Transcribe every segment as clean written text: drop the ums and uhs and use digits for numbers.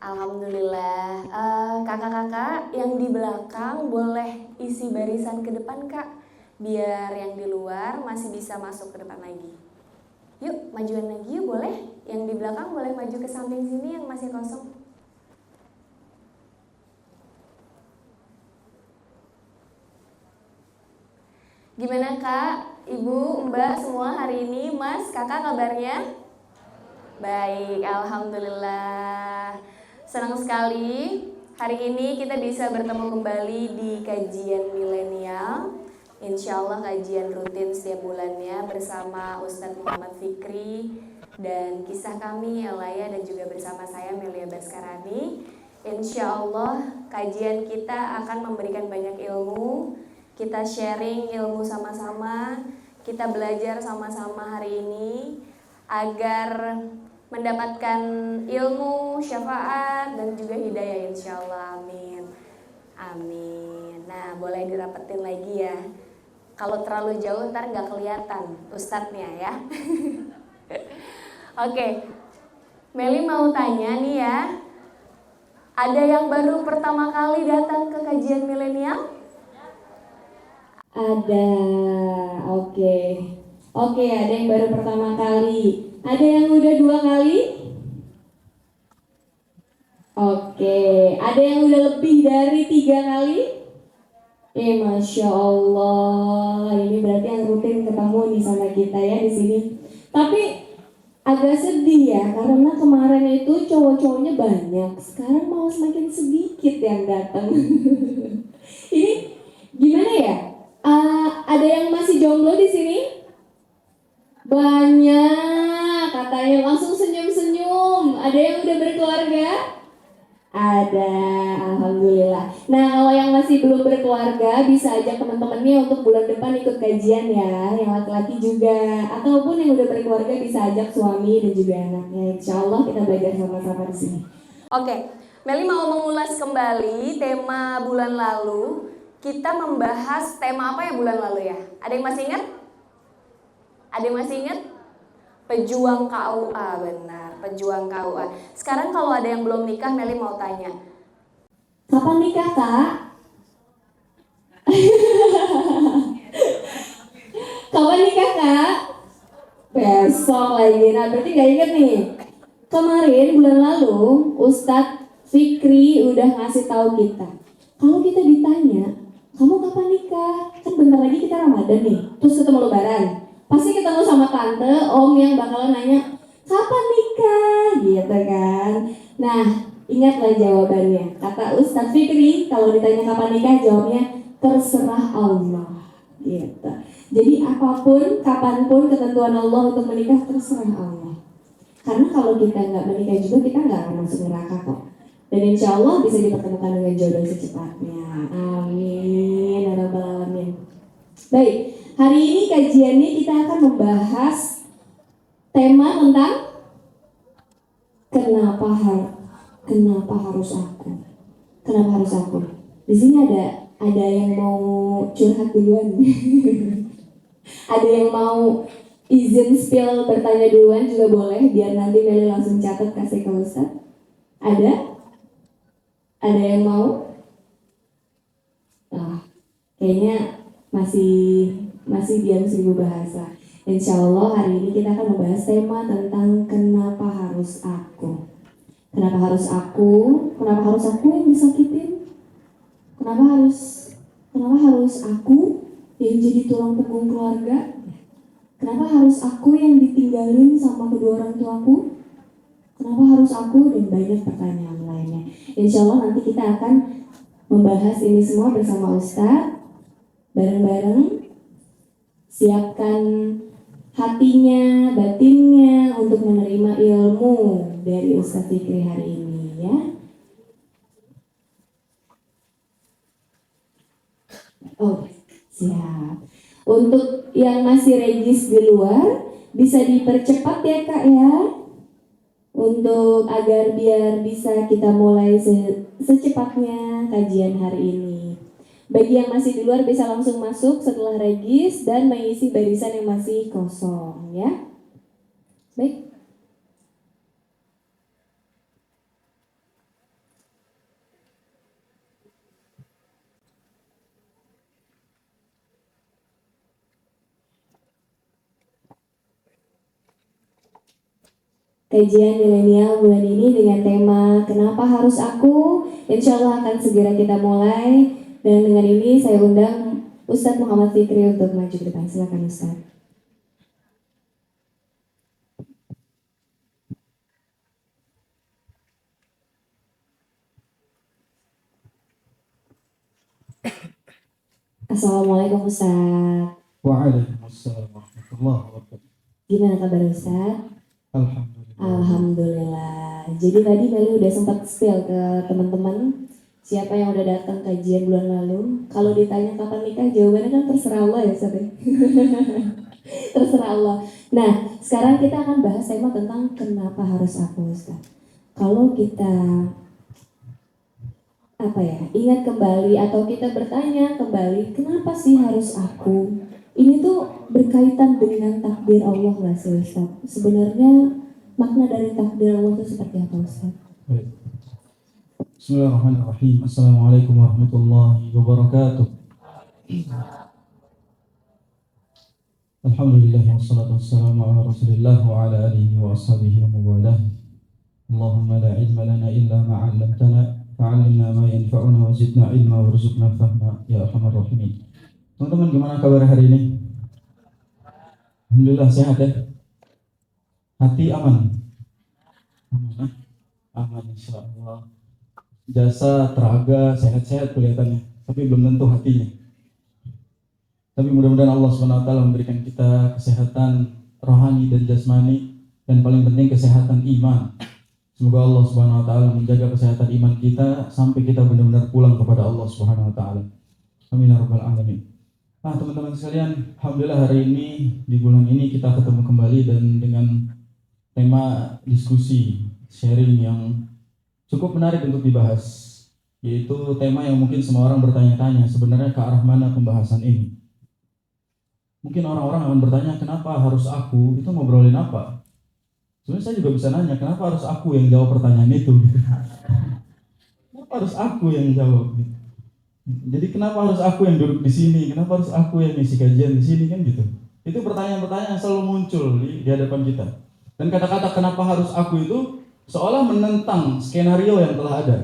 Alhamdulillah. Kakak-kakak yang di belakang boleh isi barisan ke depan, Kak. Biar yang di luar masih bisa masuk ke depan lagi. Yuk, majuan lagi yuk, boleh? Yang di belakang boleh maju ke samping sini yang masih kosong. Gimana Kak, Ibu, Mbak semua hari ini, Mas, Kakak kabarnya? Baik, Alhamdulillah. Senang sekali hari ini kita bisa bertemu kembali di kajian milenial. Insya Allah kajian rutin setiap bulannya bersama Ustadz Muhammad Fikri dan kisah kami Elaya dan juga bersama saya Melia Baskarani. Insya Allah kajian kita akan memberikan banyak ilmu. Kita sharing ilmu sama-sama, kita belajar sama-sama hari ini agar mendapatkan ilmu, syafaat, dan juga hidayah insya Allah, amin. Amin. Nah, boleh dirapetin lagi ya. Kalau terlalu jauh ntar nggak kelihatan ustadznya ya. Oke, Meli mau tanya nih ya. Ada yang baru pertama kali datang ke kajian milenial? Ada, oke. Oke, ada yang baru pertama kali. Ada yang udah 2 kali? Oke, ada yang udah lebih dari 3 kali? Masya Allah, ini berarti yang rutin ketemu nih sama kita ya di sini. Tapi agak sedih ya, karena kemarin itu cowok-cowoknya banyak, sekarang malah semakin sedikit yang datang. Ini gimana ya? Ada yang masih jomblo di sini? Banyak, katanya langsung senyum-senyum. Ada yang udah berkeluarga? Ada, alhamdulillah. Nah, kalau yang masih belum berkeluarga bisa ajak teman-temannya untuk bulan depan ikut kajian ya, yang laki-laki juga. Ataupun yang udah berkeluarga bisa ajak suami dan juga anaknya. Insya Allah kita belajar sama-sama di sini. Oke, Meli mau mengulas kembali tema bulan lalu. Kita membahas tema apa ya bulan lalu ya? Ada yang masih ingat? Ada yang masih ingat? Pejuang KUA, benar, pejuang KUA. Sekarang kalau ada yang belum nikah, Meli mau tanya. Kapan nikah, Kak? Kapan nikah, Kak? Besok lagi. Nah, berarti gak inget nih. Kemarin bulan lalu Ustadz Fikri udah ngasih tahu kita. Kalau kita ditanya, kamu kapan nikah? Kan bentar lagi kita Ramadan nih. Terus ketemu Lebaran. Pasti ketemu sama tante, om yang bakalan nanya, kapan nikah? Gitu kan. Nah, ingatlah jawabannya. Kata Ustadz Fikri, kalau ditanya kapan nikah, jawabnya terserah Allah. Gitu. Jadi apapun, kapanpun ketentuan Allah untuk menikah terserah Allah. Karena kalau kita nggak menikah juga kita nggak akan masuk neraka kok. Dan insya Allah bisa dipertemukan dengan jodoh secepatnya. Amin. Ya Rabbal Alamin. Baik, hari ini kajiannya kita akan membahas tema tentang kenapa harus aku. Kenapa harus aku? Di sini ada yang mau curhat duluan. Ada yang mau izin spill bertanya duluan juga boleh, biar nanti Meli langsung catat kasih ke Ustadz. Ada? Ada yang mau? Kayaknya masih diam 1000 bahasa. Insya Allah hari ini kita akan membahas tema tentang kenapa harus aku. Kenapa harus aku? Kenapa harus aku yang disakitin? Kenapa harus aku yang jadi tulang punggung keluarga? Kenapa harus aku yang ditinggalin sama kedua orang tuaku? Kenapa harus aku? Dan banyak pertanyaan lainnya. Insya Allah nanti kita akan membahas ini semua bersama Ustadz. Bareng-bareng siapkan hatinya, batinnya untuk menerima ilmu dari Ustadz Fikri hari ini ya. Oh, siap. Untuk yang masih regis di luar bisa dipercepat ya Kak ya, untuk agar biar bisa kita mulai secepatnya kajian hari ini. Bagi yang masih di luar bisa langsung masuk setelah regis dan mengisi barisan yang masih kosong ya. Baik. kajian milenial bulan ini dengan tema Kenapa Harus Aku? Insya Allah akan segera kita mulai. Dan dengan ini saya undang Ustadz Muhammad Fikri untuk maju ke depan. Silakan Ustadz. Assalamualaikum Ustadz. Waalaikumsalam warahmatullahi wabarakatuh. Gimana kabar Ustadz? Alhamdulillah. Alhamdulillah. Jadi tadi Meli udah sempat spill ke teman-teman siapa yang udah datang kajian bulan lalu. Kalau ditanya kapan nikah, jawabannya kan terserah Allah ya Ustadz. Terserah Allah. Nah, sekarang kita akan bahas tema tentang kenapa harus aku Ustadz. Kalau kita ingat kembali atau kita bertanya kembali, kenapa sih harus aku? Ini tuh berkaitan dengan takdir Allah nggak sih Ustaz? Sebenarnya makna dari takdir Allah itu seperti apa Ustaz? Baik. Bismillahirrahmanirrahim. Assalamualaikum warahmatullahi wabarakatuh. Alhamdulillah wassalatu wassalamu ala rasulillah wa ala alihi wa ashabihi wa mawalah. Allahumma la ilma lana illa ma 'allamtana fa'allimna ma yanfa'una wa zidna ilma warzuqna fahma ya arhamar rahimin. Teman-teman, gimana kabar hari ini? Alhamdulillah sehat ya. Hati aman. Aman insyaallah. Jasa teraga sehat-sehat kelihatannya, tapi belum tentu hatinya. Tapi mudah-mudahan Allah SWT memberikan kita kesehatan rohani dan jasmani, dan paling penting kesehatan iman. Semoga Allah Subhanahu wa taala menjaga kesehatan iman kita sampai kita benar-benar pulang kepada Allah Subhanahu wa taala. Amin ya rabbal alamin. Nah, teman-teman sekalian, alhamdulillah hari ini di bulan ini kita ketemu kembali dan dengan tema diskusi sharing yang cukup menarik untuk dibahas, yaitu tema yang mungkin semua orang bertanya-tanya sebenarnya ke arah mana pembahasan ini. Mungkin orang-orang akan bertanya, kenapa harus aku? Itu ngobrolin apa? Sebenarnya saya juga bisa nanya, kenapa harus aku yang jawab pertanyaan itu? Kenapa harus aku yang jawab? Jadi kenapa harus aku yang duduk di sini? Kenapa harus aku yang ngisi kajian di sini kan gitu? Itu pertanyaan-pertanyaan yang selalu muncul di hadapan kita. Dan kata-kata kenapa harus aku itu seolah menentang skenario yang telah ada.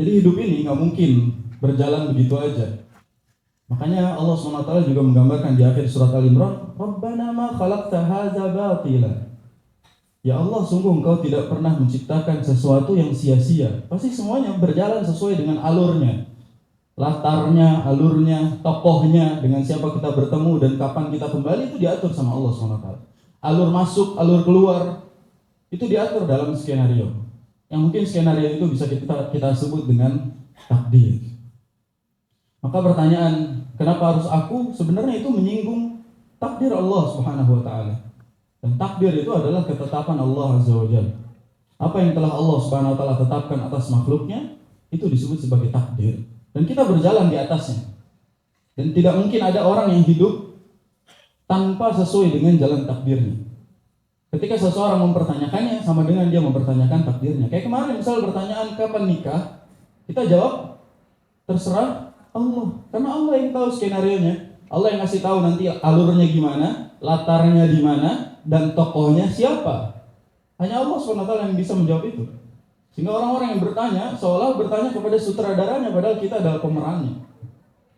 Jadi hidup ini nggak mungkin berjalan begitu aja. Makanya Allah SWT juga menggambarkan di akhir surat Al-Imran, Rabbana ma khalaqta hadza batila. Ya Allah, sungguh Engkau tidak pernah menciptakan sesuatu yang sia-sia. Pasti semuanya berjalan sesuai dengan alurnya. Latarnya, alurnya, tokohnya, dengan siapa kita bertemu dan kapan kita kembali itu diatur sama Allah SWT. Alur masuk, alur keluar, itu diatur dalam skenario. Yang mungkin skenario itu bisa kita sebut dengan takdir. Maka pertanyaan, kenapa harus aku? Sebenarnya itu menyinggung takdir Allah Subhanahu wa taala. Dan takdir itu adalah ketetapan Allah Azza wa Jalla. Apa yang telah Allah Subhanahu wa taala tetapkan atas makhluknya, itu disebut sebagai takdir. Dan kita berjalan di atasnya. Dan tidak mungkin ada orang yang hidup tanpa sesuai dengan jalan takdirnya. Ketika seseorang mempertanyakannya, sama dengan dia mempertanyakan takdirnya. Kayak kemarin misal pertanyaan kapan nikah, kita jawab terserah Allah. Karena Allah yang tahu skenarionya. Allah yang ngasih tahu nanti alurnya gimana, latarnya di mana, dan tokohnya siapa. Hanya Allah SWT yang bisa menjawab itu. Sehingga orang-orang yang bertanya seolah bertanya kepada sutradaranya, padahal kita adalah pemerannya.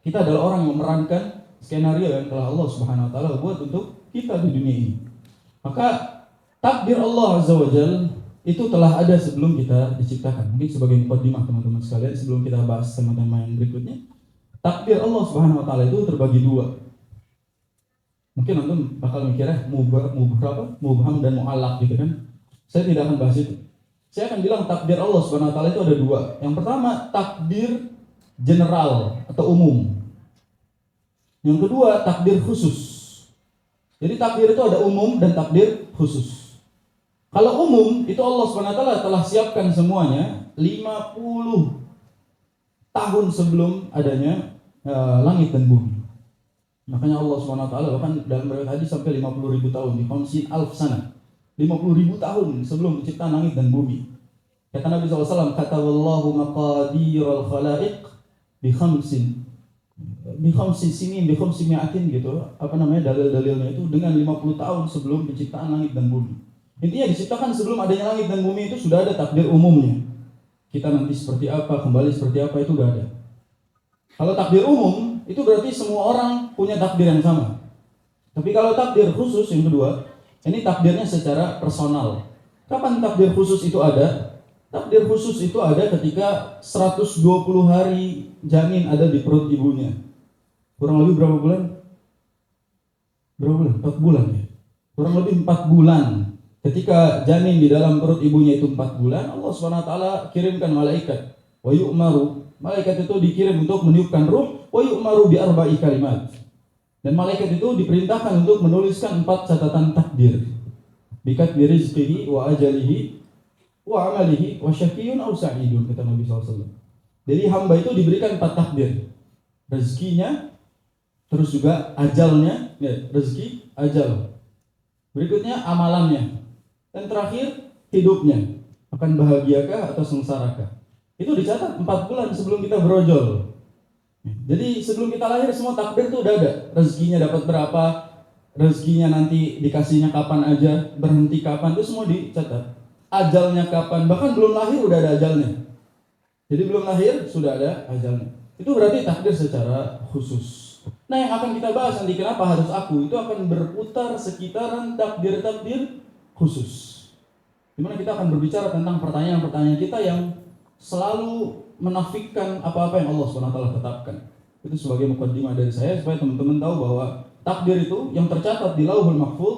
Kita adalah orang yang memerankan skenario yang telah Allah Subhanahu wa taala buat untuk kita di dunia ini. Maka takdir Allah Azza wa Jalla itu telah ada sebelum kita diciptakan. Mungkin sebagai mukadimah teman-teman sekalian sebelum kita bahas tema-tema yang berikutnya. Takdir Allah Subhanahu wa taala itu terbagi dua. Mungkin antum bakal mikirnya mubham dan mu'allaq gitu kan. Saya tidak akan bahas itu. Saya akan bilang takdir Allah Subhanahu wa taala itu ada dua. Yang pertama takdir general atau umum. Yang kedua takdir khusus. Jadi takdir itu ada umum dan takdir khusus. Kalau umum itu Allah Subhanahu wa taala telah siapkan semuanya 50 tahun sebelum adanya langit dan bumi. Makanya Allah SWT bahkan dalam riwayat hadis sampai 50.000 tahun di 50 sana. 50.000 tahun sebelum penciptaan langit dan bumi. Kata Nabi SAW, kata wallahu maqadirul khalaiq bi khamsin sinin bi khamsi mi'atin gitu. Apa namanya dalil-dalilnya itu dengan 50 tahun sebelum penciptaan langit dan bumi. Intinya diciptakan sebelum adanya langit dan bumi itu sudah ada takdir umumnya. Kita nanti seperti apa, kembali seperti apa, itu udah ada. Kalau takdir umum, itu berarti semua orang punya takdir yang sama. Tapi kalau takdir khusus yang kedua, ini takdirnya secara personal. Kapan takdir khusus itu ada? Takdir khusus itu ada ketika 120 hari janin ada di perut ibunya. Kurang lebih berapa bulan? Berapa bulan? 4 bulan ya? Kurang lebih 4 bulan. Ketika janin di dalam perut ibunya itu 4 bulan, Allah SWT kirimkan malaikat. Wa yu'maru. Malaikat itu dikirim untuk meniupkan ruh. Wa yu'maru bi arba'i kalimat. Dan malaikat itu diperintahkan untuk menuliskan 4 catatan takdir. Bikatbi rizqihi wa ajalihi wa amalihi wa syaqiyyun aw sa'idun, kata Nabi SAW. Jadi hamba itu diberikan 4 takdir. Rezekinya, terus juga ajalnya, ya, rezeki, ajal. Berikutnya amalannya. Dan terakhir hidupnya, akan bahagiakah atau sengsarakah. Itu dicatat 4 bulan sebelum kita berojol. Jadi sebelum kita lahir semua takdir itu udah ada. Rezekinya dapat berapa, rezekinya nanti dikasihnya kapan aja, berhenti kapan, itu semua dicatat. Ajalnya kapan, bahkan belum lahir udah ada ajalnya. Jadi belum lahir sudah ada ajalnya. Itu berarti takdir secara khusus. Nah, yang akan kita bahas nanti kenapa harus aku, itu akan berputar sekitaran takdir-takdir khusus. Dimana kita akan berbicara tentang pertanyaan-pertanyaan kita yang selalu menafikan apa-apa yang Allah SWT tetapkan. Itu sebagai mukaddimah dari saya supaya teman-teman tahu bahwa takdir itu yang tercatat di Lauhul Mahfuz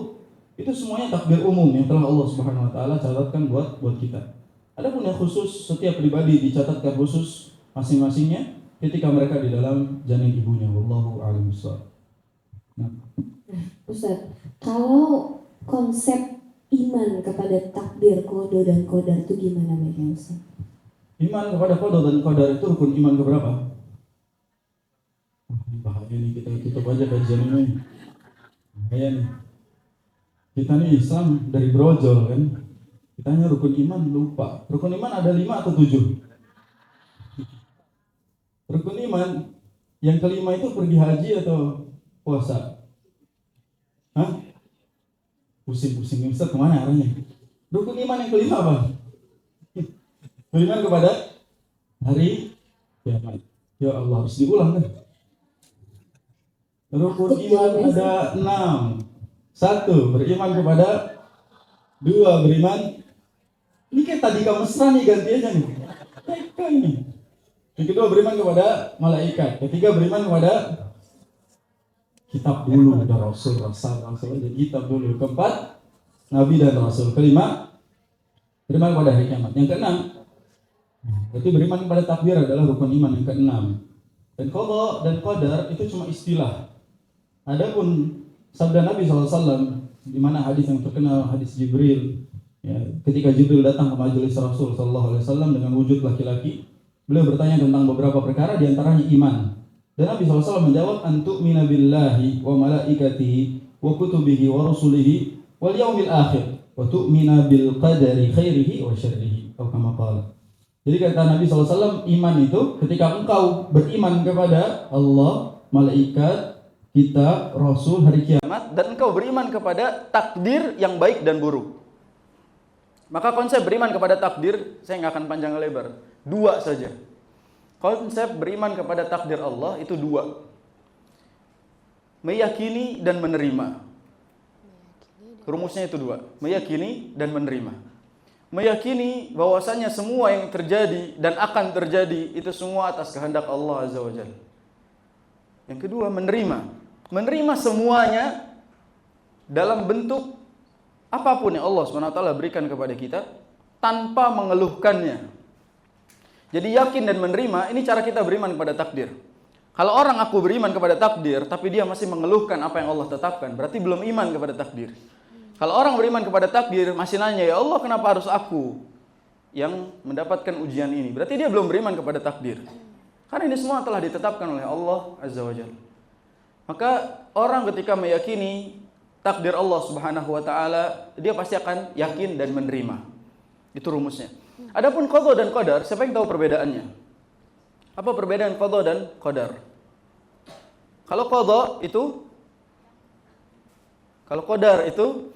itu semuanya takdir umum yang telah Allah SWT catatkan buat kita. Adapun yang khusus, setiap pribadi dicatatkan khusus masing-masingnya ketika mereka di dalam janin ibunya. Wallahu a'lam bishawab. Nah, Ustaz, kalau konsep iman kepada takdir, qada dan qadar itu gimana baiknya Ustaz? Iman kepada qada dan qadar itu rukun iman keberapa? Bahaya nih, kita tutup aja kajian ini. Bahaya nih. Kita nih Islam dari brojol kan. Kita hanya rukun iman lupa. Rukun iman ada 5 atau 7? Rukun iman yang kelima itu pergi haji atau puasa? Hah? Pusing-pusing Ustaz, kemana arahnya? Rukun iman yang kelima apa? Beriman kepada hari kiamat. Ya Allah, harus diulang kan? Rukun iman ada 6. 1, beriman kepada. 2, beriman. Ini kayak tadi kamu mesra nih, ganti aja nih. Teka ini. Yang kedua, beriman kepada malaikat. Ketiga, beriman kepada kitab dulu, ada rasul jadi kitab dulu. Keempat, nabi dan rasul. Kelima, beriman kepada hari kiamat. Yang keenam, berarti beriman kepada takdir adalah rukun iman yang keenam. Dan qada dan qadar itu cuma istilah. Adapun sabda Nabi SAW, di mana hadis yang terkenal, hadis Jibril, ya, ketika Jibril datang ke majelis Rasul SAW dengan wujud laki-laki, beliau bertanya tentang beberapa perkara, diantaranya iman. Dan Nabi SAW menjawab, antu'mina billahi wa malaikatihi wa kutubihi wa rusulihi wal yaumil akhir wa tu'mina bil qadari khairihi wa syarrihi, atau kama qala. Jadi kata Nabi SAW, iman itu ketika engkau beriman kepada Allah, malaikat, kitab, rasul, hari kiamat, dan engkau beriman kepada takdir yang baik dan buruk. Maka konsep beriman kepada takdir, saya nggak akan panjang lebar, 2 saja. Konsep beriman kepada takdir Allah itu 2. Meyakini dan menerima. Rumusnya itu 2. Meyakini dan menerima. Meyakini bahwasanya semua yang terjadi dan akan terjadi itu semua atas kehendak Allah Azza wa Jalla. Yang kedua, menerima. Menerima semuanya dalam bentuk apapun yang Allah SWT berikan kepada kita tanpa mengeluhkannya. Jadi yakin dan menerima, ini cara kita beriman kepada takdir. Kalau orang aku beriman kepada takdir tapi dia masih mengeluhkan apa yang Allah tetapkan, berarti belum iman kepada takdir. Kalau orang beriman kepada takdir masih nanya, ya Allah kenapa harus aku yang mendapatkan ujian ini, berarti dia belum beriman kepada takdir. Karena ini semua telah ditetapkan oleh Allah Azza wa Jalla. Maka orang ketika meyakini takdir Allah Subhanahu wa taala, dia pasti akan yakin dan menerima. Itu rumusnya. Adapun qada dan qadar, siapa yang tahu perbedaannya? Apa perbedaan qada dan qadar? Kalau qada itu, kalau qadar itu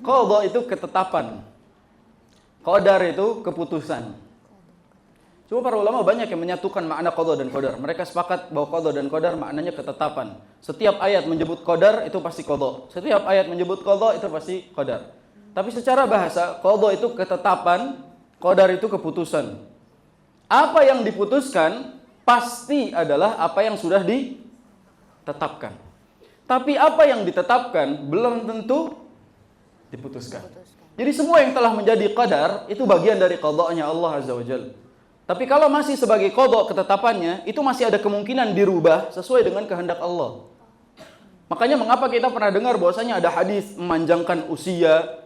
Qadha itu ketetapan. Qadar itu keputusan. Cuma para ulama banyak yang menyatukan makna qadha dan qadar. Mereka sepakat bahwa qadha dan qadar maknanya ketetapan. Setiap ayat menyebut qadar itu pasti qadha. Setiap ayat menyebut qadha itu pasti qadar. Tapi secara bahasa, qadha itu ketetapan, qadar itu keputusan. Apa yang diputuskan pasti adalah apa yang sudah ditetapkan. Tapi apa yang ditetapkan belum tentu diputuskan. Jadi semua yang telah menjadi qadar itu bagian dari qadanya Allah Azza wa Jalla. Tapi kalau masih sebagai qada ketetapannya, itu masih ada kemungkinan dirubah sesuai dengan kehendak Allah. Makanya mengapa kita pernah dengar bahwasanya ada hadis memanjangkan usia,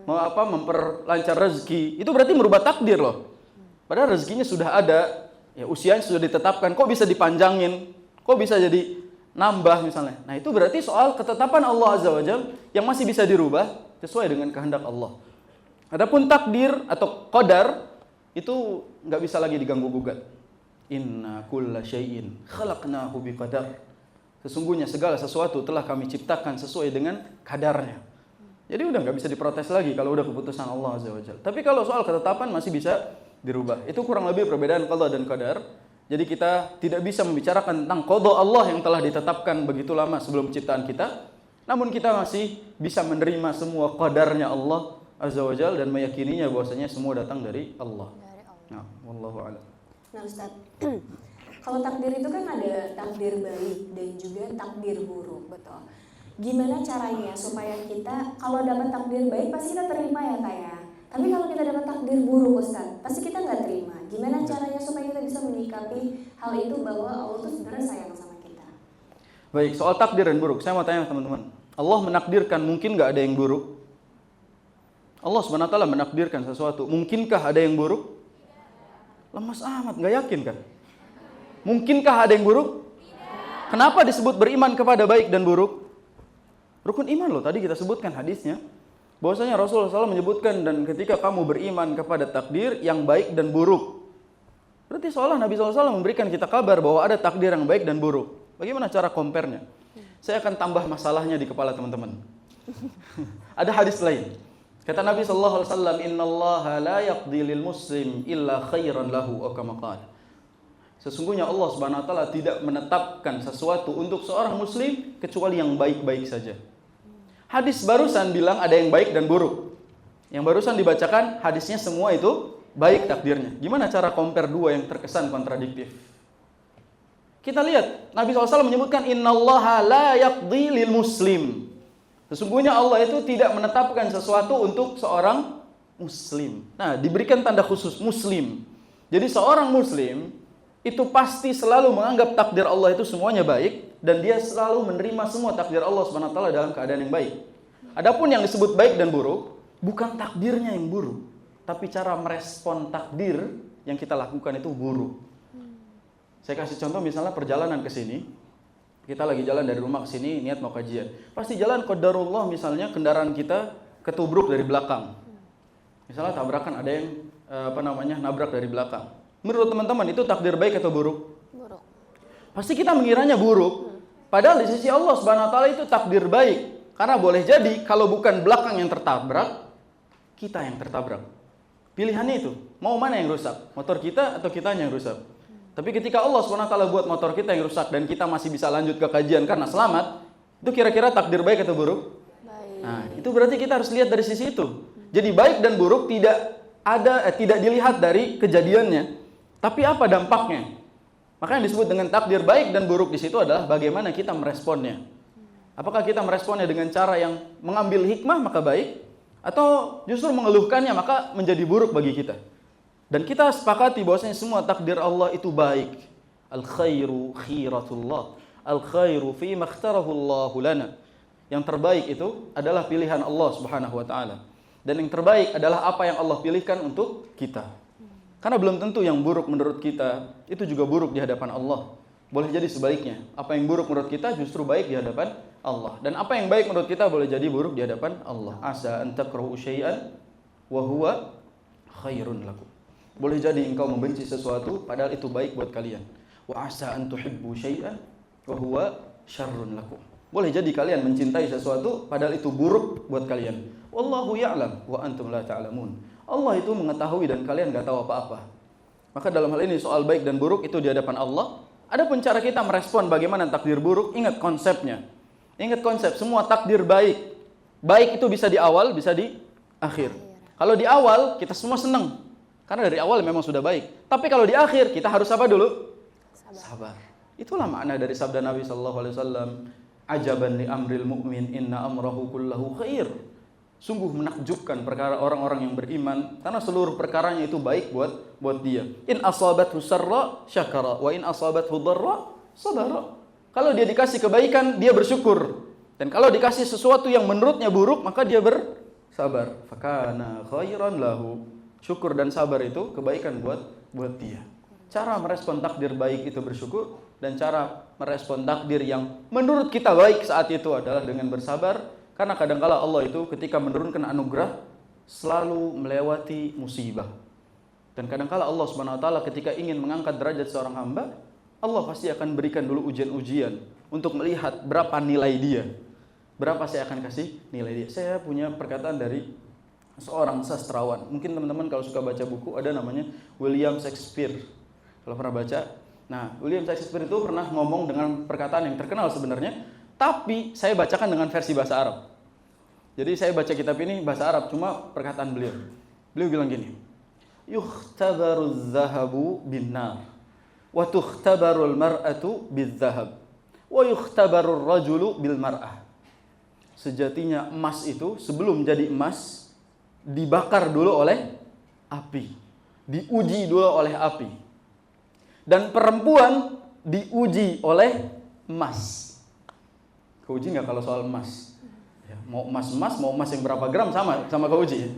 memperlancar rezeki, itu berarti merubah takdir loh. Padahal rezekinya sudah ada, ya usianya sudah ditetapkan, kok bisa dipanjangin, kok bisa jadi nambah misalnya. Nah itu berarti soal ketetapan Allah Azza wa Jalla yang masih bisa dirubah sesuai dengan kehendak Allah. Adapun takdir atau qadar itu nggak bisa lagi diganggu gugat. Inna kulla syai'in khalaqnahu biqadar. Sesungguhnya segala sesuatu telah kami ciptakan sesuai dengan kadarnya. Jadi udah nggak bisa diprotes lagi kalau udah keputusan Allah Azza wa Jalla. Tapi kalau soal ketetapan masih bisa dirubah. Itu kurang lebih perbedaan qada dan qadar. Jadi kita tidak bisa membicarakan tentang qada Allah yang telah ditetapkan begitu lama sebelum ciptaan kita. Namun kita masih bisa menerima semua qadarnya Allah Azza wa Jalla dan meyakininya bahwasanya semua datang dari Allah. Nah, wallahu a'lam. Nah Ustaz, kalau takdir itu kan ada takdir baik dan juga takdir buruk, betul. Gimana caranya supaya kita kalau dapat takdir baik pasti kita terima ya Kak ya. Tapi kalau kita dapat takdir buruk Ustaz, pasti kita nggak terima. Gimana caranya supaya kita bisa menyikapi hal itu bahwa Allah tuh sebenarnya sayang sama kita? Baik, soal takdir dan buruk, saya mau tanya teman-teman. Allah menakdirkan, mungkin nggak ada yang buruk? Allah SWT menakdirkan sesuatu, mungkinkah ada yang buruk? Lemas amat, nggak yakin kan? Mungkinkah ada yang buruk? Kenapa disebut beriman kepada baik dan buruk? Rukun iman loh, tadi kita sebutkan hadisnya. Bahwasanya Rasulullah SAW menyebutkan, dan ketika kamu beriman kepada takdir yang baik dan buruk. Berarti seolah Nabi SAW memberikan kita kabar bahwa ada takdir yang baik dan buruk. Bagaimana cara compare-nya? Saya akan tambah masalahnya di kepala teman-teman. Ada hadis lain. Kata Nabi SAW, Innallaha la yaqdi lil muslim illa khairan lahu atau kama qala. Sesungguhnya Allah Subhanahu wa taala tidak menetapkan sesuatu untuk seorang muslim kecuali yang baik-baik saja. Hadis barusan bilang ada yang baik dan buruk. Yang barusan dibacakan hadisnya semua itu baik takdirnya. Gimana cara compare dua yang terkesan kontradiktif? Kita lihat, Nabi SAW menyebutkan Innallaha la yaqdi lil muslim. Sesungguhnya Allah itu tidak menetapkan sesuatu untuk seorang muslim. Nah, diberikan tanda khusus muslim. Jadi seorang muslim itu pasti selalu menganggap takdir Allah itu semuanya baik dan dia selalu menerima semua takdir Allah SWT dalam keadaan yang baik. Adapun yang disebut baik dan buruk bukan takdirnya yang buruk, tapi cara merespon takdir yang kita lakukan itu buruk. Saya kasih contoh misalnya perjalanan ke sini. Kita lagi jalan dari rumah ke sini niat mau kajian. Pasti jalan qadarullah misalnya kendaraan kita ketubruk dari belakang. Misalnya tabrakan ada yang nabrak dari belakang. Menurut teman-teman itu takdir baik atau buruk? Buruk. Pasti kita mengiranya buruk. Padahal di sisi Allah Subhanahu wa taala itu takdir baik. Karena boleh jadi kalau bukan belakang yang tertabrak, kita yang tertabrak. Pilihannya itu, mau mana yang rusak? Motor kita atau kitanya yang rusak? Tapi ketika Allah SWT buat motor kita yang rusak dan kita masih bisa lanjut ke kajian karena selamat, itu kira-kira takdir baik atau buruk? Baik. Nah, itu berarti kita harus lihat dari sisi itu. Jadi baik dan buruk tidak dilihat dari kejadiannya, tapi apa dampaknya? Maka yang disebut dengan takdir baik dan buruk di situ adalah bagaimana kita meresponnya. Apakah kita meresponnya dengan cara yang mengambil hikmah maka baik, atau justru mengeluhkannya maka menjadi buruk bagi kita? Dan kita sepakati bahwasanya semua takdir Allah itu baik. Al-khairu khiratullah. Al-khairu fi makhtarahu Allahu lana. Yang terbaik itu adalah pilihan Allah Subhanahu wa taala. Dan yang terbaik adalah apa yang Allah pilihkan untuk kita. Karena belum tentu yang buruk menurut kita itu juga buruk di hadapan Allah. Boleh jadi sebaliknya. Apa yang buruk menurut kita justru baik di hadapan Allah. Dan apa yang baik menurut kita boleh jadi buruk di hadapan Allah. Asa an takrahu syai'an wa huwa khairun lakum. Boleh jadi engkau membenci sesuatu padahal itu baik buat kalian. Wa asa an tuhibbu syai'an wa huwa syarrun lakum. Boleh jadi kalian mencintai sesuatu padahal itu buruk buat kalian. Wallahu ya'lam wa antum la ta'lamun. Allah itu mengetahui dan kalian nggak tahu apa-apa. Maka dalam hal ini soal baik dan buruk itu di hadapan Allah. Adapun cara kita merespon bagaimana takdir buruk, ingat konsepnya. Ingat konsep, semua takdir baik. Baik itu bisa di awal, bisa di akhir. Kalau di awal kita semua senang. Karena dari awal memang sudah baik. Tapi kalau di akhir kita harus apa dulu? Sabar. Itulah makna dari sabda Nabi SAW. Ajaban li amril mu'min inna amrahu kullahu khair. Sungguh menakjubkan perkara orang-orang yang beriman karena seluruh perkaranya itu baik buat dia. In asabathu sarra syakara wa in asabathu dharra sabara. Kalau dia dikasih kebaikan dia bersyukur, dan kalau dikasih sesuatu yang menurutnya buruk maka dia bersabar. Fakana khairan lahu. Syukur dan sabar itu kebaikan buat dia. Cara merespon takdir baik itu bersyukur, dan cara merespon takdir yang menurut kita baik saat itu adalah dengan bersabar. Karena kadangkala Allah itu ketika menurunkan anugerah selalu melewati musibah. Dan kadangkala Allah Subhanahu wa taala ketika ingin mengangkat derajat seorang hamba, Allah pasti akan berikan dulu ujian-ujian untuk melihat berapa nilai dia. Berapa saya akan kasih nilai dia. Saya punya perkataan dari seorang sastrawan. Mungkin teman-teman kalau suka baca buku ada namanya William Shakespeare. Kalau pernah baca. Nah, William Shakespeare itu pernah ngomong dengan perkataan yang terkenal sebenarnya. Tapi saya bacakan dengan versi bahasa Arab. Jadi saya baca kitab ini bahasa Arab, cuma perkataan beliau. Beliau bilang gini, yukhtabaruz zahabu bin nar, wa tukhtabarul mar'atu biz zahab, wa yukhtabarur rajulu bil mar'ah. Sejatinya emas itu sebelum jadi emas dibakar dulu oleh api, diuji dulu oleh api. Dan perempuan diuji oleh emas. Keuji nggak kalau soal emas? Ya, mau emas, mau emas yang berapa gram sama keuji. Ya?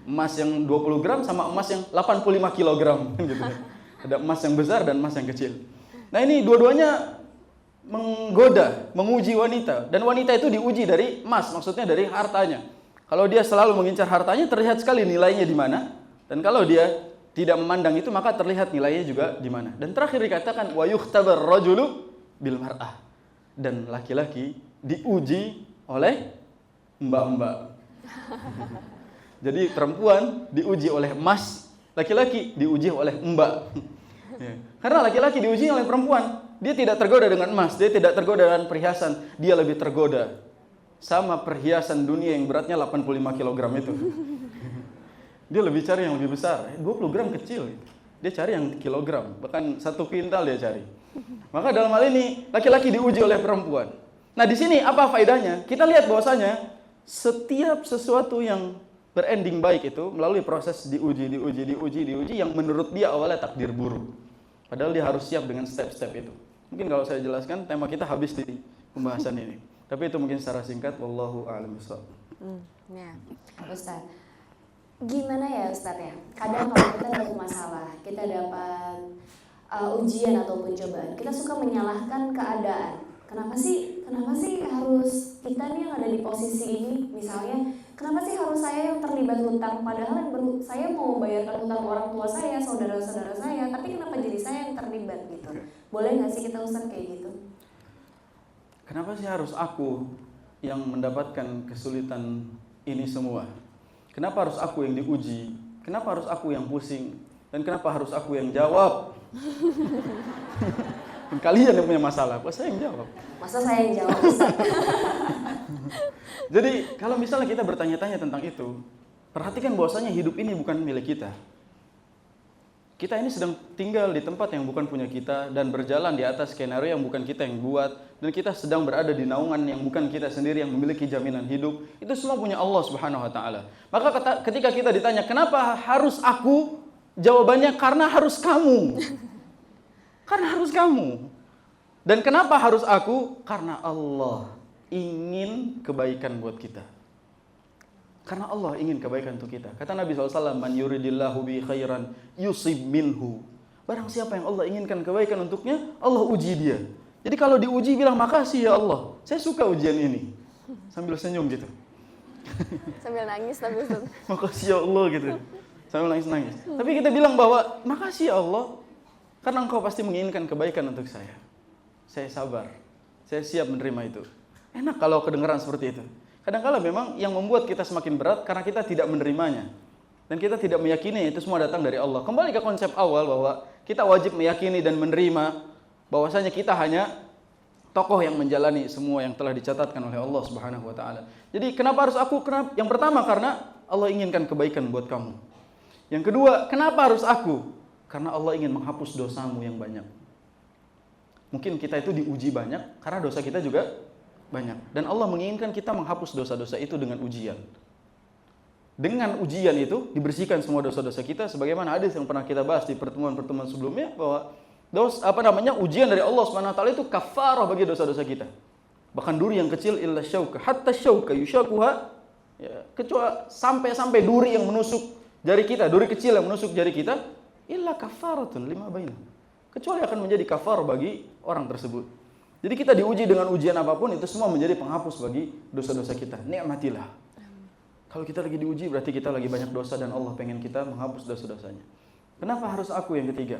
Emas yang 20 gram sama emas yang 85 kilogram. Gitu. Ada emas yang besar dan emas yang kecil. Nah ini dua-duanya menggoda, menguji wanita. Dan wanita itu diuji dari emas, maksudnya dari hartanya. Kalau dia selalu mengincar hartanya, terlihat sekali nilainya di mana. Dan kalau dia tidak memandang itu, maka terlihat nilainya juga di mana. Dan terakhir dikatakan, wa yukhtabar rajulu bil mar'ah. Dan laki-laki diuji oleh mbak-mbak. Jadi perempuan diuji oleh emas, laki-laki diuji oleh mbak. Ya. Karena laki-laki diuji oleh perempuan, dia tidak tergoda dengan emas, dia tidak tergoda dengan perhiasan, dia lebih tergoda sama perhiasan dunia yang beratnya 85 kg itu. Dia lebih cari yang lebih besar, 20 gram kecil. Dia cari yang kilogram, bahkan 1 kuintal dia cari. Maka dalam hal ini laki-laki diuji oleh perempuan. Nah di sini apa faedahnya? Kita lihat bahwasanya setiap sesuatu yang berending baik itu melalui proses diuji yang menurut dia awalnya takdir buruk. Padahal dia harus siap dengan step-step itu. Mungkin kalau saya jelaskan tema kita habis di pembahasan ini. Tapi itu mungkin secara singkat. Wallahu a'lam bishawab. Ya, Ustaz. Gimana ya Ustaz ya? Kadang kalau kita dapat masalah, kita dapat ujian ataupun cobaan, kita suka menyalahkan keadaan. Kenapa sih harus kita nih yang ada di posisi ini? Misalnya, kenapa sih harus saya yang terlibat hutang? Padahal saya mau membayarkan hutang orang tua saya, saudara-saudara saya, tapi kenapa jadi saya yang terlibat gitu? Boleh nggak sih kita Ustaz kayak gitu? Kenapa sih harus aku yang mendapatkan kesulitan ini semua? Kenapa harus aku yang diuji? Kenapa harus aku yang pusing? Dan kenapa harus aku yang jawab? Kalian yang punya masalah, kok saya yang jawab? Masa saya yang jawab, Ustaz? Jadi kalau misalnya kita bertanya-tanya tentang itu, perhatikan bahwasanya hidup ini bukan milik kita. Kita ini sedang tinggal di tempat yang bukan punya kita dan berjalan di atas skenario yang bukan kita yang buat, dan kita sedang berada di naungan yang bukan kita sendiri yang memiliki jaminan hidup. Itu semua punya Allah Subhanahu wa taala. Maka ketika kita ditanya, "Kenapa harus aku?" Jawabannya karena harus kamu. Karena harus kamu. Dan kenapa harus aku? Karena Allah ingin kebaikan buat kita. Karena Allah ingin kebaikan untuk kita. Kata Nabi SAW, "Man yuridillahu bi khairan yusib minhu." Barang siapa yang Allah inginkan kebaikan untuknya, Allah uji dia. Jadi kalau diuji bilang, "Makasih ya Allah, saya suka ujian ini." Sambil senyum gitu. Sambil nangis tapi Ustaz. Makasih ya Allah gitu. Sambil nangis-nangis. Tapi kita bilang bahwa, "Makasih ya Allah, karena Engkau pasti menginginkan kebaikan untuk saya. Saya sabar. Saya siap menerima itu." Enak kalau kedengaran seperti itu. Kadang-kala memang yang membuat kita semakin berat karena kita tidak menerimanya. Dan kita tidak meyakini itu semua datang dari Allah. Kembali ke konsep awal bahwa kita wajib meyakini dan menerima bahwasanya kita hanya tokoh yang menjalani semua yang telah dicatatkan oleh Allah Subhanahu wa taala. Jadi kenapa harus aku? Yang pertama karena Allah inginkan kebaikan buat kamu. Yang kedua, kenapa harus aku? Karena Allah ingin menghapus dosamu yang banyak. Mungkin kita itu diuji banyak karena dosa kita juga banyak. Dan Allah menginginkan kita menghapus dosa-dosa itu dengan ujian. Dengan ujian itu dibersihkan semua dosa-dosa kita, sebagaimana hadis yang pernah kita bahas di pertemuan-pertemuan sebelumnya bahwa ujian dari Allah Subhanahu wa taala itu kafarah bagi dosa-dosa kita. Bahkan duri yang kecil illa syauka hatta syauka yushakuha, ya, kecuali sampai duri yang menusuk jari kita, duri kecil yang menusuk jari kita, illa kafaratun lima bainah. Kecuali akan menjadi kafarah bagi orang tersebut. Jadi kita diuji dengan ujian apapun itu semua menjadi penghapus bagi dosa-dosa kita. Nikmatilah. Kalau kita lagi diuji berarti kita lagi banyak dosa dan Allah pengen kita menghapus dosa-dosanya. Kenapa harus aku yang ketiga?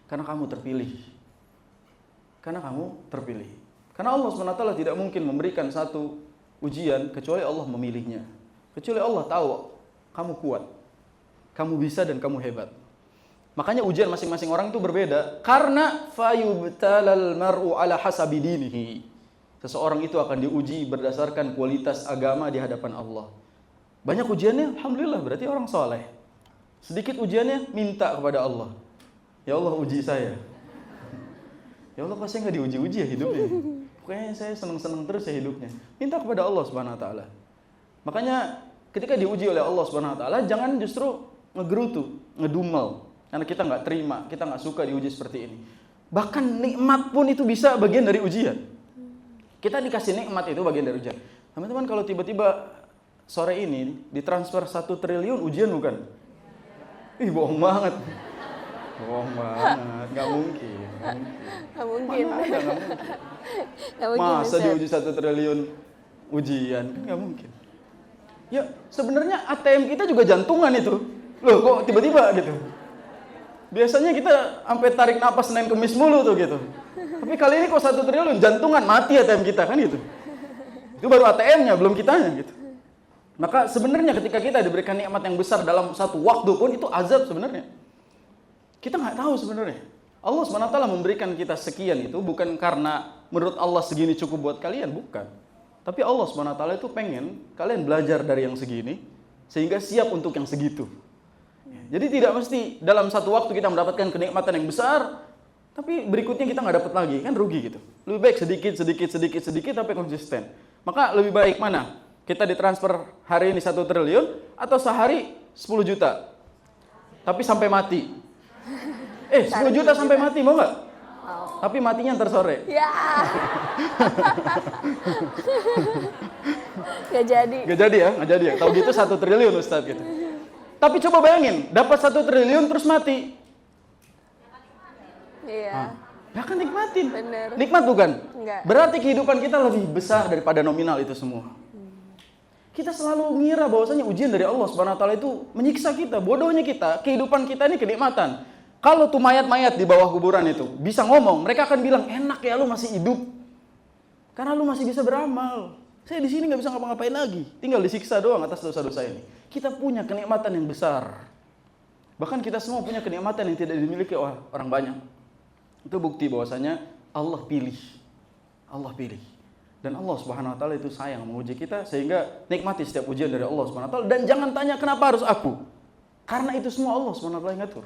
Karena kamu terpilih. Karena kamu terpilih. Karena Allah SWT tidak mungkin memberikan satu ujian kecuali Allah memilihnya. Kecuali Allah tahu kamu kuat, kamu bisa dan kamu hebat. Makanya ujian masing-masing orang itu berbeda. Karena fayubtalal mar'u ala hasabi dinihi. Seseorang itu akan diuji berdasarkan kualitas agama di hadapan Allah. Banyak ujiannya, alhamdulillah berarti orang soleh. Sedikit ujiannya, minta kepada Allah. Ya Allah uji saya. Ya Allah kok saya nggak diuji-uji ya hidupnya. Pokoknya saya senang-senang terus ya hidupnya. Minta kepada Allah Subhanahu Wa Taala. Makanya ketika diuji oleh Allah Subhanahu Wa Taala, jangan justru ngegerutu, ngedumel. Karena kita nggak terima, kita nggak suka diuji seperti ini. Bahkan nikmat pun itu bisa bagian dari ujian. Kita dikasih nikmat itu bagian dari ujian. Teman-teman kalau tiba-tiba sore ini ditransfer 1 triliun ujian bukan? Ih bohong banget. Bohong banget, nggak mungkin. Nggak mungkin. Masa diuji 1 triliun ujian? Kan nggak mungkin. Ya sebenarnya ATM kita juga jantungan itu. Loh kok tiba-tiba gitu? Biasanya kita sampai tarik napas Senin Kemis mulu tuh gitu. Tapi kali ini kok 1 triliun jantungan mati ATM kita kan gitu. Itu baru ATM-nya belum kitanya gitu. Maka sebenarnya ketika kita diberikan nikmat yang besar dalam satu waktu pun itu azab sebenarnya. Kita nggak tahu sebenarnya. Allah SWT memberikan kita sekian itu bukan karena menurut Allah segini cukup buat kalian, bukan. Tapi Allah SWT itu pengen kalian belajar dari yang segini sehingga siap untuk yang segitu. Jadi tidak mesti dalam satu waktu kita mendapatkan kenikmatan yang besar, tapi berikutnya kita nggak dapat lagi, kan rugi gitu. Lebih baik sedikit tapi konsisten. Maka lebih baik mana? Kita ditransfer hari ini 1 triliun atau sehari 10 juta. Tapi sampai mati. 10 juta sampai mati mau nggak? Tapi matinya ntar sore. Ya. Gak jadi. Gak jadi ya. Tahu gitu 1 triliun Ustaz gitu. Tapi coba bayangin, dapat 1 triliun terus mati. Iya. Ya kan nikmatin. Bener. Nikmat bukan? Enggak. Berarti kehidupan kita lebih besar daripada nominal itu semua. Kita selalu mengira bahwasanya ujian dari Allah Subhanahu wa taala itu menyiksa kita. Bodohnya kita, kehidupan kita ini kenikmatan. Kalau tuh mayat-mayat di bawah kuburan itu bisa ngomong, mereka akan bilang, "Enak ya lu masih hidup. Karena lu masih bisa beramal. Saya di sini nggak bisa ngapa-ngapain lagi. Tinggal disiksa doang atas dosa-dosa ini." Kita punya kenikmatan yang besar. Bahkan kita semua punya kenikmatan yang tidak dimiliki oleh orang banyak. Itu bukti bahwasanya Allah pilih. Allah pilih. Dan Allah Subhanahu wa taala itu sayang menguji kita sehingga nikmati setiap ujian dari Allah Subhanahu wa taala dan jangan tanya kenapa harus aku? Karena itu semua Allah Subhanahu wa taala yang ngatur.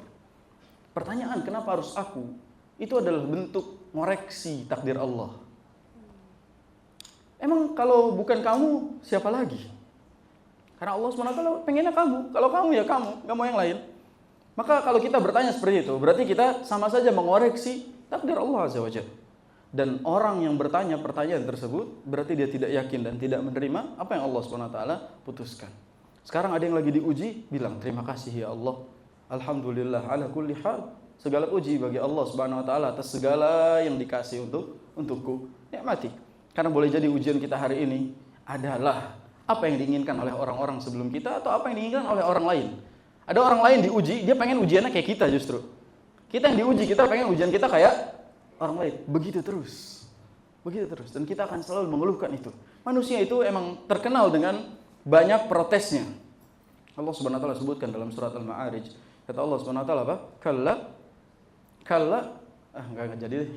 Pertanyaan kenapa harus aku? Itu adalah bentuk ngoreksi takdir Allah. Emang kalau bukan kamu siapa lagi? Karena Allah Subhanahu wa taala pengennya kamu. Kalau kamu ya kamu, enggak mau yang lain. Maka kalau kita bertanya seperti itu, berarti kita sama saja mengoreksi takdir Allah Azza wa Jalla. Dan orang yang bertanya pertanyaan tersebut berarti dia tidak yakin dan tidak menerima apa yang Allah Subhanahu wa taala putuskan. Sekarang ada yang lagi diuji, bilang terima kasih ya Allah. Alhamdulillah ala kulli hal. Segala puji bagi Allah Subhanahu wa taala atas segala yang dikasih untukku. Nikmati. Karena boleh jadi ujian kita hari ini adalah apa yang diinginkan oleh orang-orang sebelum kita atau apa yang diinginkan oleh orang lain. Ada orang lain diuji, dia pengen ujiannya kayak kita justru. Kita yang diuji, kita pengen ujian kita kayak orang lain. Begitu terus. Begitu terus. Dan kita akan selalu mengeluhkan itu. Manusia itu emang terkenal dengan banyak protesnya. Allah Subhanahu wa taala sebutkan dalam surat Al-Ma'arij. Kata Allah Subhanahu wa taala apa? Kalla enggak jadi deh.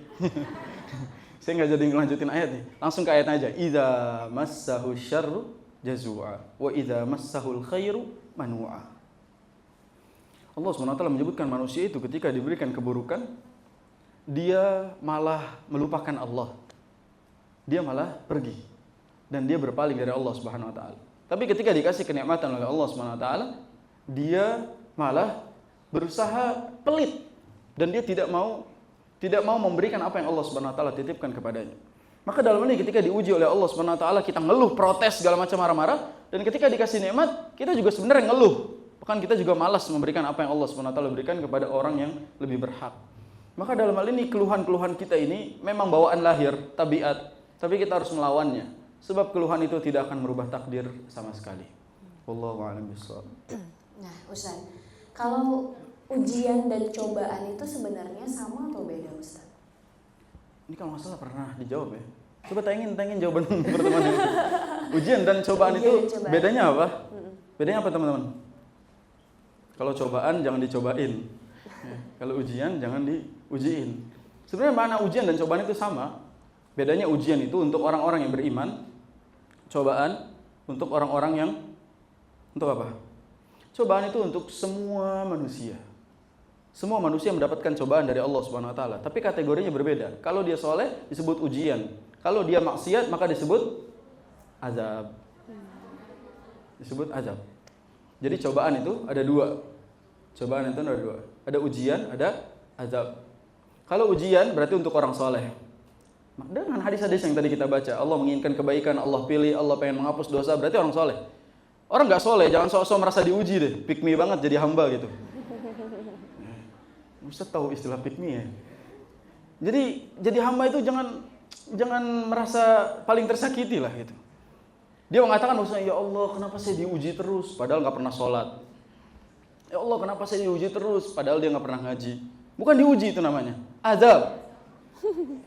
Saya enggak jadi ngelanjutin ayat nih. Langsung ke ayatnya aja. Idza massahu syarru jazua wa idza massahul khairu manua. Allah SWT menyebutkan manusia itu ketika diberikan keburukan, dia malah melupakan Allah. Dia malah pergi dan dia berpaling dari Allah Subhanahu wa taala. Tapi ketika dikasih kenikmatan oleh Allah Subhanahu wa taala, dia malah berusaha pelit dan dia tidak mau memberikan apa yang Allah Subhanahu wa taala titipkan kepadanya. Maka dalam ini ketika diuji oleh Allah Subhanahu wa taala, kita ngeluh, protes segala macam marah-marah, dan ketika dikasih nikmat, kita juga sebenarnya ngeluh. Bahkan kita juga malas memberikan apa yang Allah Subhanahu wa taala berikan kepada orang yang lebih berhak. Maka dalam hal ini keluhan-keluhan kita ini memang bawaan lahir, tabiat, tapi kita harus melawannya. Sebab keluhan itu tidak akan merubah takdir sama sekali. Wallahu a'lam bishawab. Nah, Ustaz, kalau ujian dan cobaan itu sebenarnya sama atau beda, Ustaz? Ini kalau nggak salah pernah dijawab ya. Coba tayangin jawaban pertemuan ini. Ujian dan cobaan itu bedanya apa? Bedanya apa teman-teman? Kalau cobaan jangan dicobain. Kalau ujian jangan diujiin. Sebenarnya mana ujian dan cobaan itu sama. Bedanya ujian itu untuk orang-orang yang beriman. Cobaan untuk orang-orang yang untuk apa? Cobaan itu untuk semua manusia. Semua manusia mendapatkan cobaan dari Allah Subhanahu wa taala, tapi kategorinya berbeda. Kalau dia soleh disebut ujian. Kalau dia maksiat maka disebut azab. Disebut azab. Jadi cobaan itu ada dua. Cobaan itu ada dua. Ada ujian, ada azab. Kalau ujian berarti untuk orang soleh. Dengan hadis-hadis yang tadi kita baca, Allah menginginkan kebaikan, Allah pilih, Allah pengen menghapus dosa, berarti orang soleh. Orang nggak soleh, jangan sok-sok merasa diuji deh, pick me banget jadi hamba gitu. Ustaz tahu istilah pick me ya. Jadi hamba itu jangan merasa paling tersakiti lah gitu. Dia mengatakan maksudnya, ya Allah kenapa saya diuji terus, padahal nggak pernah sholat. Ya Allah kenapa saya diuji terus, padahal dia nggak pernah ngaji. Bukan diuji itu namanya, azab.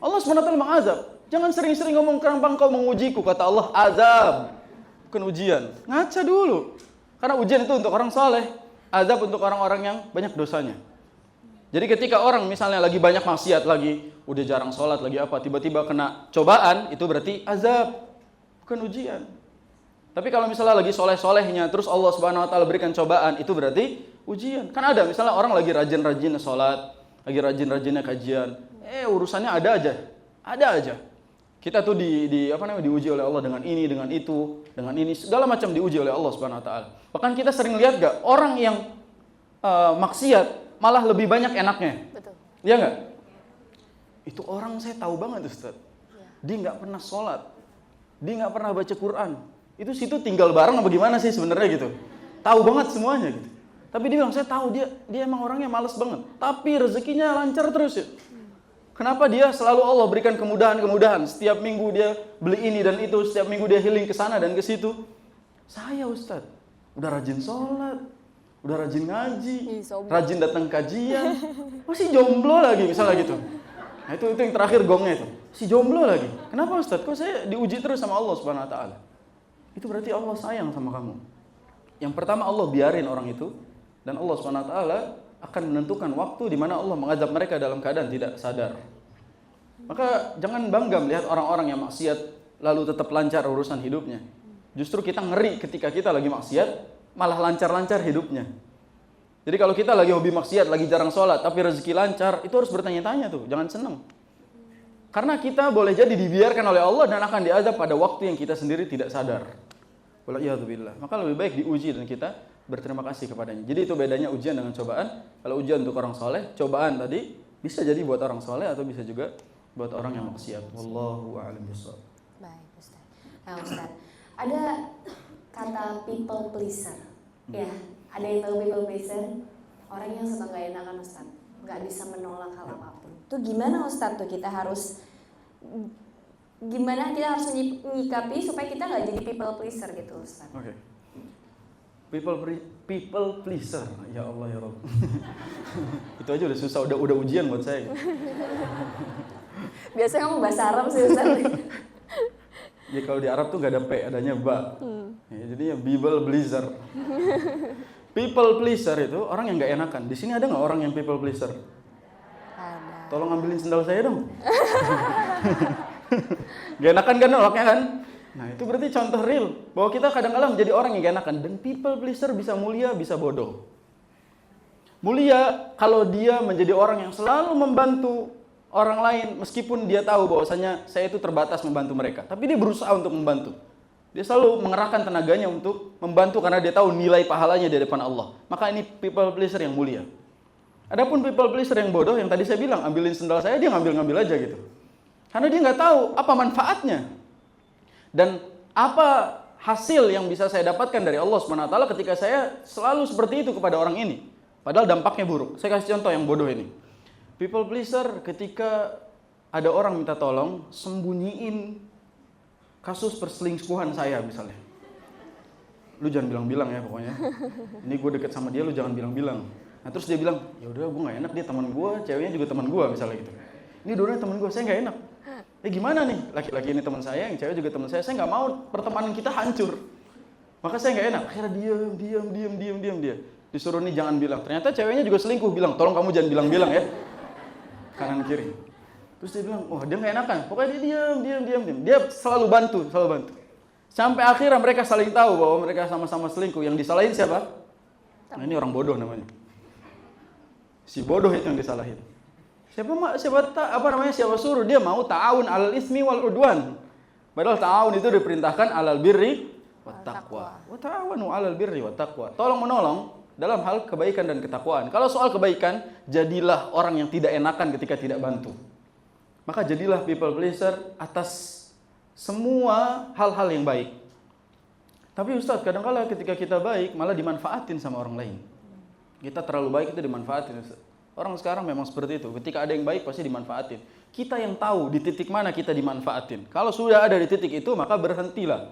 Allah SWT mengazab. Jangan sering-sering ngomong kenapa engkau mengujiku, kata Allah, azab. Bukan ujian. Ngaca dulu. Karena ujian itu untuk orang saleh, azab untuk orang-orang yang banyak dosanya. Jadi ketika orang misalnya lagi banyak maksiat lagi, udah jarang sholat lagi apa, tiba-tiba kena cobaan, itu berarti azab, bukan ujian. Tapi kalau misalnya lagi soleh-solehnya, terus Allah Subhanahu wa taala berikan cobaan, itu berarti ujian. Kan ada misalnya orang lagi rajin-rajinnya sholat, lagi rajin-rajinnya kajian, urusannya ada aja. Kita tuh diuji oleh Allah dengan ini, dengan itu, dengan ini, segala macam diuji oleh Allah Subhanahu wa taala. Bahkan kita sering lihat gak orang yang maksiat malah lebih banyak enaknya. Betul. Iya enggak? Itu orang saya tahu banget Ustaz. Ya. Dia enggak pernah sholat. Dia enggak pernah baca Quran. Itu situ tinggal bareng apa gimana sih sebenarnya gitu. Tahu banget semuanya gitu. Tapi dia bilang saya tahu dia emang orangnya malas banget. Tapi rezekinya lancar terus ya. Kenapa dia selalu Allah berikan kemudahan-kemudahan. Setiap minggu dia beli ini dan itu. Setiap minggu dia healing ke sana dan ke situ. Saya Ustaz, udah rajin sholat, udah rajin ngaji, rajin datang kajian, masih jomblo lagi misalnya gitu. Nah itu yang terakhir gongnya itu. Masih jomblo lagi. Kenapa Ustaz? Kok saya diuji terus sama Allah Subhanahu wa taala? Itu berarti Allah sayang sama kamu. Yang pertama Allah biarin orang itu. Dan Allah Subhanahu wa taala akan menentukan waktu di mana Allah mengazab mereka dalam keadaan tidak sadar. Maka jangan bangga melihat orang-orang yang maksiat lalu tetap lancar urusan hidupnya. Justru kita ngeri ketika kita lagi maksiat malah lancar-lancar hidupnya. Jadi kalau kita lagi hobi maksiat, lagi jarang sholat, tapi rezeki lancar, itu harus bertanya-tanya tuh, jangan senang. Karena kita boleh jadi dibiarkan oleh Allah dan akan diazab pada waktu yang kita sendiri tidak sadar. Waliyadzubillah. Maka lebih baik diuji dan kita berterima kasih kepadanya. Jadi itu bedanya ujian dengan cobaan. Kalau ujian untuk orang soleh, cobaan tadi bisa jadi buat orang soleh atau bisa juga buat orang yang maksiat. Wallahu a'lam bishawab. Baik, Ustaz. Nah, Ustaz, ada kata people pleaser. Ya, ada yang tahu people pleaser? Orang yang suka nggak enakan Ustaz, nggak bisa menolak hal apapun. Itu gimana Ustaz tuh kita harus menyikapi supaya kita nggak jadi people pleaser gitu Ustaz? Oke. People pleaser, ya Allah ya Rabb. Itu aja udah susah, udah ujian buat saya. Biasanya ngomong bahasa Arab sih Ustaz. Ya kalau di Arab tuh nggak ada P, adanya ba. Ya, jadinya people pleaser. People pleaser itu orang yang nggak enakan. Di sini ada nggak orang yang people pleaser? Ada. Tolong ambilin sendal saya dong. Gak enakan kan nolaknya kan? Nah itu berarti contoh real bahwa kita kadang-kadang menjadi orang yang gak enakan. Dan people pleaser bisa mulia, bisa bodoh. Mulia kalau dia menjadi orang yang selalu membantu orang lain meskipun dia tahu bahwasanya saya itu terbatas membantu mereka. Tapi dia berusaha untuk membantu. Dia selalu mengerahkan tenaganya untuk membantu karena dia tahu nilai pahalanya di depan Allah. Maka ini people pleaser yang mulia. Adapun people pleaser yang bodoh, yang tadi saya bilang, ambilin sendal saya, dia ngambil-ngambil aja gitu. Karena dia nggak tahu apa manfaatnya. Dan apa hasil yang bisa saya dapatkan dari Allah SWT ketika saya selalu seperti itu kepada orang ini. Padahal dampaknya buruk. Saya kasih contoh yang bodoh ini. People pleaser ketika ada orang minta tolong, sembunyiin kasus perselingkuhan saya misalnya. Lu jangan bilang-bilang ya pokoknya. Ini gue deket sama dia, lu jangan bilang-bilang. Nah terus dia bilang, ya udah gue nggak enak, dia teman gue, ceweknya juga teman gue misalnya gitu. Ini dua-duanya teman gue, saya nggak enak. Gimana nih, laki-laki ini teman saya, yang cewek juga teman saya nggak mau pertemanan kita hancur. Maka saya nggak enak. Akhirnya diam dia. Disuruh nih jangan bilang. Ternyata ceweknya juga selingkuh, bilang tolong kamu jangan bilang-bilang ya. Kanan kiri. Terus dia bilang, wah dia nggak enakan. Pokoknya dia diam. Dia selalu bantu. Sampai akhirnya mereka saling tahu bahwa mereka sama-sama selingkuh. Yang disalahin siapa? Nah ini orang bodoh namanya. Si bodoh itu yang disalahin. Siapa suruh dia mau ta'awun alal ismi wal udwan. Padahal ta'awun itu diperintahkan alal birri wat taqwa. Wa ta'awanu alal birri wat taqwa. Tolong menolong dalam hal kebaikan dan ketakwaan. Kalau soal kebaikan, jadilah orang yang tidak enakan ketika tidak bantu. Maka jadilah people pleaser atas semua hal-hal yang baik. Tapi Ustaz, kadang-kala ketika kita baik malah dimanfaatin sama orang lain. Kita terlalu baik itu dimanfaatin Ustaz. Orang sekarang memang seperti itu. Ketika ada yang baik pasti dimanfaatin. Kita yang tahu di titik mana kita dimanfaatin. Kalau sudah ada di titik itu maka berhentilah.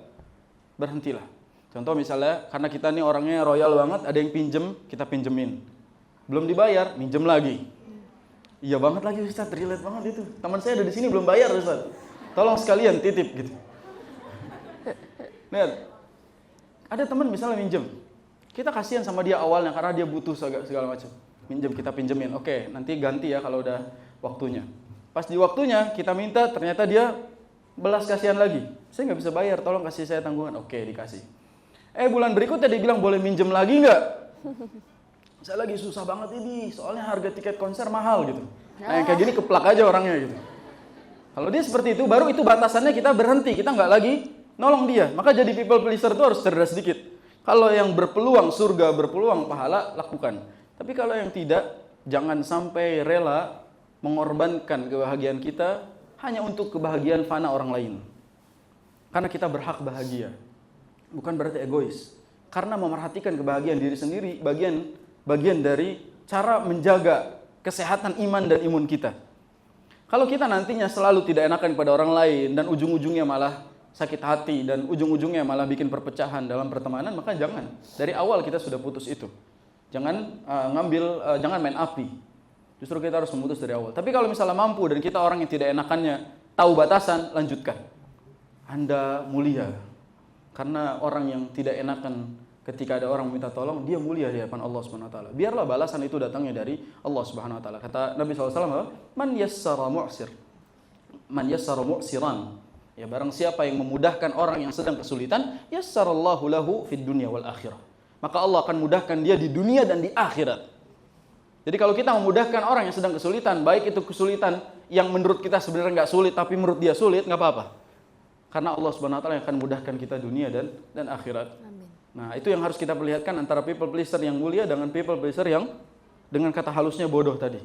Contoh misalnya karena kita nih orangnya royal banget, ada yang pinjem, kita pinjemin. Belum dibayar, minjem lagi. Iya banget lagi Ustaz, relate banget itu. Teman saya ada di sini belum bayar Ustaz. Tolong sekalian titip gitu. Lihat. Ada teman misalnya minjem. Kita kasihan sama dia awalnya karena dia butuh segala macam. Kita pinjemin. Oke, nanti ganti ya kalau udah waktunya. Pas di waktunya kita minta, ternyata dia belas kasihan lagi. Saya nggak bisa bayar, tolong kasih saya tanggungan. Oke, dikasih. Bulan berikutnya dia bilang boleh minjem lagi nggak? Saya lagi susah banget ini, soalnya harga tiket konser mahal gitu. Nah yang kayak gini keplak aja orangnya gitu. Kalau dia seperti itu, baru itu batasannya kita berhenti. Kita nggak lagi nolong dia. Maka jadi people pleaser itu harus cerdas sedikit. Kalau yang berpeluang surga, berpeluang pahala, lakukan. Tapi kalau yang tidak, jangan sampai rela mengorbankan kebahagiaan kita hanya untuk kebahagiaan fana orang lain. Karena kita berhak bahagia. Bukan berarti egois. Karena memerhatikan kebahagiaan diri sendiri, bagian dari cara menjaga kesehatan iman dan imun kita. Kalau kita nantinya selalu tidak enakan kepada orang lain dan ujung-ujungnya malah sakit hati dan ujung-ujungnya malah bikin perpecahan dalam pertemanan, maka jangan. Dari awal kita sudah putus itu. Jangan jangan main api. Justru kita harus memutus dari awal. Tapi kalau misalnya mampu dan kita orang yang tidak enakannya tahu batasan, lanjutkan. Anda mulia. Karena orang yang tidak enakan ketika ada orang meminta tolong, dia mulia di hadapan Allah Subhanahu wa taala. Biarlah balasan itu datangnya dari Allah Subhanahu wa taala. Kata Nabi SAW, "Man yassara mu'siran." Ya barang siapa yang memudahkan orang yang sedang kesulitan, yassarallahu lahu fid dunya wal akhirah. Maka Allah akan mudahkan dia di dunia dan di akhirat. Jadi kalau kita memudahkan orang yang sedang kesulitan, baik itu kesulitan yang menurut kita sebenarnya nggak sulit, tapi menurut dia sulit, nggak apa-apa. Karena Allah Subhanahu wa taala yang akan mudahkan kita dunia dan akhirat. Amin. Nah, itu yang harus kita perlihatkan antara people pleaser yang mulia dengan people pleaser yang dengan kata halusnya bodoh tadi.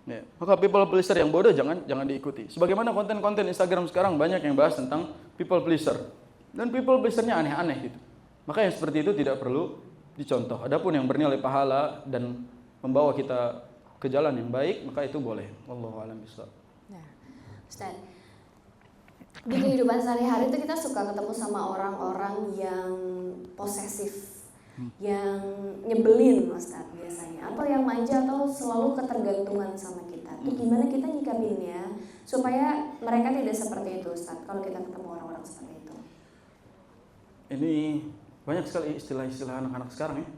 Ya. Maka people pleaser yang bodoh jangan diikuti. Sebagaimana konten-konten Instagram sekarang banyak yang bahas tentang people pleaser. Dan people pleasernya aneh-aneh gitu. Maka yang seperti itu tidak perlu dicontoh. Adapun yang bernilai pahala dan membawa kita ke jalan yang baik, maka itu boleh. Wallahu a'lam bishawab. Nah, Ustaz, di kehidupan sehari-hari itu kita suka ketemu sama orang-orang yang posesif, yang nyebelin Ustaz biasanya. Atau yang manja atau selalu ketergantungan sama kita. Itu gimana kita nyikapinnya supaya mereka tidak seperti itu, Ustaz, kalau kita ketemu orang-orang seperti itu? Ini banyak sekali istilah-istilah anak-anak sekarang ya.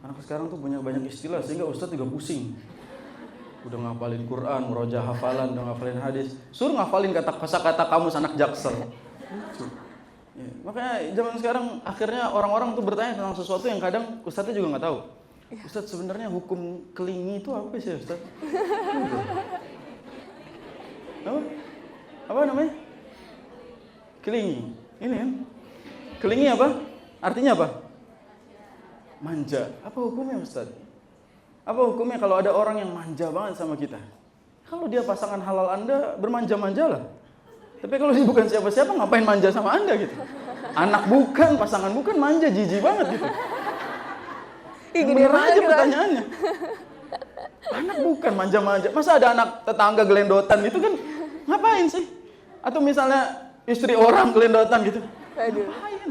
Anak sekarang tuh punya banyak istilah sehingga Ustadz juga pusing. Udah ngafalin Quran, murojaah hafalan, udah ngafalin hadis. Suruh ngafalin kata-kata kamus anak Jaksel. Ya, makanya zaman sekarang akhirnya orang-orang tuh bertanya tentang sesuatu yang kadang Ustadznya juga nggak tahu. Ustadz, sebenarnya hukum kelingi itu apa sih Ustadz? Apa namanya? Kelingi. Ini kan? Kelingi apa? Artinya apa? Manja. Apa hukumnya Ustadz? Apa hukumnya kalau ada orang yang manja banget sama kita? Kalau dia pasangan halal Anda, bermanja-manjalah. Tapi kalau dia bukan siapa-siapa, ngapain manja sama Anda gitu? Anak bukan, pasangan bukan, manja, jijik banget gitu. Bener aja pertanyaannya. Anak bukan, manja-manja. Masa ada anak tetangga gelendotan gitu kan? Ngapain sih? Atau misalnya istri orang gelendotan gitu. Ngapain?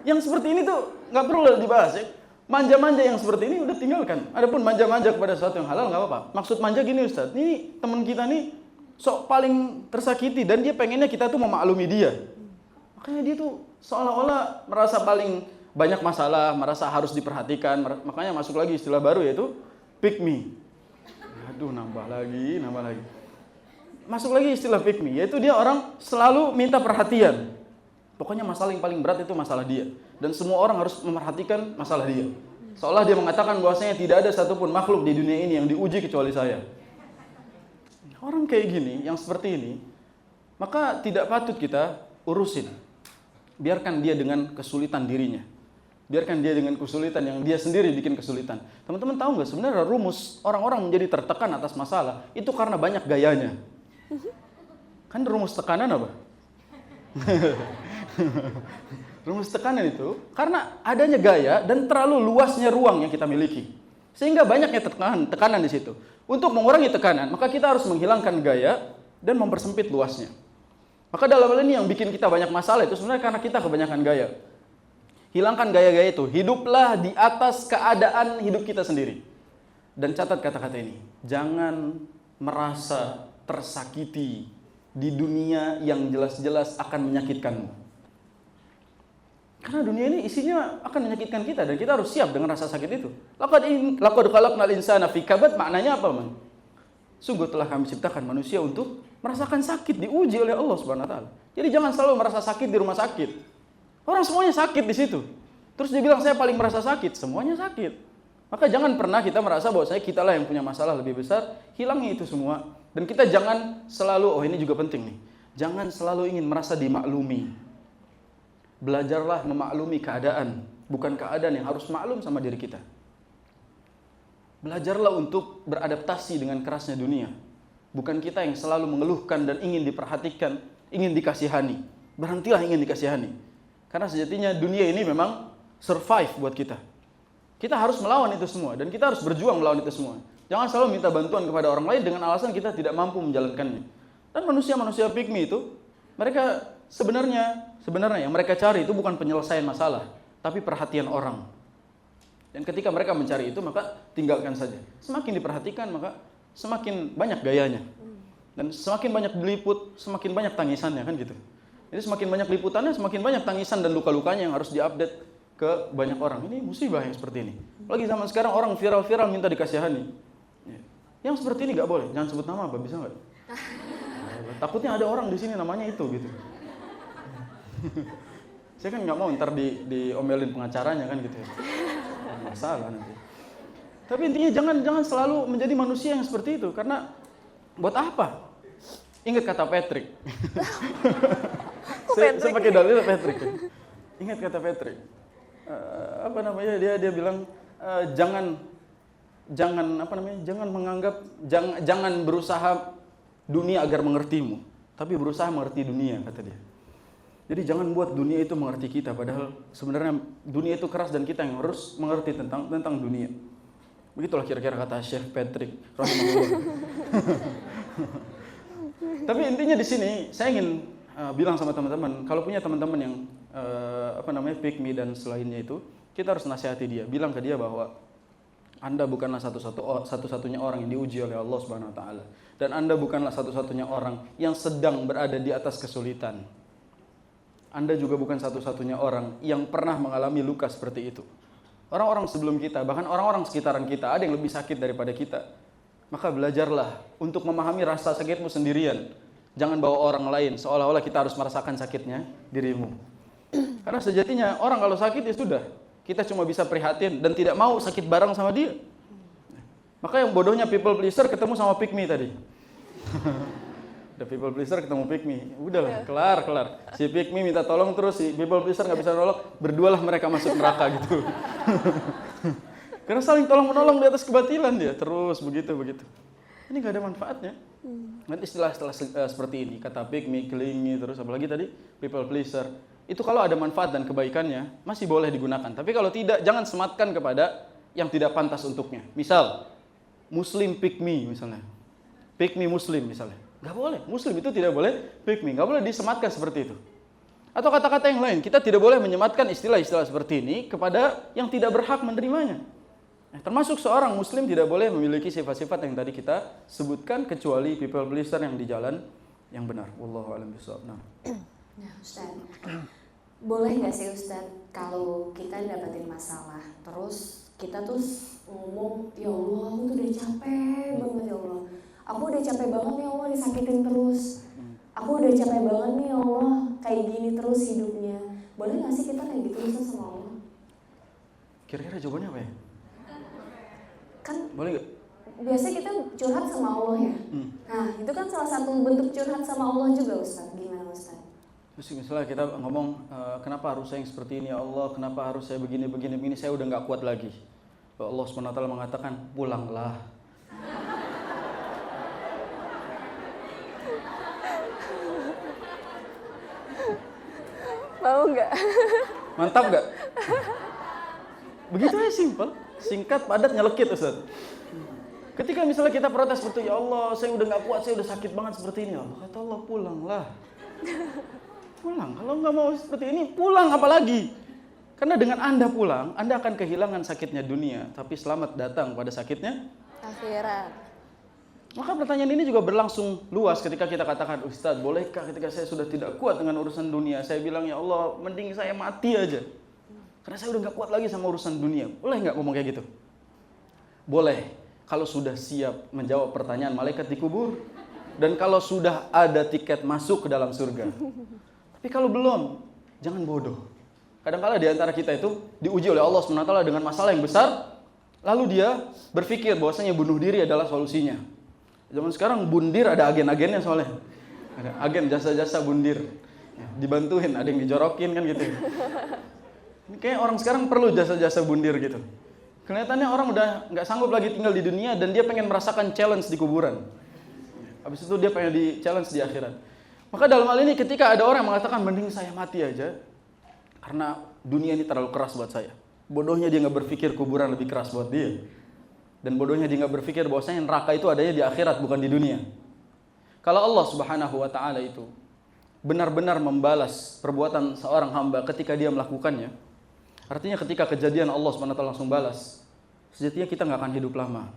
Yang seperti ini tuh nggak perlu dibahas ya. Manja-manja yang seperti ini udah tinggalkan. Adapun manja-manja kepada sesuatu yang halal nggak apa-apa. Maksud manja gini Ustadz, ini teman kita nih sok paling tersakiti dan dia pengennya kita tuh memaklumi dia. Makanya dia tuh seolah-olah merasa paling banyak masalah, merasa harus diperhatikan. Makanya masuk lagi istilah baru yaitu pick me. Aduh, nambah lagi. Masuk lagi istilah pick me, yaitu dia orang selalu minta perhatian. Pokoknya masalah yang paling berat itu masalah dia. Dan semua orang harus memperhatikan masalah dia. Seolah dia mengatakan bahwasanya tidak ada satupun makhluk di dunia ini yang diuji kecuali saya. Orang kayak gini, yang seperti ini, maka tidak patut kita urusin. Biarkan dia dengan kesulitan dirinya. Biarkan dia dengan kesulitan yang dia sendiri bikin kesulitan. Teman-teman tahu nggak sebenarnya rumus orang-orang menjadi tertekan atas masalah itu karena banyak gayanya. Kan rumus tekanan apa? Rumus tekanan itu karena adanya gaya dan terlalu luasnya ruang yang kita miliki. Sehingga banyaknya tekanan di situ. Untuk mengurangi tekanan, maka kita harus menghilangkan gaya dan mempersempit luasnya. Maka dalam hal ini yang bikin kita banyak masalah itu sebenarnya karena kita kebanyakan gaya. Hilangkan gaya-gaya itu. Hiduplah di atas keadaan hidup kita sendiri. Dan catat kata-kata ini. Jangan merasa tersakiti di dunia yang jelas-jelas akan menyakitkanmu. Karena dunia ini isinya akan menyakitkan kita dan kita harus siap dengan rasa sakit itu. Laqad khalaqnal insana fi kabad, maknanya apa, man? Sungguh telah kami ciptakan manusia untuk merasakan sakit, diuji oleh Allah Subhanahu wa taala. Jadi jangan selalu merasa sakit di rumah sakit. Orang semuanya sakit di situ. Terus dia bilang saya paling merasa sakit, semuanya sakit. Maka jangan pernah kita merasa bahwa kitalah yang punya masalah lebih besar, hilangi itu semua. Dan kita jangan selalu, oh ini juga penting nih. Jangan selalu ingin merasa dimaklumi. Belajarlah memaklumi keadaan, bukan keadaan yang harus maklum sama diri kita. Belajarlah untuk beradaptasi dengan kerasnya dunia. Bukan kita yang selalu mengeluhkan dan ingin diperhatikan, ingin dikasihani. Berhentilah ingin dikasihani. Karena sejatinya dunia ini memang survive buat kita. Kita harus melawan itu semua dan kita harus berjuang melawan itu semua. Jangan selalu minta bantuan kepada orang lain dengan alasan kita tidak mampu menjalankannya. Dan manusia-manusia pygmy itu, mereka sebenarnya yang mereka cari itu bukan penyelesaian masalah, tapi perhatian orang. Dan ketika mereka mencari itu, maka tinggalkan saja. Semakin diperhatikan, maka semakin banyak gayanya. Dan semakin banyak diliput, semakin banyak tangisannya, kan gitu. Jadi semakin banyak liputannya, semakin banyak tangisan dan luka-lukanya yang harus diupdate ke banyak orang. Ini musibah yang seperti ini. Apalagi zaman sekarang orang viral-viral minta dikasihani. Yang seperti ini nggak boleh. Jangan sebut nama apa, bisa nggak? Takutnya ada orang di sini namanya itu gitu. Saya kan nggak mau ntar diomelin pengacaranya kan gitu ya. Masalah nanti. Tapi intinya jangan selalu menjadi manusia yang seperti itu karena buat apa? Ingat kata Patrick. saya pakai dalil Patrick. Ingat kata Patrick. Dia bilang jangan berusaha dunia agar mengertimu, tapi berusaha mengerti dunia, kata dia. Jadi jangan buat dunia itu mengerti kita, padahal sebenarnya dunia itu keras dan kita yang harus mengerti tentang dunia. Begitulah kira-kira kata Syekh Patrick rahimahullah. Tapi intinya di sini saya ingin bilang sama teman-teman, kalau punya teman-teman yang pygmy dan selainnya itu, kita harus nasihati dia, bilang ke dia bahwa Anda bukanlah satu-satunya orang yang diuji oleh Allah Subhanahu wa taala, dan Anda bukanlah satu-satunya orang yang sedang berada di atas kesulitan. Anda juga bukan satu-satunya orang yang pernah mengalami luka seperti itu. Orang-orang sebelum kita, bahkan orang-orang sekitaran kita, ada yang lebih sakit daripada kita. Maka belajarlah untuk memahami rasa sakitmu sendirian. Jangan bawa orang lain seolah-olah kita harus merasakan sakitnya dirimu. Karena sejatinya orang kalau sakit ya sudah, kita cuma bisa prihatin dan tidak mau sakit bareng sama dia. Maka yang bodohnya people pleaser ketemu sama pick me tadi. Udah people pleaser ketemu pick me, udahlah kelar. Si pick me minta tolong terus si people pleaser nggak bisa nolong, berdualah mereka masuk neraka gitu. Karena saling tolong menolong di atas kebatilan dia terus begitu. Ini nggak ada manfaatnya. Nanti istilah seperti ini, kata pick me, clingy, terus apalagi tadi people pleaser. Itu kalau ada manfaat dan kebaikannya masih boleh digunakan. Tapi kalau tidak, jangan sematkan kepada yang tidak pantas untuknya. Misal Muslim pick me misalnya, pick me Muslim misalnya, nggak boleh. Muslim itu tidak boleh pick me, nggak boleh disematkan seperti itu. Atau kata-kata yang lain, kita tidak boleh menyematkan istilah-istilah seperti ini kepada yang tidak berhak menerimanya. Termasuk seorang Muslim tidak boleh memiliki sifat-sifat yang tadi kita sebutkan kecuali people pleaser yang di jalan yang benar. Wallahu a'lam bishawab. Nah, Ustaz, boleh nggak sih Ustaz kalau kita dapetin masalah, terus kita tuh ngomong, ya Allah aku tuh udah capek banget ya Allah, aku udah capek banget ya Allah disakitin terus, aku udah capek banget nih ya Allah kayak gini terus hidupnya. Boleh nggak sih kita kayak gitu Ustaz sama Allah? kira-kira jawabannya apa ya? Kan Boleh nggak? biasa kita curhat sama Allah ya. Nah itu kan salah satu bentuk curhat sama Allah juga Ustaz. Gimana Ustaz? Terus misalnya kita ngomong, kenapa harus saya yang seperti ini ya Allah, kenapa harus saya begini, saya udah nggak kuat lagi. Allah SWT mengatakan, pulanglah. Mau nggak? Mantap nggak? Begitu aja simpel, singkat, padat, nyelekit Ustaz. Ketika misalnya kita protes seperti, ya Allah saya udah nggak kuat, saya udah sakit banget seperti ini. Allah kata Allah, pulanglah. Pulang, kalau nggak mau seperti ini, pulang apalagi. Karena dengan Anda pulang, Anda akan kehilangan sakitnya dunia, tapi selamat datang pada sakitnya Akhirat. Maka pertanyaan ini juga berlangsung luas ketika kita katakan, Ustaz, bolehkah ketika saya sudah tidak kuat dengan urusan dunia, saya bilang, ya Allah, mending saya mati aja. Karena saya udah nggak kuat lagi sama urusan dunia. Boleh nggak ngomong kayak gitu? Boleh, kalau sudah siap menjawab pertanyaan malaikat di kubur, dan kalau sudah ada tiket masuk ke dalam surga. Tapi kalau belum, jangan bodoh. Kadang-kala di antara kita itu diuji oleh Allah SWT dengan masalah yang besar, lalu dia berpikir bahwasanya bunuh diri adalah solusinya. Zaman sekarang bundir ada agen-agennya soalnya. Ada agen jasa-jasa bundir. Ya, dibantuin, ada yang dijorokin kan gitu. Ini kayak orang sekarang perlu jasa-jasa bundir gitu. Kelihatannya orang udah nggak sanggup lagi tinggal di dunia dan dia pengen merasakan challenge di kuburan. Habis itu dia pengen di challenge di akhirat. Maka dalam hal ini ketika ada orang yang mengatakan mending saya mati aja karena dunia ini terlalu keras buat saya. Bodohnya dia nggak berpikir kuburan lebih keras buat dia. Dan bodohnya dia nggak berpikir bahwasanya neraka itu adanya di akhirat bukan di dunia. Kalau Allah Subhanahu wa taala itu benar-benar membalas perbuatan seorang hamba ketika dia melakukannya, artinya ketika kejadian Allah Subhanahu wa taala langsung balas, sejatinya kita nggak akan hidup lama.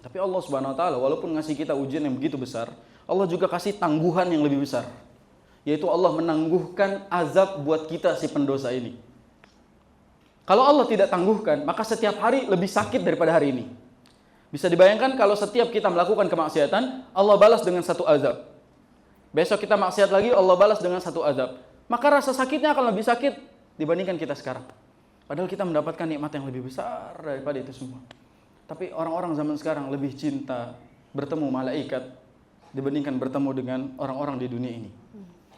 Tapi Allah Subhanahu wa taala walaupun ngasih kita ujian yang begitu besar, Allah juga kasih tangguhan yang lebih besar. Yaitu Allah menangguhkan azab buat kita si pendosa ini. Kalau Allah tidak tangguhkan, maka setiap hari lebih sakit daripada hari ini. Bisa dibayangkan kalau setiap kita melakukan kemaksiatan, Allah balas dengan satu azab. Besok kita maksiat lagi, Allah balas dengan satu azab. Maka rasa sakitnya akan lebih sakit dibandingkan kita sekarang. Padahal kita mendapatkan nikmat yang lebih besar daripada itu semua. Tapi orang-orang zaman sekarang lebih cinta bertemu malaikat dibandingkan bertemu dengan orang-orang di dunia ini.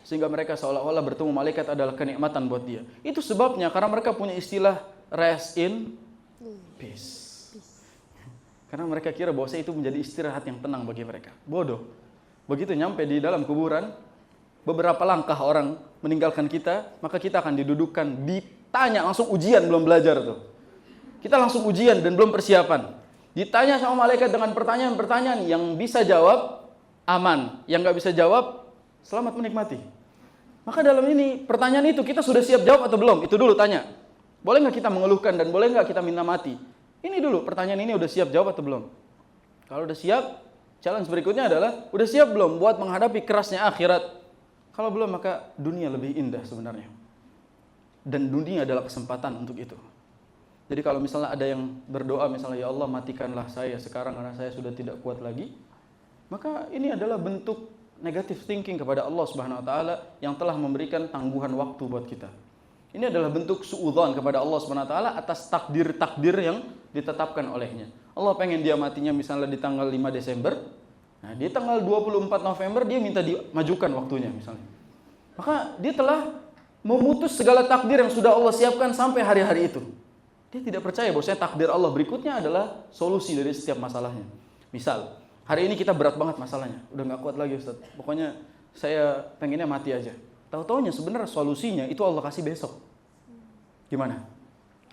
Sehingga mereka seolah-olah bertemu malaikat adalah kenikmatan buat dia. Itu sebabnya karena mereka punya istilah rest in peace. Karena mereka kira bahwa itu menjadi istirahat yang tenang bagi mereka. Bodoh. Begitu nyampe di dalam kuburan, beberapa langkah orang meninggalkan kita, maka kita akan didudukkan, ditanya langsung ujian belum belajar tuh. Kita langsung ujian dan belum persiapan. Ditanya sama malaikat dengan pertanyaan-pertanyaan yang bisa jawab aman, yang nggak bisa jawab selamat menikmati. Maka dalam ini pertanyaan itu kita sudah siap jawab atau belum? Itu dulu tanya. Boleh nggak kita mengeluhkan dan boleh nggak kita minta mati? Ini dulu, pertanyaan ini udah siap jawab atau belum? Kalau udah siap, challenge berikutnya adalah, udah siap belum buat menghadapi kerasnya akhirat? Kalau belum, maka dunia lebih indah sebenarnya. Dan dunia adalah kesempatan untuk itu. Jadi kalau misalnya ada yang berdoa, misalnya, ya Allah matikanlah saya sekarang karena saya sudah tidak kuat lagi, maka ini adalah bentuk negative thinking kepada Allah Subhanahu wa taala yang telah memberikan tangguhan waktu buat kita. Ini adalah bentuk suudzon kepada Allah Subhanahu wa taala atas takdir-takdir yang ditetapkan olehnya. Allah pengen dia matinya misalnya di tanggal 5 Desember. Nah, di tanggal 24 November dia minta dimajukan waktunya misalnya. Maka dia telah memutus segala takdir yang sudah Allah siapkan sampai hari-hari itu. Dia tidak percaya bahwasanya takdir Allah berikutnya adalah solusi dari setiap masalahnya. Misal, hari ini kita berat banget masalahnya, udah nggak kuat lagi Ustaz. Pokoknya saya pengennya mati aja. Tahu-taunya sebenarnya solusinya itu Allah kasih besok. Gimana?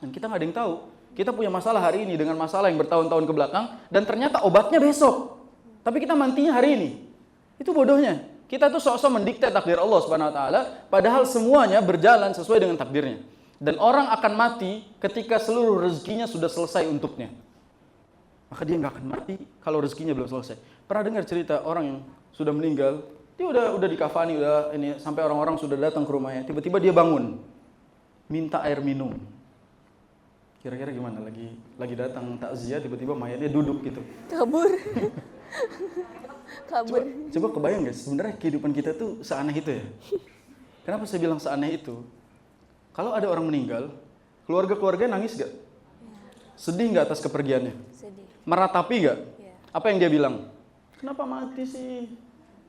Dan kita nggak ada yang tahu. Kita punya masalah hari ini dengan masalah yang bertahun-tahun ke belakang dan ternyata obatnya besok. Tapi kita matinya hari ini. Itu bodohnya. Kita tuh sok-sok mendikte takdir Allah Subhanahu wa taala, padahal semuanya berjalan sesuai dengan takdirnya. Dan orang akan mati ketika seluruh rezekinya sudah selesai untuknya. Maka dia nggak akan mati kalau rezekinya belum selesai. Pernah dengar cerita orang yang sudah meninggal, dia udah dikafani, udah ini sampai orang-orang sudah datang ke rumahnya, tiba-tiba dia bangun, minta air minum. Kira-kira gimana? Lagi datang takziah, tiba-tiba mayatnya duduk gitu. Kabur. Kabur. Coba kebayang guys, sebenarnya kehidupan kita tuh seaneh itu ya. Kenapa saya bilang seaneh itu? Kalau ada orang meninggal, keluarga-keluarga nangis gak? Sedih gak atas kepergiannya? Sedih. Meratapi gak? Ya. Apa yang dia bilang? Kenapa mati sih?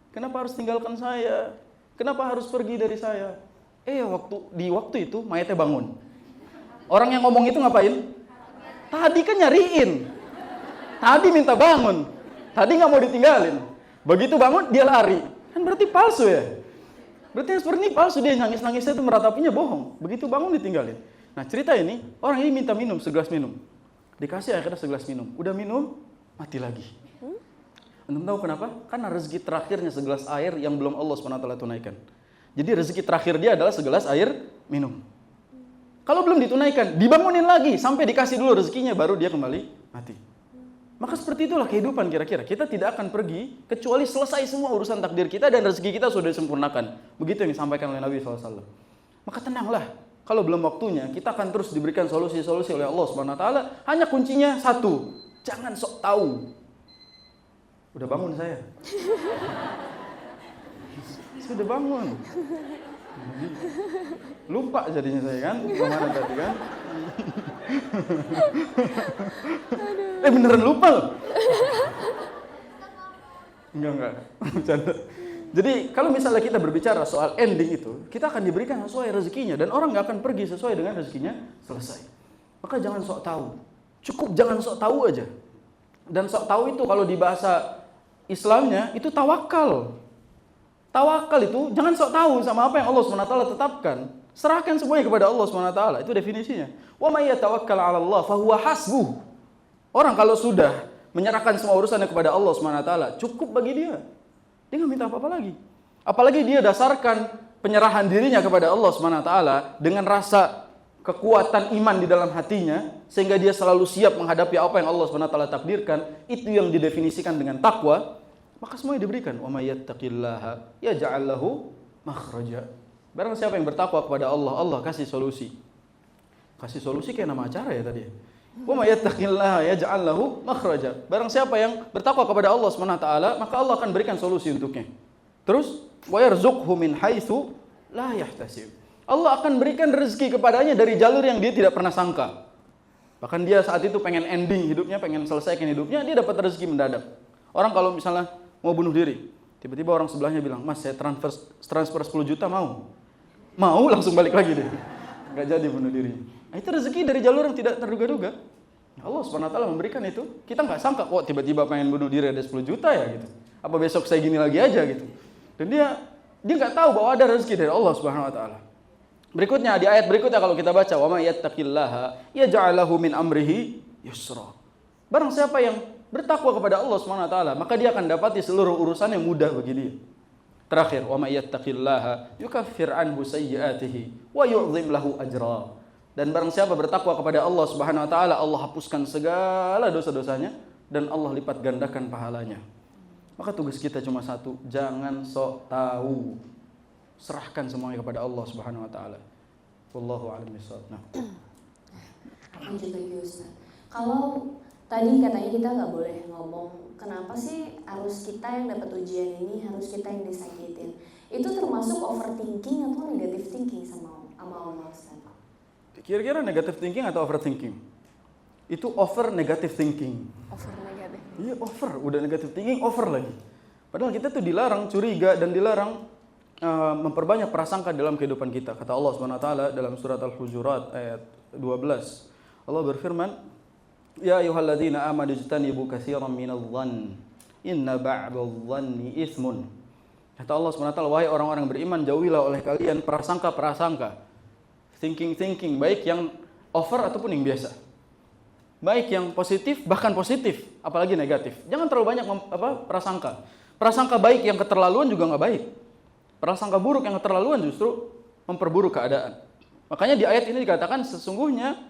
Kenapa harus tinggalkan saya? Kenapa harus pergi dari saya? Di waktu itu mayatnya bangun. Orang yang ngomong itu ngapain? Tadi kan nyariin. Tadi minta bangun. Tadi nggak mau ditinggalin. Begitu bangun dia lari. Kan berarti palsu ya? Berarti yang seperti ini palsu, dia nangis-nangisnya itu meratapinya bohong. Begitu bangun ditinggalin. Nah cerita ini, orang ini minta minum segelas minum. Dikasih akhirnya segelas minum. Udah minum, mati lagi. Anda tahu kenapa? Karena rezeki terakhirnya segelas air yang belum Allah SWT tunaikan. Jadi rezeki terakhir dia adalah segelas air minum. Kalau belum ditunaikan, dibangunin lagi sampai dikasih dulu rezekinya, baru dia kembali mati. Maka seperti itulah kehidupan kira-kira. Kita tidak akan pergi kecuali selesai semua urusan takdir kita dan rezeki kita sudah disempurnakan. Begitu yang disampaikan oleh Nabi SAW. Maka tenanglah. Kalau belum waktunya, kita akan terus diberikan solusi-solusi oleh Allah SWT. Hanya kuncinya satu, jangan sok tahu. Udah bangun saya. Sudah bangun. Lupa jadinya saya kan, kemana tadi kan? Beneran lupa loh. Enggak. Bercanda. Jadi kalau misalnya kita berbicara soal ending itu, kita akan diberikan sesuai rezekinya dan orang nggak akan pergi sesuai dengan rezekinya selesai. Maka jangan sok tahu. Cukup jangan sok tahu aja. Dan sok tahu itu kalau di bahasa Islamnya itu tawakal. Tawakal itu jangan sok tahu sama apa yang Allah SWT tetapkan. Serahkan semuanya kepada Allah SWT. Itu definisinya. Wa may yatawakkal 'ala Allah fahuwa hasbuh. Orang kalau sudah menyerahkan semua urusannya kepada Allah SWT, cukup bagi dia. Dia nggak minta apa-apa lagi. Apalagi dia dasarkan penyerahan dirinya kepada Allah SWT dengan rasa kekuatan iman di dalam hatinya, sehingga dia selalu siap menghadapi apa yang Allah SWT takdirkan. Itu yang didefinisikan dengan takwa. Maka semuanya diberikan. Wa may yattaqillaha yaj'al lahu makhraja. Barang siapa yang bertakwa kepada Allah, Allah kasih solusi. Kasih solusi kayak nama acara ya tadi. Wa may yattaqillaha yaj'al lahu makhraja. Barang siapa yang bertakwa kepada Allah Subhanahu wa taala, maka Allah akan berikan solusi untuknya. Terus wa yarzuqhu min haitsu la yahtasib. Allah akan berikan rezeki kepadanya dari jalur yang dia tidak pernah sangka. Bahkan dia saat itu pengen ending hidupnya, pengen selesaikan hidupnya, dia dapat rezeki mendadak. Orang kalau misalnya mau bunuh diri, tiba-tiba orang sebelahnya bilang, "Mas, saya transfer 10 juta mau." Mau langsung balik lagi deh. Enggak jadi bunuh diri. Nah, itu rezeki dari jalur yang tidak terduga-duga. Allah Subhanahu wa taala memberikan itu. Kita nggak sangka kok tiba-tiba pengen bunuh diri ada 10 juta ya gitu. Apa besok saya gini lagi aja gitu. Dan dia nggak tahu bahwa ada rezeki dari Allah Subhanahu wa taala. Berikutnya di ayat berikutnya kalau kita baca, "Wa may yattaqillaha yaj'al lahu min amrihi yusra." Barang siapa yang bertakwa kepada Allah Subhanahu wa taala, maka dia akan dapati seluruh urusan yang mudah bagi dia. Terakhir, wa may yattaqillaha yukaffir anhu sayyi'atihi wa yu'dhim lahu ajra. Dan barang siapa bertakwa kepada Allah Subhanahu wa taala, Allah hapuskan segala dosa-dosanya dan Allah lipat gandakan pahalanya. Maka tugas kita cuma satu, jangan sok tahu. Serahkan semuanya kepada Allah Subhanahu wa taala. Wallahu a'lam bishawab. Nah. Lanjut lagi Ustaz. Kalau tadi katanya kita nggak boleh ngomong, kenapa sih harus kita yang dapat ujian ini, harus kita yang disakitin? Itu termasuk overthinking atau negative thinking sama Allah Ustaz? Kira-kira negative thinking atau overthinking? Itu over negative thinking. Over negatif. Iya over, udah negative thinking over lagi. Padahal kita tuh dilarang curiga dan dilarang memperbanyak prasangka dalam kehidupan kita. Kata Allah Subhanahu wa taala dalam surat Al-Hujurat ayat 12. Allah berfirman, "Ya ayyuhalladzina amanu ijtanibu katsiran minadh-dhann, inna ba'dadh-dhanni itsmun." Kata Allah Subhanahu wa taala, wahai orang-orang beriman, jauhilah oleh kalian prasangka-prasangka. Thinking, baik yang over ataupun yang biasa. Baik yang positif, bahkan positif, apalagi negatif. Jangan terlalu banyak prasangka. Prasangka baik yang keterlaluan juga nggak baik. Prasangka buruk yang keterlaluan justru memperburuk keadaan. Makanya di ayat ini dikatakan sesungguhnya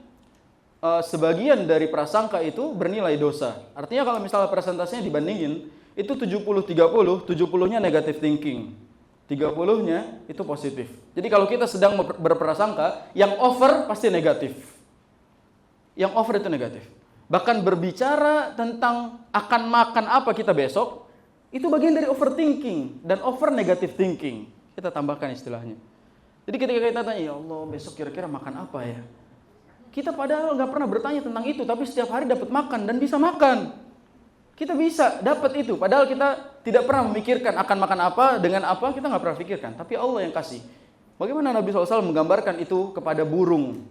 sebagian dari prasangka itu bernilai dosa. Artinya kalau misalnya presentasinya dibandingin, itu 70-30, 70-nya negative thinking. 30-nya itu positif. Jadi kalau kita sedang berprasangka, yang over pasti negatif. Yang over itu negatif. Bahkan berbicara tentang akan makan apa kita besok, itu bagian dari overthinking dan over negative thinking. Kita tambahkan istilahnya. Jadi ketika kita tanya, ya Allah besok kira-kira makan apa ya? Kita padahal nggak pernah bertanya tentang itu, tapi setiap hari dapat makan dan bisa makan. Kita bisa dapat itu, padahal kita tidak pernah memikirkan akan makan apa, dengan apa, kita nggak pernah pikirkan. Tapi Allah yang kasih. Bagaimana Nabi SAW menggambarkan itu kepada burung,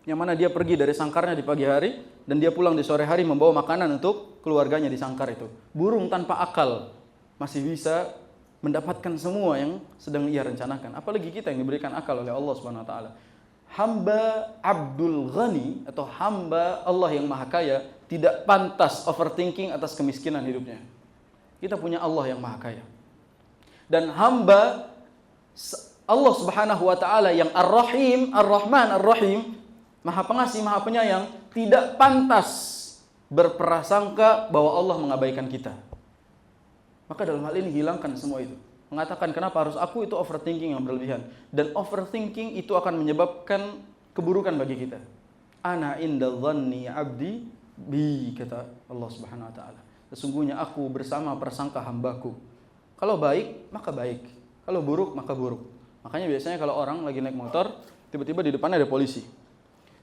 yang mana dia pergi dari sangkarnya di pagi hari, dan dia pulang di sore hari membawa makanan untuk keluarganya di sangkar itu. Burung tanpa akal masih bisa mendapatkan semua yang sedang ia rencanakan. Apalagi kita yang diberikan akal oleh Allah Subhanahu Wa Taala. Hamba Abdul Ghani atau hamba Allah yang Maha Kaya tidak pantas overthinking atas kemiskinan hidupnya. Kita punya Allah yang Maha Kaya. Dan hamba Allah Subhanahu wa taala yang Ar-Rahim, Ar-Rahman, Ar-Rahim, Maha Pengasih, Maha Penyayang, tidak pantas berprasangka bahwa Allah mengabaikan kita. Maka dalam hal ini hilangkan semua itu. Mengatakan kenapa harus aku, itu overthinking yang berlebihan. Dan overthinking itu akan menyebabkan keburukan bagi kita. Ana inda dhanni abdi bi, kata Allah Subhanahu wa taala. Sesungguhnya aku bersama prasangka hambaku. Kalau baik, maka baik. Kalau buruk, maka buruk. Makanya biasanya kalau orang lagi naik motor, tiba-tiba di depannya ada polisi.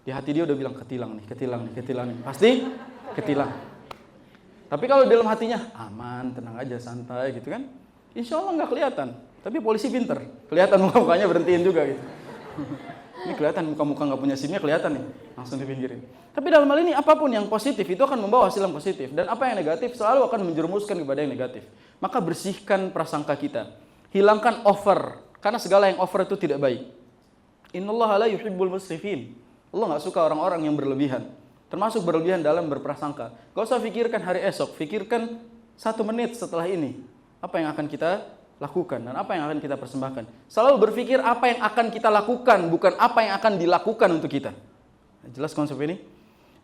Di hati dia udah bilang ketilang nih. Pasti ketilang. Tapi kalau dalam hatinya aman, tenang aja, santai gitu kan. Insya Allah nggak kelihatan. Tapi polisi pinter. Kelihatan muka-mukanya berhentiin juga gitu. Ini kelihatan muka-muka nggak punya SIM-nya kelihatan nih. Langsung dipinggirin. Tapi dalam hal ini apapun yang positif itu akan membawa hasil yang positif. Dan apa yang negatif selalu akan menjerumuskan kepada yang negatif. Maka bersihkan prasangka kita. Hilangkan over. Karena segala yang over itu tidak baik. Innallaha la yuhibbul musrifin. Allah nggak suka orang-orang yang berlebihan. Termasuk berlebihan dalam berprasangka. Gak usah pikirkan hari esok. Pikirkan 1 menit setelah ini. Apa yang akan kita lakukan dan apa yang akan kita persembahkan. Selalu berpikir apa yang akan kita lakukan, bukan apa yang akan dilakukan untuk kita. Jelas konsep ini?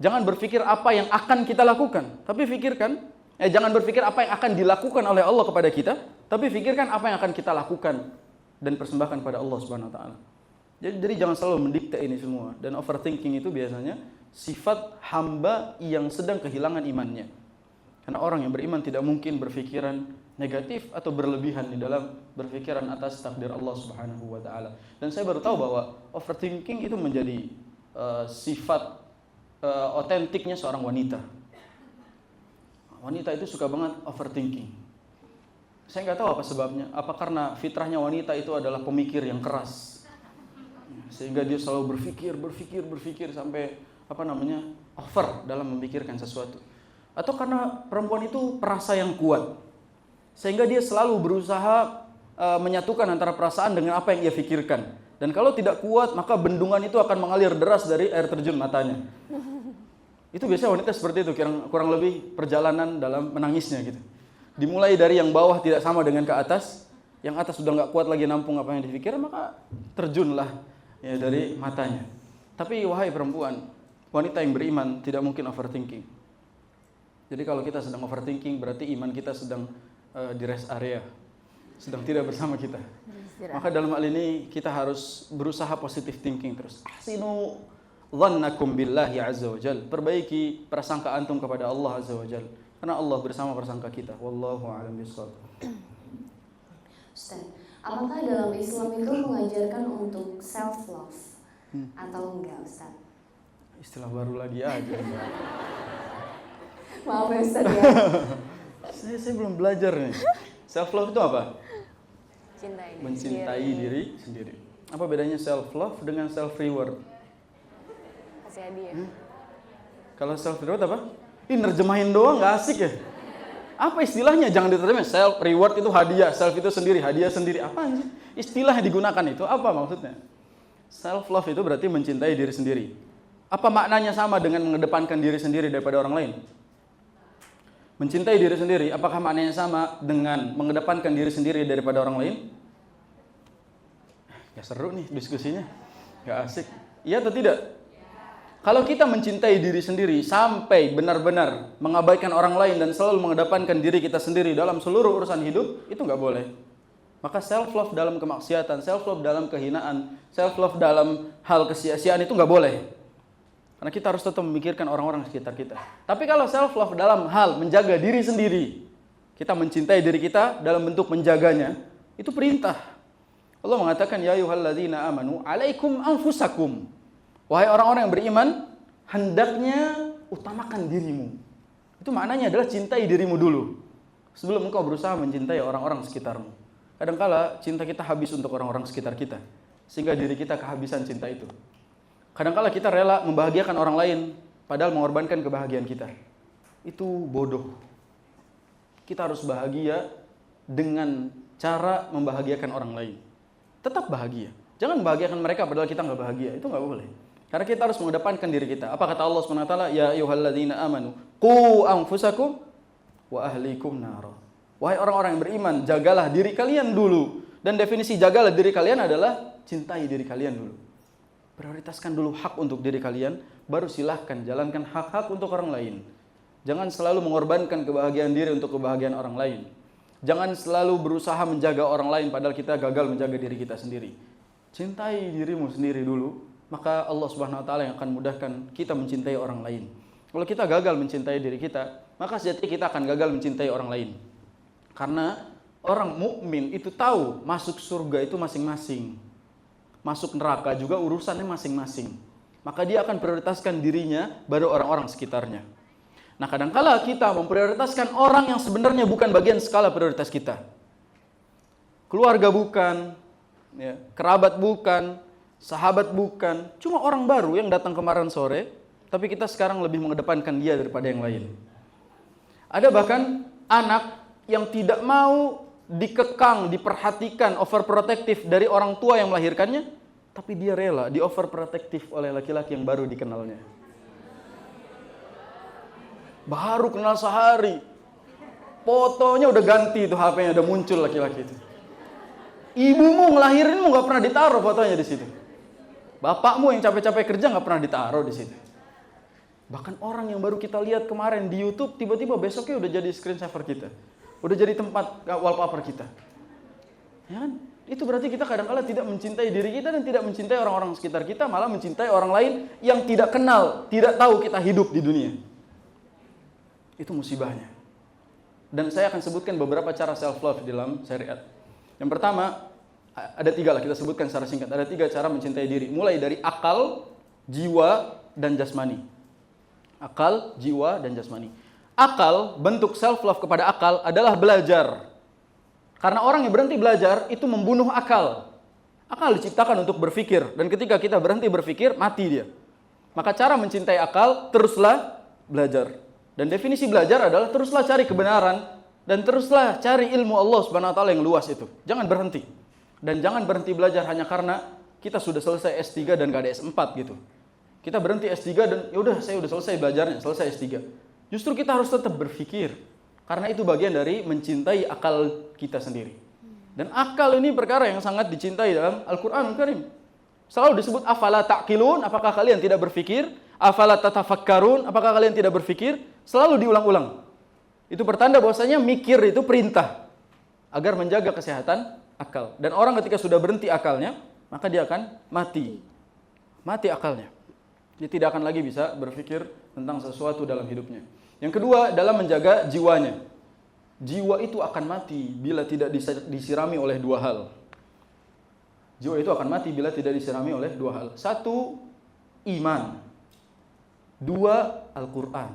Jangan berpikir apa yang akan kita lakukan, tapi pikirkan, jangan berpikir apa yang akan dilakukan oleh Allah kepada kita, tapi pikirkan apa yang akan kita lakukan dan persembahkan pada Allah Subhanahu wa taala. Jadi jangan selalu mendikte ini semua. Dan overthinking itu biasanya sifat hamba yang sedang kehilangan imannya. Karena orang yang beriman tidak mungkin berpikiran negatif atau berlebihan di dalam berpikiran atas takdir Allah Subhanahu wa taala. Dan saya baru tahu bahwa overthinking itu menjadi sifat otentiknya seorang wanita. Wanita itu suka banget overthinking. Saya nggak tahu apa sebabnya. Apa karena fitrahnya wanita itu adalah pemikir yang keras, sehingga dia selalu berpikir sampai over dalam memikirkan sesuatu. Atau karena perempuan itu perasa yang kuat, sehingga dia selalu berusaha menyatukan antara perasaan dengan apa yang ia pikirkan. Dan kalau tidak kuat, maka bendungan itu akan mengalir deras dari air terjun matanya. Itu biasanya wanita seperti itu, kurang lebih perjalanan dalam menangisnya gitu. Dimulai dari yang bawah tidak sama dengan ke atas, yang atas sudah nggak kuat lagi nampung apa yang dipikirkan, maka terjunlah ya dari matanya. Tapi wahai perempuan, wanita yang beriman tidak mungkin overthinking. Jadi kalau kita sedang overthinking berarti iman kita sedang di rest area, sedang tidak bersama kita. Maka dalam hal ini kita harus berusaha positive thinking terus. Ahsinu dhannakum billahi azza wa jal. Perbaiki prasangka antum kepada Allah azza wa jal. Karena Allah bersama prasangka kita. Wallahu a'lam bishawab. Ustaz, apakah dalam Islam itu mengajarkan untuk self love atau enggak, Ustaz? Istilah baru lagi aja. Maaf ya Ustaz ya. Saya belum belajar nih. Self love itu apa? Mencintai diri sendiri. Apa bedanya self love dengan self reward? Kasih hadiah. Kalau self reward apa? Ini nerjemahin doang nggak asik ya. Apa istilahnya? Jangan diterjemahin. Self reward itu hadiah, self itu sendiri, hadiah sendiri. Apa sih? Istilah yang digunakan itu apa maksudnya? Self love itu berarti mencintai diri sendiri. Apa maknanya sama dengan mengedepankan diri sendiri daripada orang lain? Mencintai diri sendiri, apakah maknanya sama dengan mengedepankan diri sendiri daripada orang lain? Ya seru nih diskusinya, gak asik. Iya atau tidak? Kalau kita mencintai diri sendiri sampai benar-benar mengabaikan orang lain dan selalu mengedepankan diri kita sendiri dalam seluruh urusan hidup, itu gak boleh. Maka self love dalam kemaksiatan, self love dalam kehinaan, self love dalam hal kesia-siaan itu gak boleh. Karena kita harus tetap memikirkan orang-orang sekitar kita. Tapi kalau self love dalam hal menjaga diri sendiri, kita mencintai diri kita dalam bentuk menjaganya, itu perintah. Allah mengatakan, ya ayyuhalladzina amanu alaikum anfusakum. Wahai orang-orang yang beriman, hendaknya utamakan dirimu. Itu maknanya adalah cintai dirimu dulu sebelum engkau berusaha mencintai orang-orang sekitarmu. Kadangkala cinta kita habis untuk orang-orang sekitar kita, sehingga diri kita kehabisan cinta itu. Kadangkala kita rela membahagiakan orang lain, padahal mengorbankan kebahagiaan kita. Itu bodoh. Kita harus bahagia dengan cara membahagiakan orang lain. Tetap bahagia. Jangan membahagiakan mereka padahal kita nggak bahagia. Itu nggak boleh. Karena kita harus mengedepankan diri kita. Apa kata Allah SWT? Ya ayyuhalladzina amanu qu anfusakum wa ahlikum nara. Wahai orang-orang yang beriman, jagalah diri kalian dulu. Dan definisi jagalah diri kalian adalah cintai diri kalian dulu. Prioritaskan dulu hak untuk diri kalian, baru silahkan jalankan hak-hak untuk orang lain. Jangan selalu mengorbankan kebahagiaan diri untuk kebahagiaan orang lain. Jangan selalu berusaha menjaga orang lain padahal kita gagal menjaga diri kita sendiri. Cintai dirimu sendiri dulu, maka Allah Subhanahu wa taala yang akan mudahkan kita mencintai orang lain. Kalau kita gagal mencintai diri kita, maka sejatinya kita akan gagal mencintai orang lain. Karena orang mukmin itu tahu masuk surga itu masing-masing. Masuk neraka juga urusannya masing-masing. Maka dia akan prioritaskan dirinya baru orang-orang sekitarnya. Nah, kadangkala kita memprioritaskan orang yang sebenarnya bukan bagian skala prioritas kita. Keluarga bukan, ya, kerabat bukan, sahabat bukan, cuma orang baru yang datang kemarin sore, tapi kita sekarang lebih mengedepankan dia daripada yang lain. Ada bahkan anak yang tidak mau dikekang, diperhatikan, overprotective dari orang tua yang melahirkannya, tapi dia rela di overprotective oleh laki-laki yang baru dikenalnya. Baru kenal sehari, fotonya udah ganti tuh HP-nya, udah muncul laki-laki itu. Ibumu ngelahirinmu nggak pernah ditaruh fotonya di situ. Bapakmu yang capek-capek kerja nggak pernah ditaruh di situ. Bahkan orang yang baru kita lihat kemarin di YouTube, tiba-tiba besoknya udah jadi screensaver kita. Udah jadi tempat wallpaper kita. Ya kan? Itu berarti kita kadang-kala tidak mencintai diri kita dan tidak mencintai orang-orang sekitar kita, malah mencintai orang lain yang tidak kenal, tidak tahu kita hidup di dunia. Itu musibahnya. Dan saya akan sebutkan beberapa cara self-love di dalam syariat. Yang pertama, ada 3 lah kita sebutkan secara singkat. Ada 3 cara mencintai diri. Mulai dari akal, jiwa, dan jasmani. Akal, jiwa, dan jasmani. Akal, bentuk self-love kepada akal adalah belajar. Karena orang yang berhenti belajar itu membunuh akal. Akal diciptakan untuk berpikir. Dan ketika kita berhenti berpikir, mati dia. Maka cara mencintai akal, teruslah belajar. Dan definisi belajar adalah teruslah cari kebenaran. Dan teruslah cari ilmu Allah Subhanahu wa taala yang luas itu. Jangan berhenti. Dan jangan berhenti belajar hanya karena kita sudah selesai S3 dan gak ada S4 gitu. Kita berhenti S3 dan yaudah saya udah selesai belajarnya, selesai S3. Justru kita harus tetap berpikir. Karena itu bagian dari mencintai akal kita sendiri. Dan akal ini perkara yang sangat dicintai dalam Al-Quran Al-Karim. Selalu disebut afala ta'qilun, apakah kalian tidak berpikir? Afala tatafakkarun, apakah kalian tidak berpikir? Selalu diulang-ulang. Itu pertanda bahwasanya mikir itu perintah agar menjaga kesehatan akal. Dan orang ketika sudah berhenti akalnya, maka dia akan mati. Mati akalnya. Dia tidak akan lagi bisa berpikir tentang sesuatu dalam hidupnya. Yang kedua, dalam menjaga jiwanya. Jiwa itu akan mati bila tidak disirami oleh dua hal. Jiwa itu akan mati bila tidak disirami oleh dua hal. Satu, iman. Dua, Al-Quran.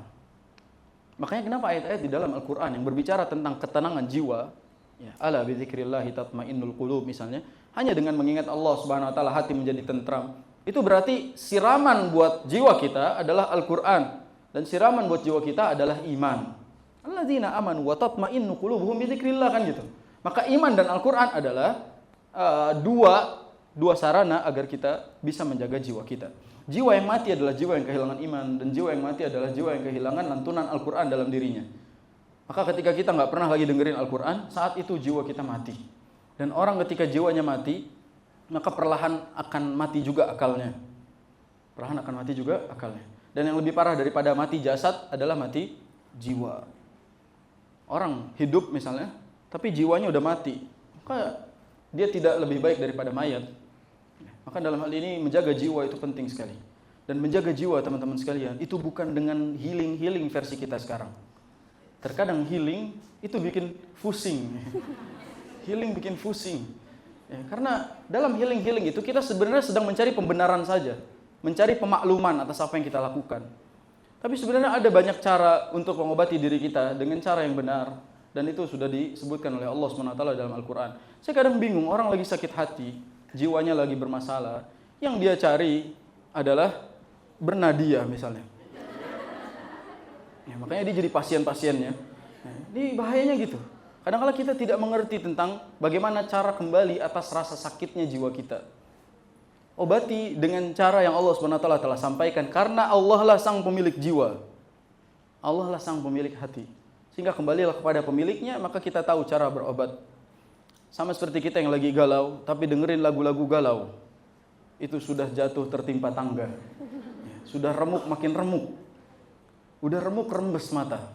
Makanya kenapa ayat-ayat di dalam Al-Quran yang berbicara tentang ketenangan jiwa, ya, ala bidzikrillahi tatmainnul qulub misalnya, hanya dengan mengingat Allah Subhanahu wa taala hati menjadi tentram. Itu berarti siraman buat jiwa kita adalah Al-Quran dan siraman buat jiwa kita adalah iman. Alladzina amanu wa tatmainnu qulubuhum bidzikrillah, kan gitu. Maka iman dan Al-Quran adalah dua sarana agar kita bisa menjaga jiwa kita. Jiwa yang mati adalah jiwa yang kehilangan iman, dan jiwa yang mati adalah jiwa yang kehilangan lantunan Al-Quran dalam dirinya. Maka ketika kita nggak pernah lagi dengerin Al-Quran, saat itu jiwa kita mati. Dan orang ketika jiwanya mati, maka perlahan akan mati juga akalnya. Perlahan akan mati juga akalnya. Dan yang lebih parah daripada mati jasad adalah mati jiwa. Orang hidup misalnya, tapi jiwanya udah mati, maka dia tidak lebih baik daripada mayat. Maka dalam hal ini menjaga jiwa itu penting sekali. Dan menjaga jiwa teman-teman sekalian, itu bukan dengan healing versi kita sekarang. Terkadang healing itu bikin pusing. Healing bikin pusing. Ya, karena dalam healing itu kita sebenarnya sedang mencari pembenaran saja. Mencari pemakluman atas apa yang kita lakukan. Tapi sebenarnya ada banyak cara untuk mengobati diri kita dengan cara yang benar. Dan itu sudah disebutkan oleh Allah SWT dalam Al-Quran. Saya kadang bingung, orang lagi sakit hati, jiwanya lagi bermasalah, yang dia cari adalah bernadia misalnya. Ya, makanya dia jadi pasien-pasiennya. Nah, ini bahayanya gitu. Kadang-kadang kita tidak mengerti tentang bagaimana cara kembali atas rasa sakitnya jiwa kita. Obati dengan cara yang Allah SWT telah sampaikan, karena Allah lah sang pemilik jiwa. Allah lah sang pemilik hati. Sehingga kembalilah kepada pemiliknya, maka kita tahu cara berobat. Sama seperti kita yang lagi galau, tapi dengerin lagu-lagu galau. Itu sudah jatuh tertimpa tangga. Sudah remuk makin remuk. Udah remuk rembes mata.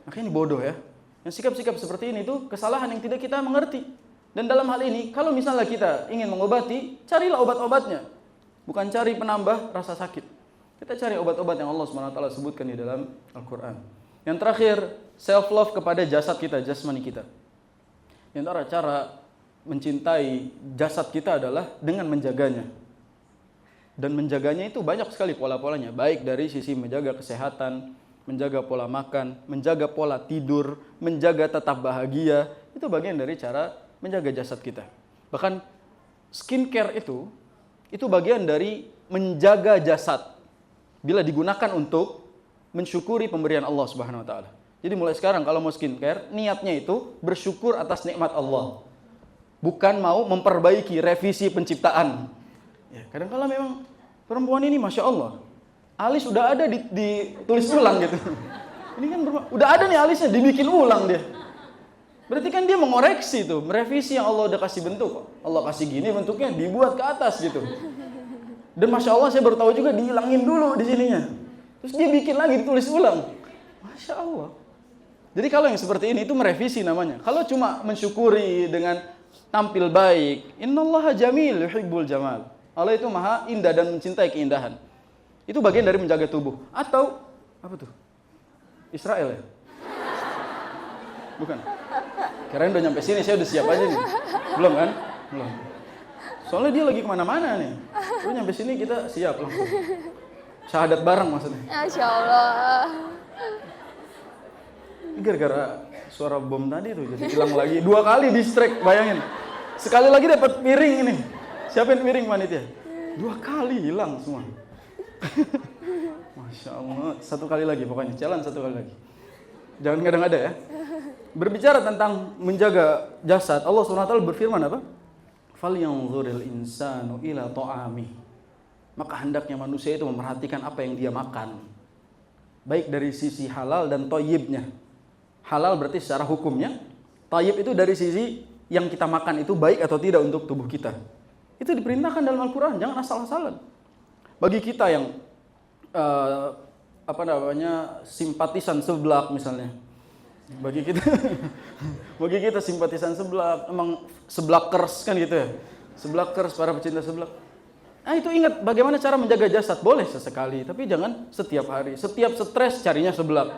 Makanya ini bodoh ya. Yang sikap-sikap seperti ini itu kesalahan yang tidak kita mengerti. Dan dalam hal ini, kalau misalnya kita ingin mengobati, carilah obat-obatnya. Bukan cari penambah rasa sakit. Kita cari obat-obat yang Allah SWT sebutkan di dalam Al-Quran. Yang terakhir, self-love kepada jasad kita, jasmani kita. Di antara cara mencintai jasad kita adalah dengan menjaganya. Dan menjaganya itu banyak sekali pola-polanya. Baik dari sisi menjaga kesehatan, menjaga pola makan, menjaga pola tidur, menjaga tetap bahagia. Itu bagian dari cara menjaga jasad kita. Bahkan skincare itu bagian dari menjaga jasad. Bila digunakan untuk mensyukuri pemberian Allah Subhanahu wa taala. Jadi mulai sekarang kalau mau skincare, niatnya itu bersyukur atas nikmat Allah. Bukan mau memperbaiki revisi penciptaan. Ya, kadang-kadang memang perempuan ini Masya Allah, alis udah ada ditulis ulang gitu. Ini kan udah ada nih alisnya, dibikin ulang dia. Berarti kan dia mengoreksi tuh, merevisi yang Allah udah kasih bentuk. Allah kasih gini bentuknya, dibuat ke atas gitu. Dan Masya Allah saya baru tahu juga dihilangin dulu di sininya. Terus dia bikin lagi, ditulis ulang. Masya Allah. Jadi kalau yang seperti ini itu merevisi namanya. Kalau cuma mensyukuri dengan tampil baik, innallaha jamil yuhibbul jamal. Allah itu maha indah dan mencintai keindahan. Itu bagian dari menjaga tubuh. Atau apa tuh? Israel ya? Bukan. Kirain udah nyampe sini, saya udah siap aja nih. Belum kan? Belum. Soalnya dia lagi kemana-mana nih. Udah nyampe sini kita siap langsung. Syahadat bareng maksudnya. Masya Allah. Gara-gara suara bom tadi tuh jadi hilang lagi. 2 kali distract, bayangin. Sekali lagi dapat piring ini. Siapin piring panitia. 2 kali hilang semua. Masya Allah. 1 kali lagi pokoknya. Jalan 1 kali lagi. Jangan kadang ada ya. Berbicara tentang menjaga jasad, Allah SWT berfirman apa? Falyanzuril insanu ila ta'amih. Maka hendaknya manusia itu memperhatikan apa yang dia makan. Baik dari sisi halal dan thayyibnya. Halal berarti secara hukumnya. Thayyib itu dari sisi yang kita makan itu baik atau tidak untuk tubuh kita. Itu diperintahkan dalam Al-Quran, jangan asal-asalan. Bagi kita yang simpatisan seblak misalnya, bagi kita simpatisan seblak, emang seblakers kan gitu ya, seblakers, para pecinta seblak. Nah itu ingat bagaimana cara menjaga jasad, boleh sesekali, tapi jangan setiap hari. Setiap stres carinya seblak,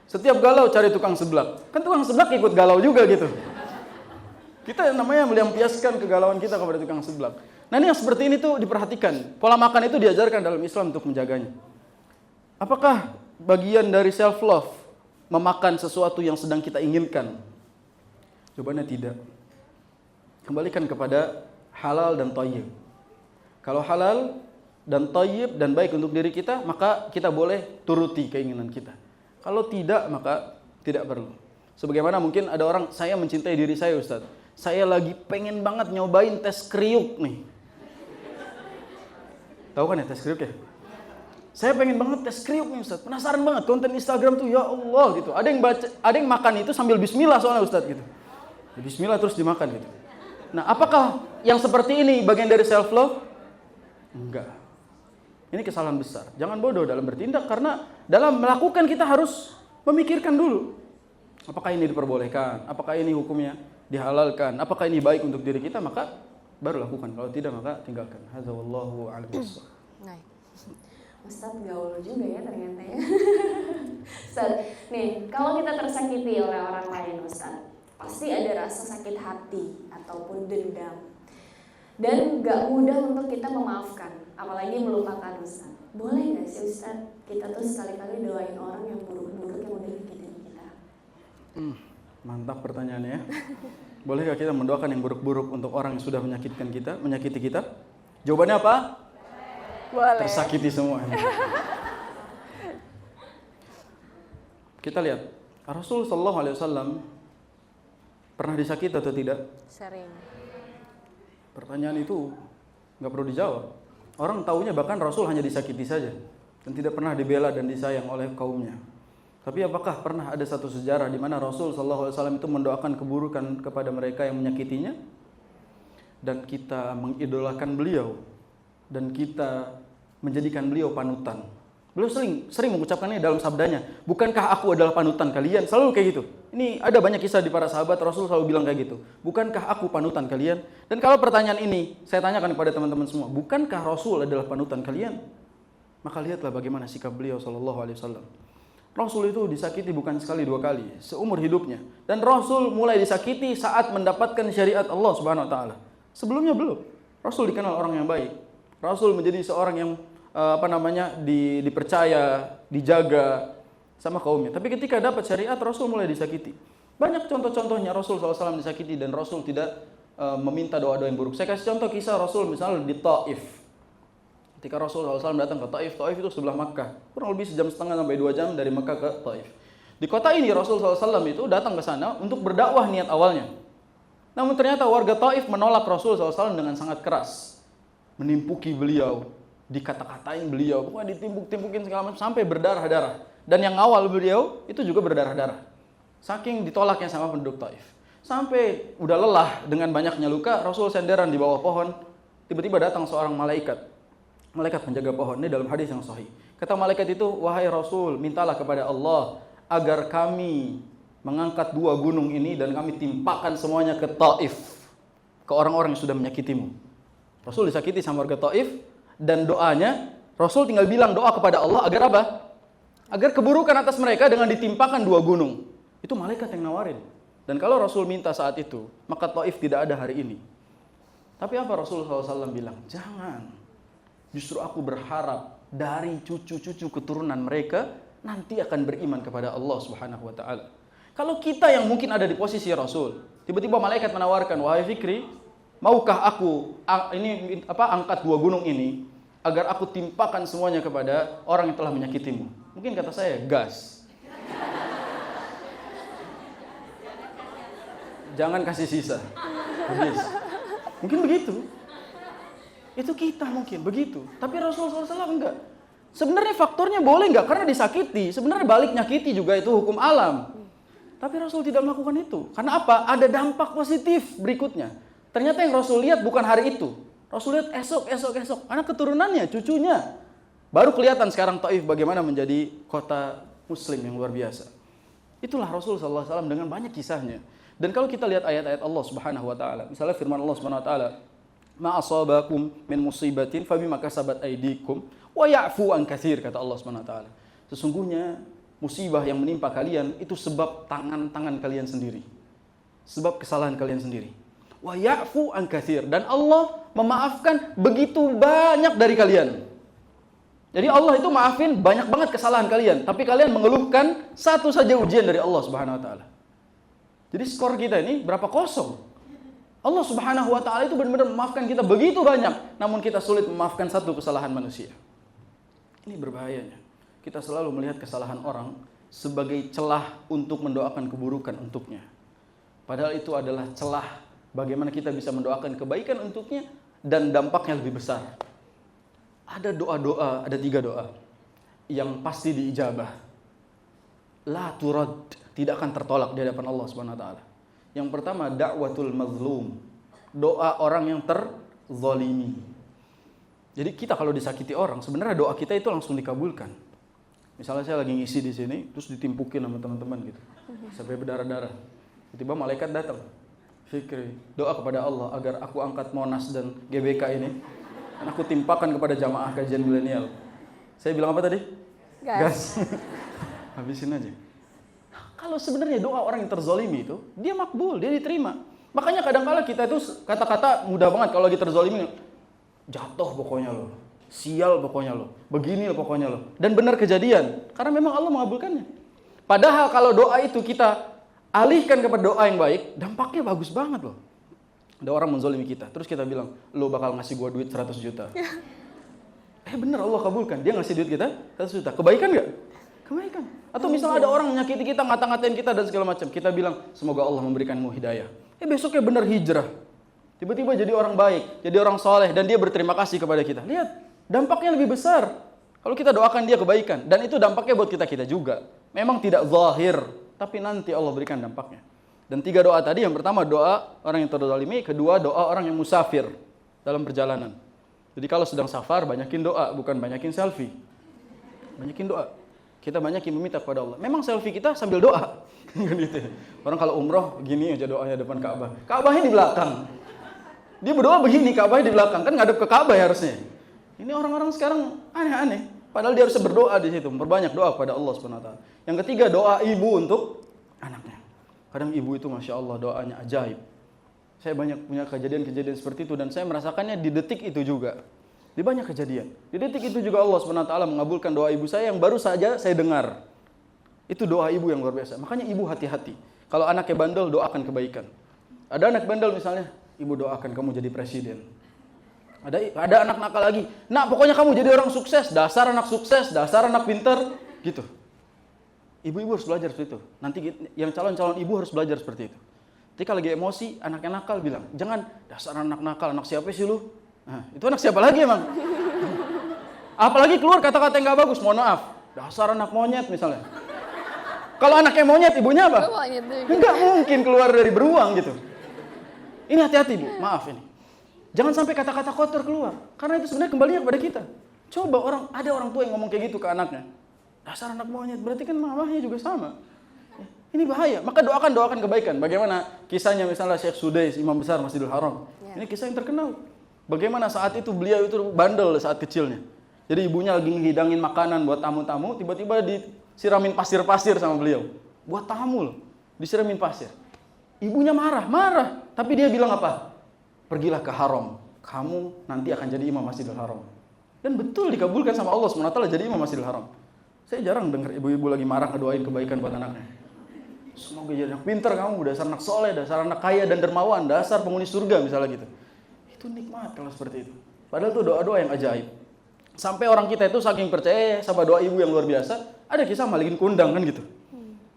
setiap galau cari tukang seblak, kan tukang seblak ikut galau juga gitu. Kita namanya melampiaskan kegalauan kita kepada tukang seblak. Nah ini yang seperti ini tuh diperhatikan. Pola makan itu diajarkan dalam Islam untuk menjaganya. Apakah bagian dari self love memakan sesuatu yang sedang kita inginkan? Jawabannya tidak. Kembalikan kepada halal dan thayyib. Kalau halal dan thayyib dan baik untuk diri kita, maka kita boleh turuti keinginan kita. Kalau tidak, maka tidak perlu. Sebagaimana mungkin ada orang, saya mencintai diri saya Ustaz, saya lagi pengen banget nyobain tes kriuk nih. Tahu kan ya tes kriuk ya? Saya pengen banget tes kriuk nih Ustaz, penasaran banget konten Instagram tuh, ya Allah gitu. Ada yang makan itu sambil bismillah soalnya Ustaz gitu. Bismillah terus dimakan gitu. Nah, apakah yang seperti ini bagian dari self love? Enggak. Ini kesalahan besar. Jangan bodoh dalam bertindak, karena dalam melakukan kita harus memikirkan dulu. Apakah ini diperbolehkan? Apakah ini hukumnya dihalalkan? Apakah ini baik untuk diri kita? Maka baru lakukan. Kalau tidak, maka tinggalkan. Hadza wallahu a'lam bishawab. Nah, Ustaz gaul juga ya ternyata ya. Ustaz, nih kalau kita tersakiti oleh orang lain Ustaz, pasti ada rasa sakit hati ataupun dendam. Dan gak mudah untuk kita memaafkan, apalagi melupakan Ustaz. Boleh gak sih Ustaz, kita tuh sekali-kali doain orang yang buruk-buruk yang udah nyakitin kita? Mantap pertanyaannya ya. Bolehkah kita mendoakan yang buruk-buruk untuk orang yang sudah menyakiti kita? Jawabannya apa? Boleh. Tersakiti semua. Kita lihat, Rasul sallallahu alaihi wasallam pernah disakiti atau tidak? Sering. Pertanyaan itu nggak perlu dijawab. Orang taunya bahkan Rasul hanya disakiti saja dan tidak pernah dibela dan disayang oleh kaumnya. Tapi apakah pernah ada satu sejarah di mana Rasul sallallahu alaihi wasallam itu mendoakan keburukan kepada mereka yang menyakitinya? Dan kita mengidolakan beliau dan kita menjadikan beliau panutan. Beliau sering mengucapkannya dalam sabdanya, bukankah aku adalah panutan kalian? Selalu kayak gitu. Ini ada banyak kisah di para sahabat, Rasul selalu bilang kayak gitu. Bukankah aku panutan kalian? Dan kalau pertanyaan ini saya tanyakan kepada teman-teman semua, bukankah Rasul adalah panutan kalian? Maka lihatlah bagaimana sikap beliau sallallahu alaihi wasallam. Rasul itu disakiti bukan sekali dua kali, seumur hidupnya. Dan Rasul mulai disakiti saat mendapatkan syariat Allah Subhanahu wa taala. Sebelumnya belum. Rasul dikenal orang yang baik. Rasul menjadi seorang yang dipercaya, dijaga sama kaumnya. Tapi ketika dapat syariat, Rasul mulai disakiti. Banyak contoh-contohnya Rasul SAW disakiti dan Rasul tidak meminta doa-doa yang buruk. Saya kasih contoh kisah Rasul misalnya di Taif. Ketika Rasul SAW datang ke Taif, Taif itu sebelah Makkah. Kurang lebih 1,5 jam sampai 2 jam dari Makkah ke Taif. Di kota ini Rasul SAW itu datang ke sana untuk berdakwah niat awalnya. Namun ternyata warga Taif menolak Rasul SAW dengan sangat keras. Menimpuki beliau, dikata-katain beliau, pokoknya ditimpuk-timpukin segala macam sampai berdarah-darah. Dan yang awal beliau itu juga berdarah-darah. Saking ditolaknya sama penduduk Taif. Sampai udah lelah dengan banyaknya luka, Rasul senderan di bawah pohon. Tiba-tiba datang seorang malaikat. Malaikat penjaga pohon, ini dalam hadis yang sahih. Kata malaikat itu, wahai Rasul, mintalah kepada Allah agar kami mengangkat 2 gunung ini dan kami timpakan semuanya ke Taif, ke orang-orang yang sudah menyakitimu. Rasul disakiti sama warga Taif, dan doanya, Rasul tinggal bilang doa kepada Allah agar apa? Agar keburukan atas mereka dengan ditimpakan 2 gunung. Itu malaikat yang nawarin. Dan kalau Rasul minta saat itu, maka Taif tidak ada hari ini. Tapi apa Rasul SAW bilang? Jangan. Justru aku berharap dari cucu-cucu keturunan mereka nanti akan beriman kepada Allah Subhanahu wa taala. Kalau kita yang mungkin ada di posisi Rasul, tiba-tiba malaikat menawarkan, "Wahai Fikri, maukah aku angkat 2 gunung ini agar aku timpakan semuanya kepada orang yang telah menyakitimu?" Mungkin kata saya, gas. Jangan kasih sisa. Habis. Mungkin begitu. Itu kita mungkin begitu. Tapi Rasulullah SAW enggak. Sebenarnya faktornya boleh enggak? Karena disakiti. Sebenarnya balik nyakiti juga itu hukum alam. Tapi Rasul tidak melakukan itu. Karena apa? Ada dampak positif berikutnya. Ternyata yang Rasul lihat bukan hari itu. Rasul lihat esok. Anak keturunannya, cucunya. Baru kelihatan sekarang Taif bagaimana menjadi kota muslim yang luar biasa. Itulah Rasul SAW dengan banyak kisahnya. Dan kalau kita lihat ayat-ayat Allah Subhanahu wa taala, misalnya firman Allah Subhanahu wa taala, "Ma asabakum min musibatin fabima kasabat aydikum wa ya'fu an katsir," kata Allah Subhanahu wa taala. Sesungguhnya musibah yang menimpa kalian itu sebab tangan-tangan kalian sendiri. Sebab kesalahan kalian sendiri. Wa ya'fu an katsir, dan Allah memaafkan begitu banyak dari kalian. Jadi Allah itu maafin banyak banget kesalahan kalian, tapi kalian mengeluhkan satu saja ujian dari Allah Subhanahu wa taala. Jadi skor kita ini berapa kosong? Allah Subhanahu wa taala itu benar-benar memaafkan kita begitu banyak, namun kita sulit memaafkan satu kesalahan manusia. Ini berbahayanya. Kita selalu melihat kesalahan orang sebagai celah untuk mendoakan keburukan untuknya. Padahal itu adalah celah bagaimana kita bisa mendoakan kebaikan untuknya dan dampaknya lebih besar. Ada doa-doa, ada 3 doa yang pasti diijabah. La turad, tidak akan tertolak di hadapan Allah Subhanahu wa taala. Yang pertama, da'watul mazlum, doa orang yang terzalimi. Jadi kita kalau disakiti orang, sebenarnya doa kita itu langsung dikabulkan. Misalnya saya lagi ngisi di sini, terus ditimpukin sama teman-teman gitu, sampai berdarah-darah. Tiba-tiba malaikat datang. Fikri, doa kepada Allah agar aku angkat Monas dan GBK ini, dan aku timpakan kepada jamaah kajian milenial. Saya bilang apa tadi? Gas. Habisin aja. Kalau sebenarnya doa orang yang terzolimi itu, dia makbul, dia diterima. Makanya kadang-kala kita itu kata-kata mudah banget kalau lagi terzolimi, jatuh pokoknya lo, sial pokoknya lo, begini pokoknya lo. Dan benar kejadian, karena memang Allah mengabulkannya. Padahal kalau doa itu kita alihkan kepada doa yang baik, dampaknya bagus banget loh. Ada orang menzolimi kita, terus kita bilang, lo bakal ngasih gua duit 100 juta. Bener Allah kabulkan, dia ngasih duit kita 100 juta. Kebaikan gak? Kebaikan. Atau misalnya ada orang menyakiti kita, ngata-ngatain kita dan segala macam, kita bilang, semoga Allah memberikanmu hidayah. Besoknya bener hijrah. Tiba-tiba jadi orang baik, jadi orang soleh, dan dia berterima kasih kepada kita. Lihat, dampaknya lebih besar kalau kita doakan dia kebaikan. Dan itu dampaknya buat kita juga. Memang tidak zahir, tapi nanti Allah berikan dampaknya. Dan 3 doa tadi, yang pertama doa orang yang terzalimi, kedua doa orang yang musafir dalam perjalanan. Jadi kalau sedang safar, banyakin doa, bukan banyakin selfie. Banyakin doa. Kita banyakin meminta kepada Allah. Memang selfie kita sambil doa. Gitu. Orang kalau umroh, gini aja doanya depan Ka'bah. Ka'bahnya di belakang. Dia berdoa begini, Ka'bahnya di belakang. Kan ngadep ke Ka'bah ya harusnya. Ini orang-orang sekarang aneh-aneh. Padahal dia harus berdoa di situ, memperbanyak doa kepada Allah SWT. Yang ketiga, doa ibu untuk anaknya. Kadang ibu itu Masya Allah doanya ajaib. Saya banyak punya kejadian-kejadian seperti itu, dan saya merasakannya di detik itu juga. Di banyak kejadian. Di detik itu juga Allah SWT mengabulkan doa ibu saya yang baru saja saya dengar. Itu doa ibu yang luar biasa. Makanya ibu hati-hati. Kalau anaknya bandel, doakan kebaikan. Ada anak bandel misalnya, ibu doakan kamu jadi presiden. Ada anak nakal lagi. Nak, pokoknya kamu jadi orang sukses. Dasar anak sukses, dasar anak pintar. Gitu. Ibu-ibu harus belajar seperti itu. Nanti yang calon-calon ibu harus belajar seperti itu. Ketika lagi emosi, anaknya nakal bilang, jangan, dasar anak nakal, anak siapa sih lu? Nah, itu anak siapa lagi emang? Apalagi keluar kata-kata yang gak bagus, mohon maaf. Dasar anak monyet misalnya. Kalau anaknya monyet, ibunya apa? Enggak mungkin keluar dari beruang gitu. Ini hati-hati Bu, maaf ini. Jangan sampai kata-kata kotor keluar. Karena itu sebenarnya kembalinya kepada kita. Coba ada orang tua yang ngomong kayak gitu ke anaknya. Dasar anak monyet, berarti kan mamahnya juga sama. Ini bahaya. Maka doakan kebaikan. Bagaimana kisahnya misalnya Syekh Sudais, Imam Besar Masjidil Haram. Ini kisah yang terkenal. Bagaimana saat itu beliau itu bandel saat kecilnya. Jadi ibunya lagi ngehidangin makanan buat tamu-tamu, tiba-tiba disiramin pasir-pasir sama beliau. Buat tamu loh, disiramin pasir. Ibunya marah. Tapi dia bilang apa? Pergilah ke haram. Kamu nanti akan jadi imam Masjidil Haram. Dan betul dikabulkan sama Allah SWT jadi imam Masjidil Haram. Saya jarang dengar ibu-ibu lagi marah ngedoain kebaikan buat anaknya. Semoga jadi anak pintar kamu, dasar anak soleh, dasar anak kaya dan dermawan, dasar penghuni surga misalnya gitu. Itu nikmat kalau seperti itu. Padahal itu doa-doa yang ajaib. Sampai orang kita itu saking percaya sama doa ibu yang luar biasa, ada kisah malikin kundang kan gitu.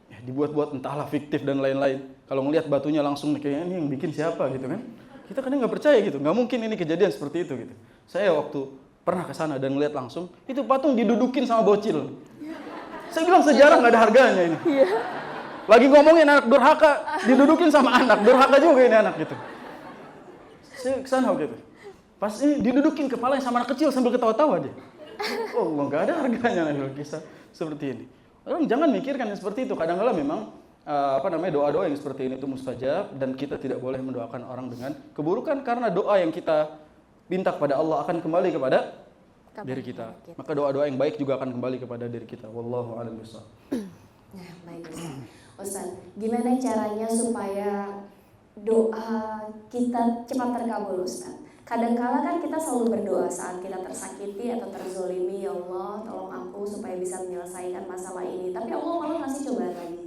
Ya, dibuat-buat entahlah fiktif dan lain-lain. Kalau ngelihat batunya langsung kayaknya ini yang bikin siapa gitu kan. Kita kadang nggak percaya gitu, nggak mungkin ini kejadian seperti itu gitu. Saya waktu pernah ke sana dan ngelihat langsung, itu patung didudukin sama bocil. Saya bilang sejarah nggak ada harganya ini. Lagi ngomongin anak durhaka, didudukin sama anak, durhaka juga ini anak gitu. Saya kesana waktu itu. Pas ini didudukin kepalanya sama anak kecil sambil ketawa-tawa dia. Oh, nggak ada harganya kalau kisah seperti ini. Orang jangan mikirkan yang seperti itu. Kadang-kadang memang doa-doa yang seperti ini itu mustajab dan kita tidak boleh mendoakan orang dengan keburukan karena doa yang kita minta kepada Allah akan kembali kepada diri kita. Maka doa-doa yang baik juga akan kembali kepada diri kita. Wallahu a'lam bishawab. Nah, baik Ustaz. Gimana caranya supaya doa kita cepat terkabul Ustaz? Kadangkala kan kita selalu berdoa saat kita tersakiti atau terzolimi, ya Allah tolong aku supaya bisa menyelesaikan masalah ini. Tapi Allah malah ngasih cobaan lagi,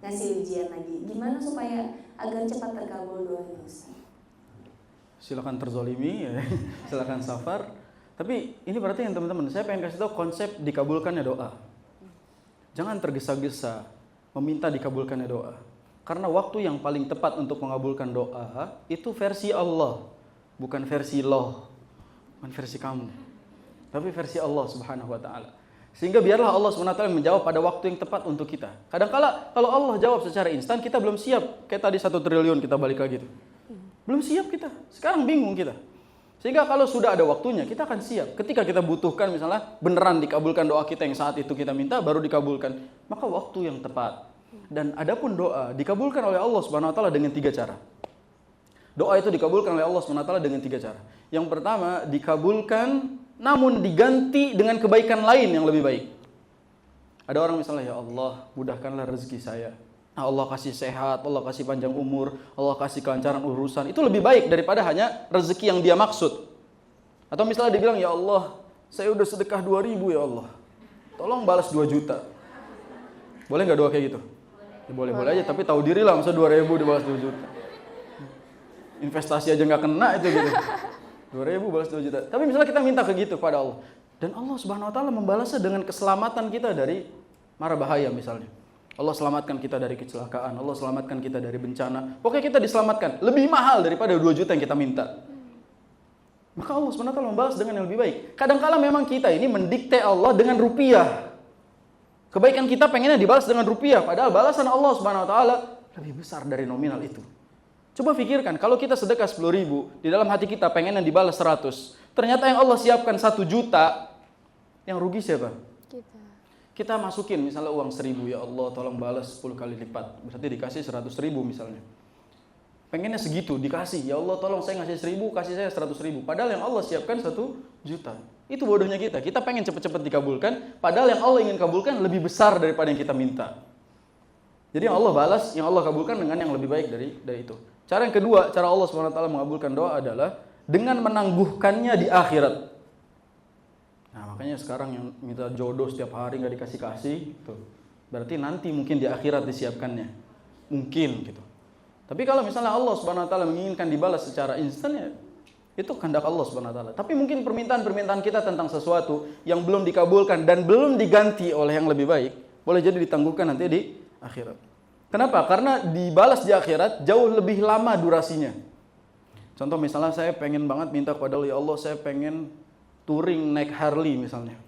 ngasih ujian lagi. Gimana supaya agar cepat terkabul doanya Ustaz? Silakan terzolimi, ya. Silakan safar. Tapi ini berarti yang teman-teman, saya pengen kasih tahu konsep dikabulkannya doa. Jangan tergesa-gesa meminta dikabulkannya doa. Karena waktu yang paling tepat untuk mengabulkan doa itu versi Allah. Bukan versi Allah, bukan versi kamu, tapi versi Allah Subhanahu wa Ta'ala. Sehingga biarlah Allah Subhanahu wa Ta'ala menjawab pada waktu yang tepat untuk kita. Kadang-kala kalau Allah jawab secara instan, kita belum siap. Kayak tadi 1 triliun kita balik lagi gitu. Belum siap kita. Sekarang bingung kita. Sehingga kalau sudah ada waktunya, kita akan siap. Ketika kita butuhkan misalnya beneran dikabulkan doa kita yang saat itu kita minta, baru dikabulkan. Maka waktu yang tepat. Dan adapun doa dikabulkan oleh Allah Subhanahu wa Ta'ala dengan 3 cara. Doa itu dikabulkan oleh Allah SWT dengan 3 cara. Yang pertama, dikabulkan namun diganti dengan kebaikan lain yang lebih baik. Ada orang misalnya, ya Allah, mudahkanlah rezeki saya. Allah kasih sehat, Allah kasih panjang umur, Allah kasih kelancaran urusan. Itu lebih baik daripada hanya rezeki yang dia maksud. Atau misalnya dia bilang, ya Allah, saya udah sedekah 2.000 ya Allah. Tolong balas 2 juta. Boleh nggak doa kayak gitu? Ya, boleh-boleh aja, tapi tahu diri lah, masa 2.000 dibalas 2 juta. Investasi aja nggak kena itu gitu. 2.000 balas 2 juta. Tapi misalnya kita minta ke gitu pada Allah. Dan Allah Subhanahu wa Ta'ala membalasnya dengan keselamatan kita dari mara bahaya misalnya. Allah selamatkan kita dari kecelakaan. Allah selamatkan kita dari bencana. Pokoknya kita diselamatkan. Lebih mahal daripada 2 juta yang kita minta. Maka Allah Subhanahu wa Ta'ala membalas dengan yang lebih baik. Kadang-kala memang kita ini mendikte Allah dengan rupiah. Kebaikan kita pengennya dibalas dengan rupiah. Padahal balasan Allah Subhanahu wa Ta'ala lebih besar dari nominal itu. Coba pikirkan, kalau kita sedekah 10.000, di dalam hati kita pengen yang dibalas 100. Ternyata yang Allah siapkan 1 juta, yang rugi siapa? Kita masukin misalnya uang 1.000, ya Allah tolong balas 10 kali lipat. Berarti dikasih 100.000 misalnya. Pengennya segitu, dikasih. Ya Allah tolong saya ngasih 1.000, kasih saya 100.000. Padahal yang Allah siapkan 1 juta. Itu bodohnya kita. Kita pengen cepet-cepet dikabulkan, padahal yang Allah ingin kabulkan lebih besar daripada yang kita minta. Jadi yang Allah balas, yang Allah kabulkan dengan yang lebih baik dari itu. Cara yang kedua, cara Allah SWT mengabulkan doa adalah dengan menangguhkannya di akhirat. Nah, makanya sekarang yang minta jodoh setiap hari nggak dikasih-kasih, gitu. Berarti nanti mungkin di akhirat disiapkannya. Mungkin gitu. Tapi kalau misalnya Allah SWT menginginkan dibalas secara instan, ya itu kehendak Allah SWT. Tapi mungkin permintaan-permintaan kita tentang sesuatu yang belum dikabulkan dan belum diganti oleh yang lebih baik, boleh jadi ditangguhkan nanti di akhirat. Kenapa? Karena dibalas di akhirat jauh lebih lama durasinya. Contoh misalnya saya pengen banget minta kepada Allah, ya Allah saya pengen touring naik Harley misalnya.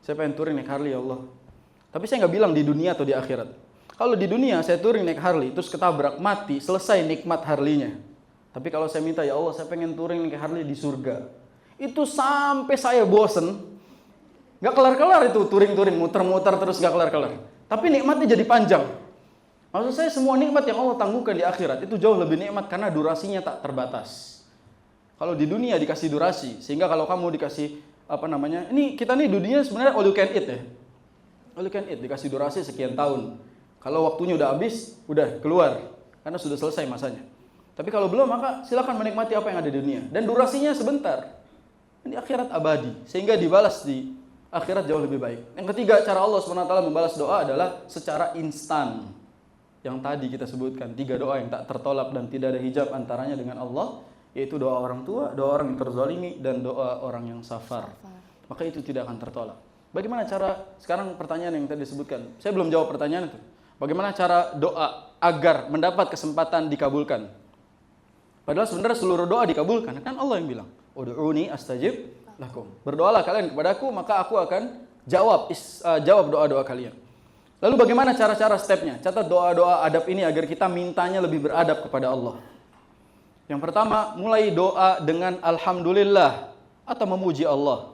Saya pengen touring naik Harley ya Allah. Tapi saya nggak bilang di dunia atau di akhirat. Kalau di dunia saya touring naik Harley, terus ketabrak, mati, selesai nikmat Harley-nya. Tapi kalau saya minta, ya Allah saya pengen touring naik Harley di surga. Itu sampai saya bosen. Nggak kelar-kelar itu touring-touring, muter-muter terus nggak kelar-kelar. Tapi nikmatnya jadi panjang. Maksud saya semua nikmat yang Allah tangguhkan di akhirat itu jauh lebih nikmat karena durasinya tak terbatas. Kalau di dunia dikasih durasi, sehingga kalau kamu dikasih ini kita nih dunia sebenarnya all you can eat ya. All you can eat, dikasih durasi sekian tahun. Kalau waktunya udah habis, udah keluar karena sudah selesai masanya. Tapi kalau belum, maka silakan menikmati apa yang ada di dunia dan durasinya sebentar. Di akhirat abadi, sehingga dibalas di akhirat jauh lebih baik. Yang ketiga, cara Allah SWT membalas doa adalah secara instan. Yang tadi kita sebutkan 3 doa yang tak tertolak dan tidak ada hijab antaranya dengan Allah, yaitu doa orang tua, doa orang yang terzalimi, dan doa orang yang safar. Maka itu tidak akan tertolak. Bagaimana cara, sekarang pertanyaan yang tadi disebutkan, saya belum jawab pertanyaan itu. Bagaimana cara doa agar mendapat kesempatan dikabulkan? Padahal sebenarnya seluruh doa dikabulkan, kan Allah yang bilang, ud'uni astajib lakum. Berdoalah kalian kepadaku, maka aku akan jawab doa-doa kalian. Lalu bagaimana cara-cara stepnya? Catat doa-doa adab ini agar kita mintanya lebih beradab kepada Allah. Yang pertama, mulai doa dengan alhamdulillah atau memuji Allah.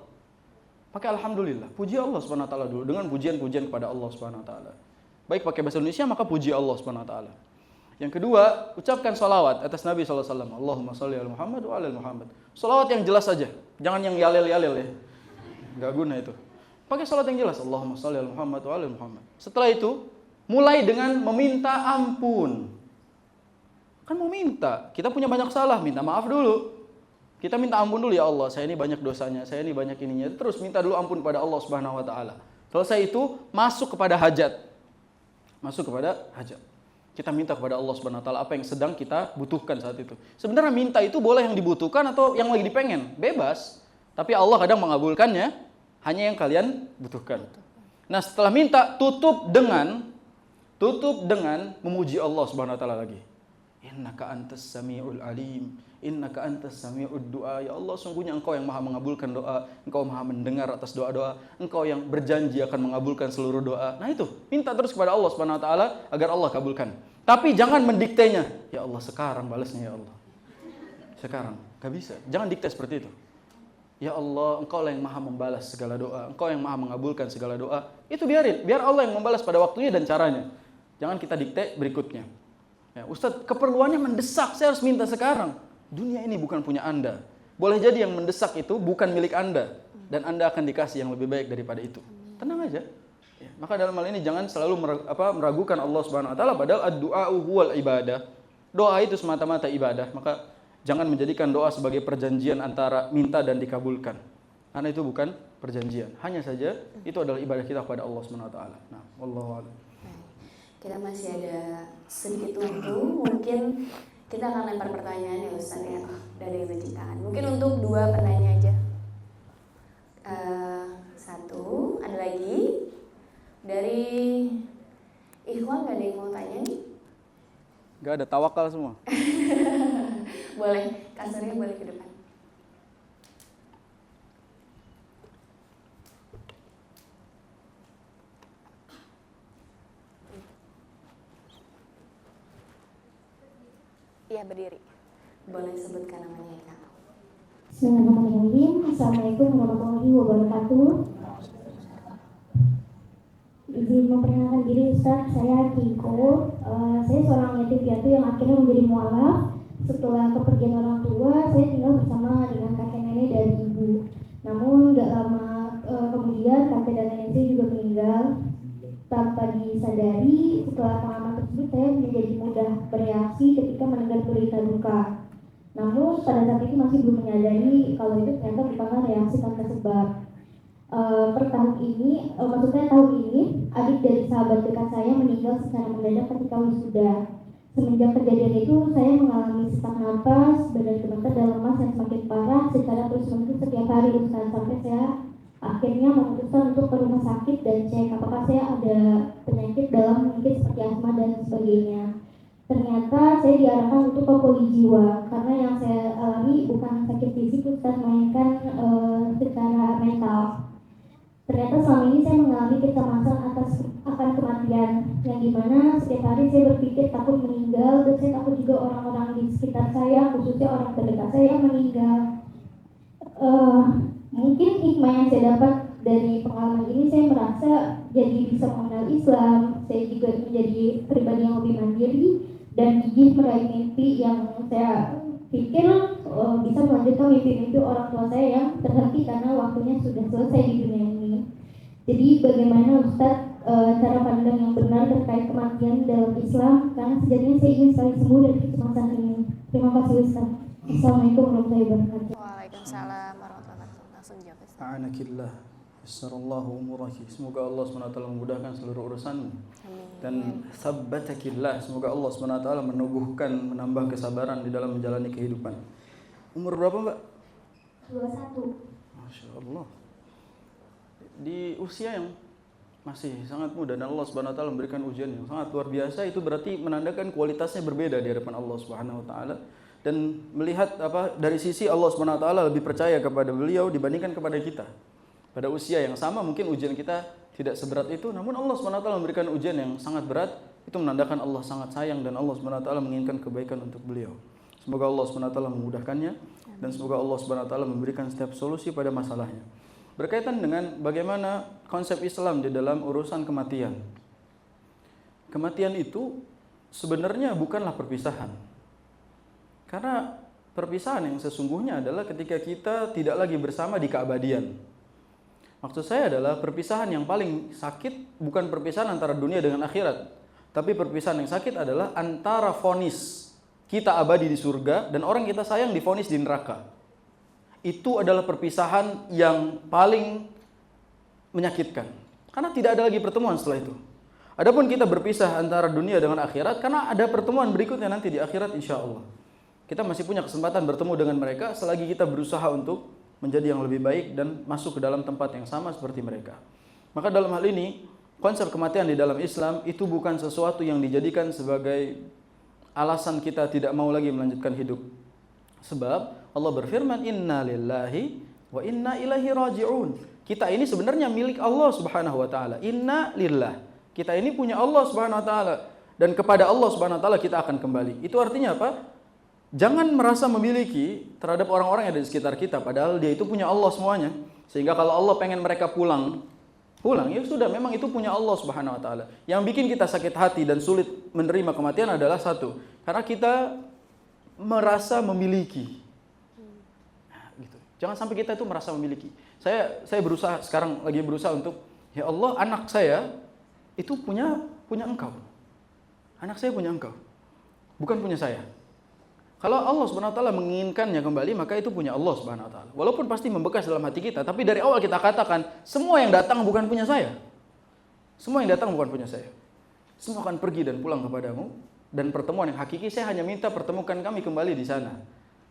Pakai alhamdulillah, puji Allah Subhanahu wa taala dulu dengan pujian-pujian kepada Allah Subhanahu wa taala. Baik pakai bahasa Indonesia maka puji Allah Subhanahu wa taala. Yang kedua, ucapkan salawat atas Nabi sallallahu alaihi wasallam. Allahumma shalli ala Muhammad wa ala ali Muhammad. Salawat yang jelas saja, jangan yang yalel-yalel ya. Enggak guna itu. Pakai salawat yang jelas, Allahumma shalli ala Muhammad wa ala ali Muhammad. Setelah itu, mulai dengan meminta ampun. Kan mau minta, kita punya banyak salah, minta maaf dulu. Kita minta ampun dulu, ya Allah, saya ini banyak dosanya, saya ini banyak ininya. Terus minta dulu ampun pada Allah Subhanahu wa taala. Selesai itu, masuk kepada hajat. Masuk kepada hajat. Kita minta kepada Allah Subhanahu wa taala apa yang sedang kita butuhkan saat itu. Sebenarnya minta itu boleh yang dibutuhkan atau yang lagi dipengen, bebas. Tapi Allah kadang mengabulkannya hanya yang kalian butuhkan. Nah, setelah minta tutup dengan memuji Allah Subhanahu wa taala lagi. Innaka antas samiul alim, innaka antas samiud du'a. Ya Allah, sungguhnya Engkau yang Maha mengabulkan doa, Engkau Maha mendengar atas doa-doa, Engkau yang berjanji akan mengabulkan seluruh doa. Nah itu, minta terus kepada Allah Subhanahu wa taala agar Allah kabulkan. Tapi jangan mendiktenya. Ya Allah, sekarang balasnya ya Allah. Sekarang, gak bisa. Jangan dikte seperti itu. Ya Allah, Engkau lah yang Maha membalas segala doa, Engkau yang Maha mengabulkan segala doa. Itu biarin, biar Allah yang membalas pada waktunya dan caranya. Jangan kita dikte berikutnya. Ya, Ustadz, keperluannya mendesak, saya harus minta sekarang. Dunia ini bukan punya Anda. Boleh jadi yang mendesak itu bukan milik Anda. Dan Anda akan dikasih yang lebih baik daripada itu. Tenang aja. Ya, maka dalam hal ini jangan selalu meragukan Allah Subhanahu wa taala, padahal ad-du'a'u huwal ibadah. Doa itu semata-mata ibadah. Maka jangan menjadikan doa sebagai perjanjian antara minta dan dikabulkan. Karena itu bukan perjanjian. Hanya saja itu adalah ibadah kita kepada Allah Subhanahu wa taala. Nah, wallahu a'lam. Kita masih ada sedikit waktu, mungkin kita akan lempar pertanyaan ya Ustaz ya dari penciptaan. Mungkin untuk 2 penanya aja. Satu, ada lagi dari Ikhwan, gak ada yang mau tanya nih? Gak ada, tawakal semua. Boleh, kasurnya boleh ke depan. Iya, berdiri. Boleh sebutkan namanya ya, Kak. Bismillahirrahmanirrahim. Assalamualaikum warahmatullahi wabarakatuh. Izin memperkenalkan diri Ustaz, saya Kiko. Saya seorang yatim piatu yang akhirnya menjadi mualaf. Setelah kepergian orang tua, saya tinggal bersama dengan kakek nenek dan ibu. Namun gak lama kemudian kakek dan nenek saya juga meninggal. Tanpa disadari, setelah pengalaman tersebut saya menjadi mudah bereaksi ketika mendengar berita duka. Namun pada saat itu masih belum menyadari kalau itu ternyata bukanlah reaksi tanpa sebab. Tahun ini adik dari sahabat dekat saya meninggal secara mendadak ketika wisuda. Semenjak kejadian itu saya mengalami sesak napas, badan gemetar dan lemas yang semakin parah secara terus-menerus setiap hari sampai saya akhirnya memutuskan untuk ke rumah sakit dan cek apakah saya ada penyakit dalam mungkin seperti asma dan sebagainya. Ternyata saya diarahkan untuk ke poli jiwa karena yang saya alami bukan sakit fisik melainkan secara mental. Ternyata selama ini saya mengalami kecemasan akan kematian yang dimana setiap hari saya berpikir takut meninggal dan saya takut juga orang-orang di sekitar saya, khususnya orang terdekat saya yang meninggal. Mungkin hikmah yang saya dapat dari pengalaman ini, saya merasa jadi bisa mengenal Islam, saya juga menjadi pribadi yang lebih mandiri dan gigih meraih mimpi yang saya pikir bisa melanjutkan mimpi-mimpi orang tua saya yang terhenti karena waktunya sudah selesai di dunia ini. Jadi bagaimana Ustadz cara pandang yang benar terkait kematian dalam Islam, karena sejatinya saya ingin sekali sembuh dari kecemasan ini. Terima kasih Ustadz. Assalamualaikum warahmatullahi wabarakatuh. Waalaikumsalam warahmatullahi wabarakatuh. Langsung jawab Ustaz. A'anakillah, yassarallahu umuraki. Semoga Allah SWT memudahkan seluruh urusanmu. Dan sabbatakillah, semoga Allah SWT meneguhkan, menambah kesabaran di dalam menjalani kehidupan. Umur berapa Mbak? 21. Masya Allah. Di usia yang masih sangat muda dan Allah SWT memberikan ujian yang sangat luar biasa, itu berarti menandakan kualitasnya berbeda di hadapan Allah SWT. Dan melihat dari sisi Allah SWT lebih percaya kepada beliau dibandingkan kepada kita. Pada usia yang sama mungkin ujian kita tidak seberat itu, namun Allah SWT memberikan ujian yang sangat berat. Itu menandakan Allah sangat sayang dan Allah SWT menginginkan kebaikan untuk beliau. Semoga Allah SWT memudahkannya dan semoga Allah SWT memberikan setiap solusi pada masalahnya. Berkaitan dengan bagaimana konsep Islam di dalam urusan kematian. Kematian itu sebenarnya bukanlah perpisahan. Karena perpisahan yang sesungguhnya adalah ketika kita tidak lagi bersama di keabadian. Maksud saya adalah perpisahan yang paling sakit bukan perpisahan antara dunia dengan akhirat, tapi perpisahan yang sakit adalah antara vonis kita abadi di surga dan orang kita sayang divonis di neraka. Itu adalah perpisahan yang paling menyakitkan. Karena tidak ada lagi pertemuan setelah itu. Adapun kita berpisah antara dunia dengan akhirat karena ada pertemuan berikutnya nanti di akhirat insya Allah. Kita masih punya kesempatan bertemu dengan mereka selagi kita berusaha untuk menjadi yang lebih baik dan masuk ke dalam tempat yang sama seperti mereka. Maka dalam hal ini, konsep kematian di dalam Islam itu bukan sesuatu yang dijadikan sebagai alasan kita tidak mau lagi melanjutkan hidup. Sebab Allah berfirman, Inna lillahi wa inna ilaihi raji'un. Kita ini sebenarnya milik Allah Subhanahu wa taala. Inna lillah. Kita ini punya Allah Subhanahu wa taala dan kepada Allah Subhanahu wa taala kita akan kembali. Itu artinya apa? Jangan merasa memiliki terhadap orang-orang yang ada di sekitar kita padahal dia itu punya Allah semuanya. Sehingga kalau Allah pengen mereka pulang ya sudah, memang itu punya Allah Subhanahu wa taala. Yang bikin kita sakit hati dan sulit menerima kematian adalah satu, karena kita merasa memiliki. Nah, gitu. Jangan sampai kita itu merasa memiliki. Saya berusaha sekarang lagi berusaha untuk, ya Allah, anak saya itu punya engkau. Anak saya punya engkau. Bukan punya saya. Kalau Allah Subhanahu wa taala menginginkannya kembali, maka itu punya Allah Subhanahu wa taala. Walaupun pasti membekas dalam hati kita, tapi dari awal kita katakan, semua yang datang bukan punya saya. Semua yang datang bukan punya saya. Semua akan pergi dan pulang kepadamu, dan pertemuan yang hakiki saya hanya minta pertemukan kami kembali di sana.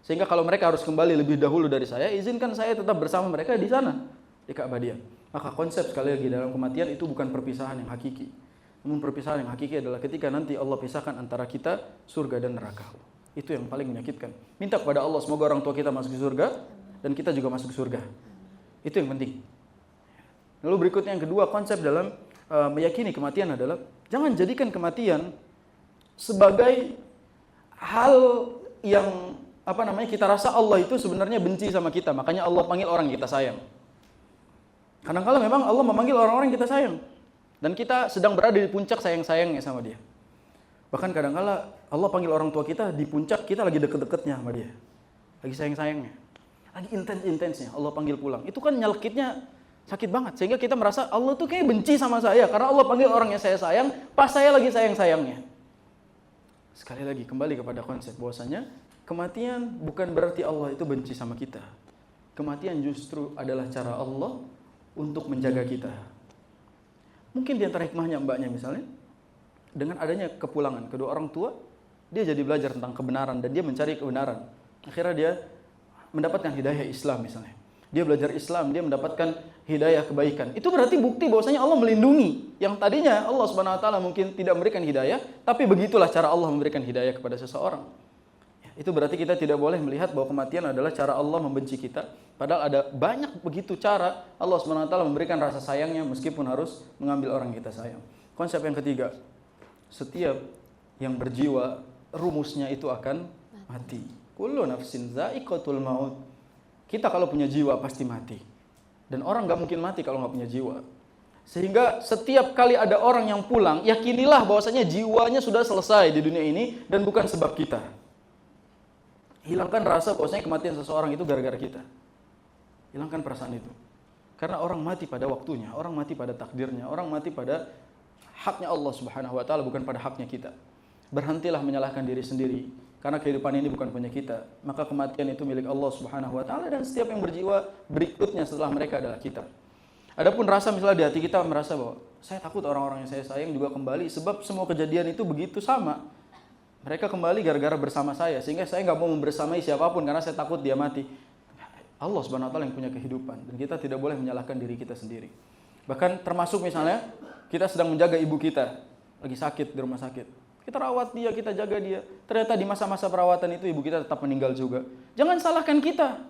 Sehingga kalau mereka harus kembali lebih dahulu dari saya, izinkan saya tetap bersama mereka di sana, di keabadian. Maka konsep sekali lagi dalam kematian itu bukan perpisahan yang hakiki. Namun perpisahan yang hakiki adalah ketika nanti Allah pisahkan antara kita, surga dan neraka. Itu yang paling menyakitkan. Minta kepada Allah semoga orang tua kita masuk ke surga dan kita juga masuk ke surga. Itu yang penting. Lalu berikutnya yang kedua, konsep dalam meyakini kematian adalah jangan jadikan kematian sebagai hal yang kita rasa Allah itu sebenarnya benci sama kita, makanya Allah panggil orang yang kita sayang. Kadang-kadang memang Allah memanggil orang-orang yang kita sayang dan kita sedang berada di puncak sayang-sayangnya sama dia. Bahkan kadang-kadang Allah panggil orang tua kita di puncak, kita lagi deket-deketnya sama dia. Lagi sayang-sayangnya. Lagi intens-intensnya, Allah panggil pulang. Itu kan nyelekitnya sakit banget. Sehingga kita merasa Allah tuh kayak benci sama saya. Karena Allah panggil orang yang saya sayang, pas saya lagi sayang-sayangnya. Sekali lagi, kembali kepada konsep bahwasanya kematian bukan berarti Allah itu benci sama kita. Kematian justru adalah cara Allah untuk menjaga kita. Mungkin di antara hikmahnya mbaknya misalnya, dengan adanya kepulangan kedua orang tua, dia jadi belajar tentang kebenaran dan dia mencari kebenaran. Akhirnya dia mendapatkan hidayah Islam misalnya. Dia belajar Islam, dia mendapatkan hidayah kebaikan. Itu berarti bukti bahwasanya Allah melindungi. Yang tadinya Allah Subhanahu wa taala mungkin tidak memberikan hidayah, tapi begitulah cara Allah memberikan hidayah kepada seseorang. Itu berarti kita tidak boleh melihat bahwa kematian adalah cara Allah membenci kita. Padahal ada banyak begitu cara Allah Subhanahu wa taala memberikan rasa sayangnya meskipun harus mengambil orang yang kita sayang. Konsep yang ketiga, setiap yang berjiwa rumusnya itu akan mati. Kullu nafsin za'iqatul maut. Kita kalau punya jiwa pasti mati. Dan orang gak mungkin mati kalau gak punya jiwa. Sehingga setiap kali ada orang yang pulang, yakinilah bahwasanya jiwanya sudah selesai di dunia ini dan bukan sebab kita. Hilangkan rasa bahwasanya kematian seseorang itu gara-gara kita. Hilangkan perasaan itu. Karena orang mati pada waktunya, orang mati pada takdirnya, orang mati pada haknya Allah Subhanahu wa taala, bukan pada haknya kita. Berhentilah menyalahkan diri sendiri, karena kehidupan ini bukan punya kita. Maka kematian itu milik Allah Subhanahu wa taala dan setiap yang berjiwa berikutnya setelah mereka adalah kita. Adapun rasa misalnya di hati kita merasa bahwa saya takut orang-orang yang saya sayang juga kembali, sebab semua kejadian itu begitu sama. Mereka kembali gara-gara bersama saya, sehingga saya nggak mau membersamai siapapun karena saya takut dia mati. Allah Subhanahu wa taala yang punya kehidupan dan kita tidak boleh menyalahkan diri kita sendiri. Bahkan termasuk misalnya kita sedang menjaga ibu kita, lagi sakit di rumah sakit. Kita rawat dia, kita jaga dia. Ternyata di masa-masa perawatan itu ibu kita tetap meninggal juga. Jangan salahkan kita.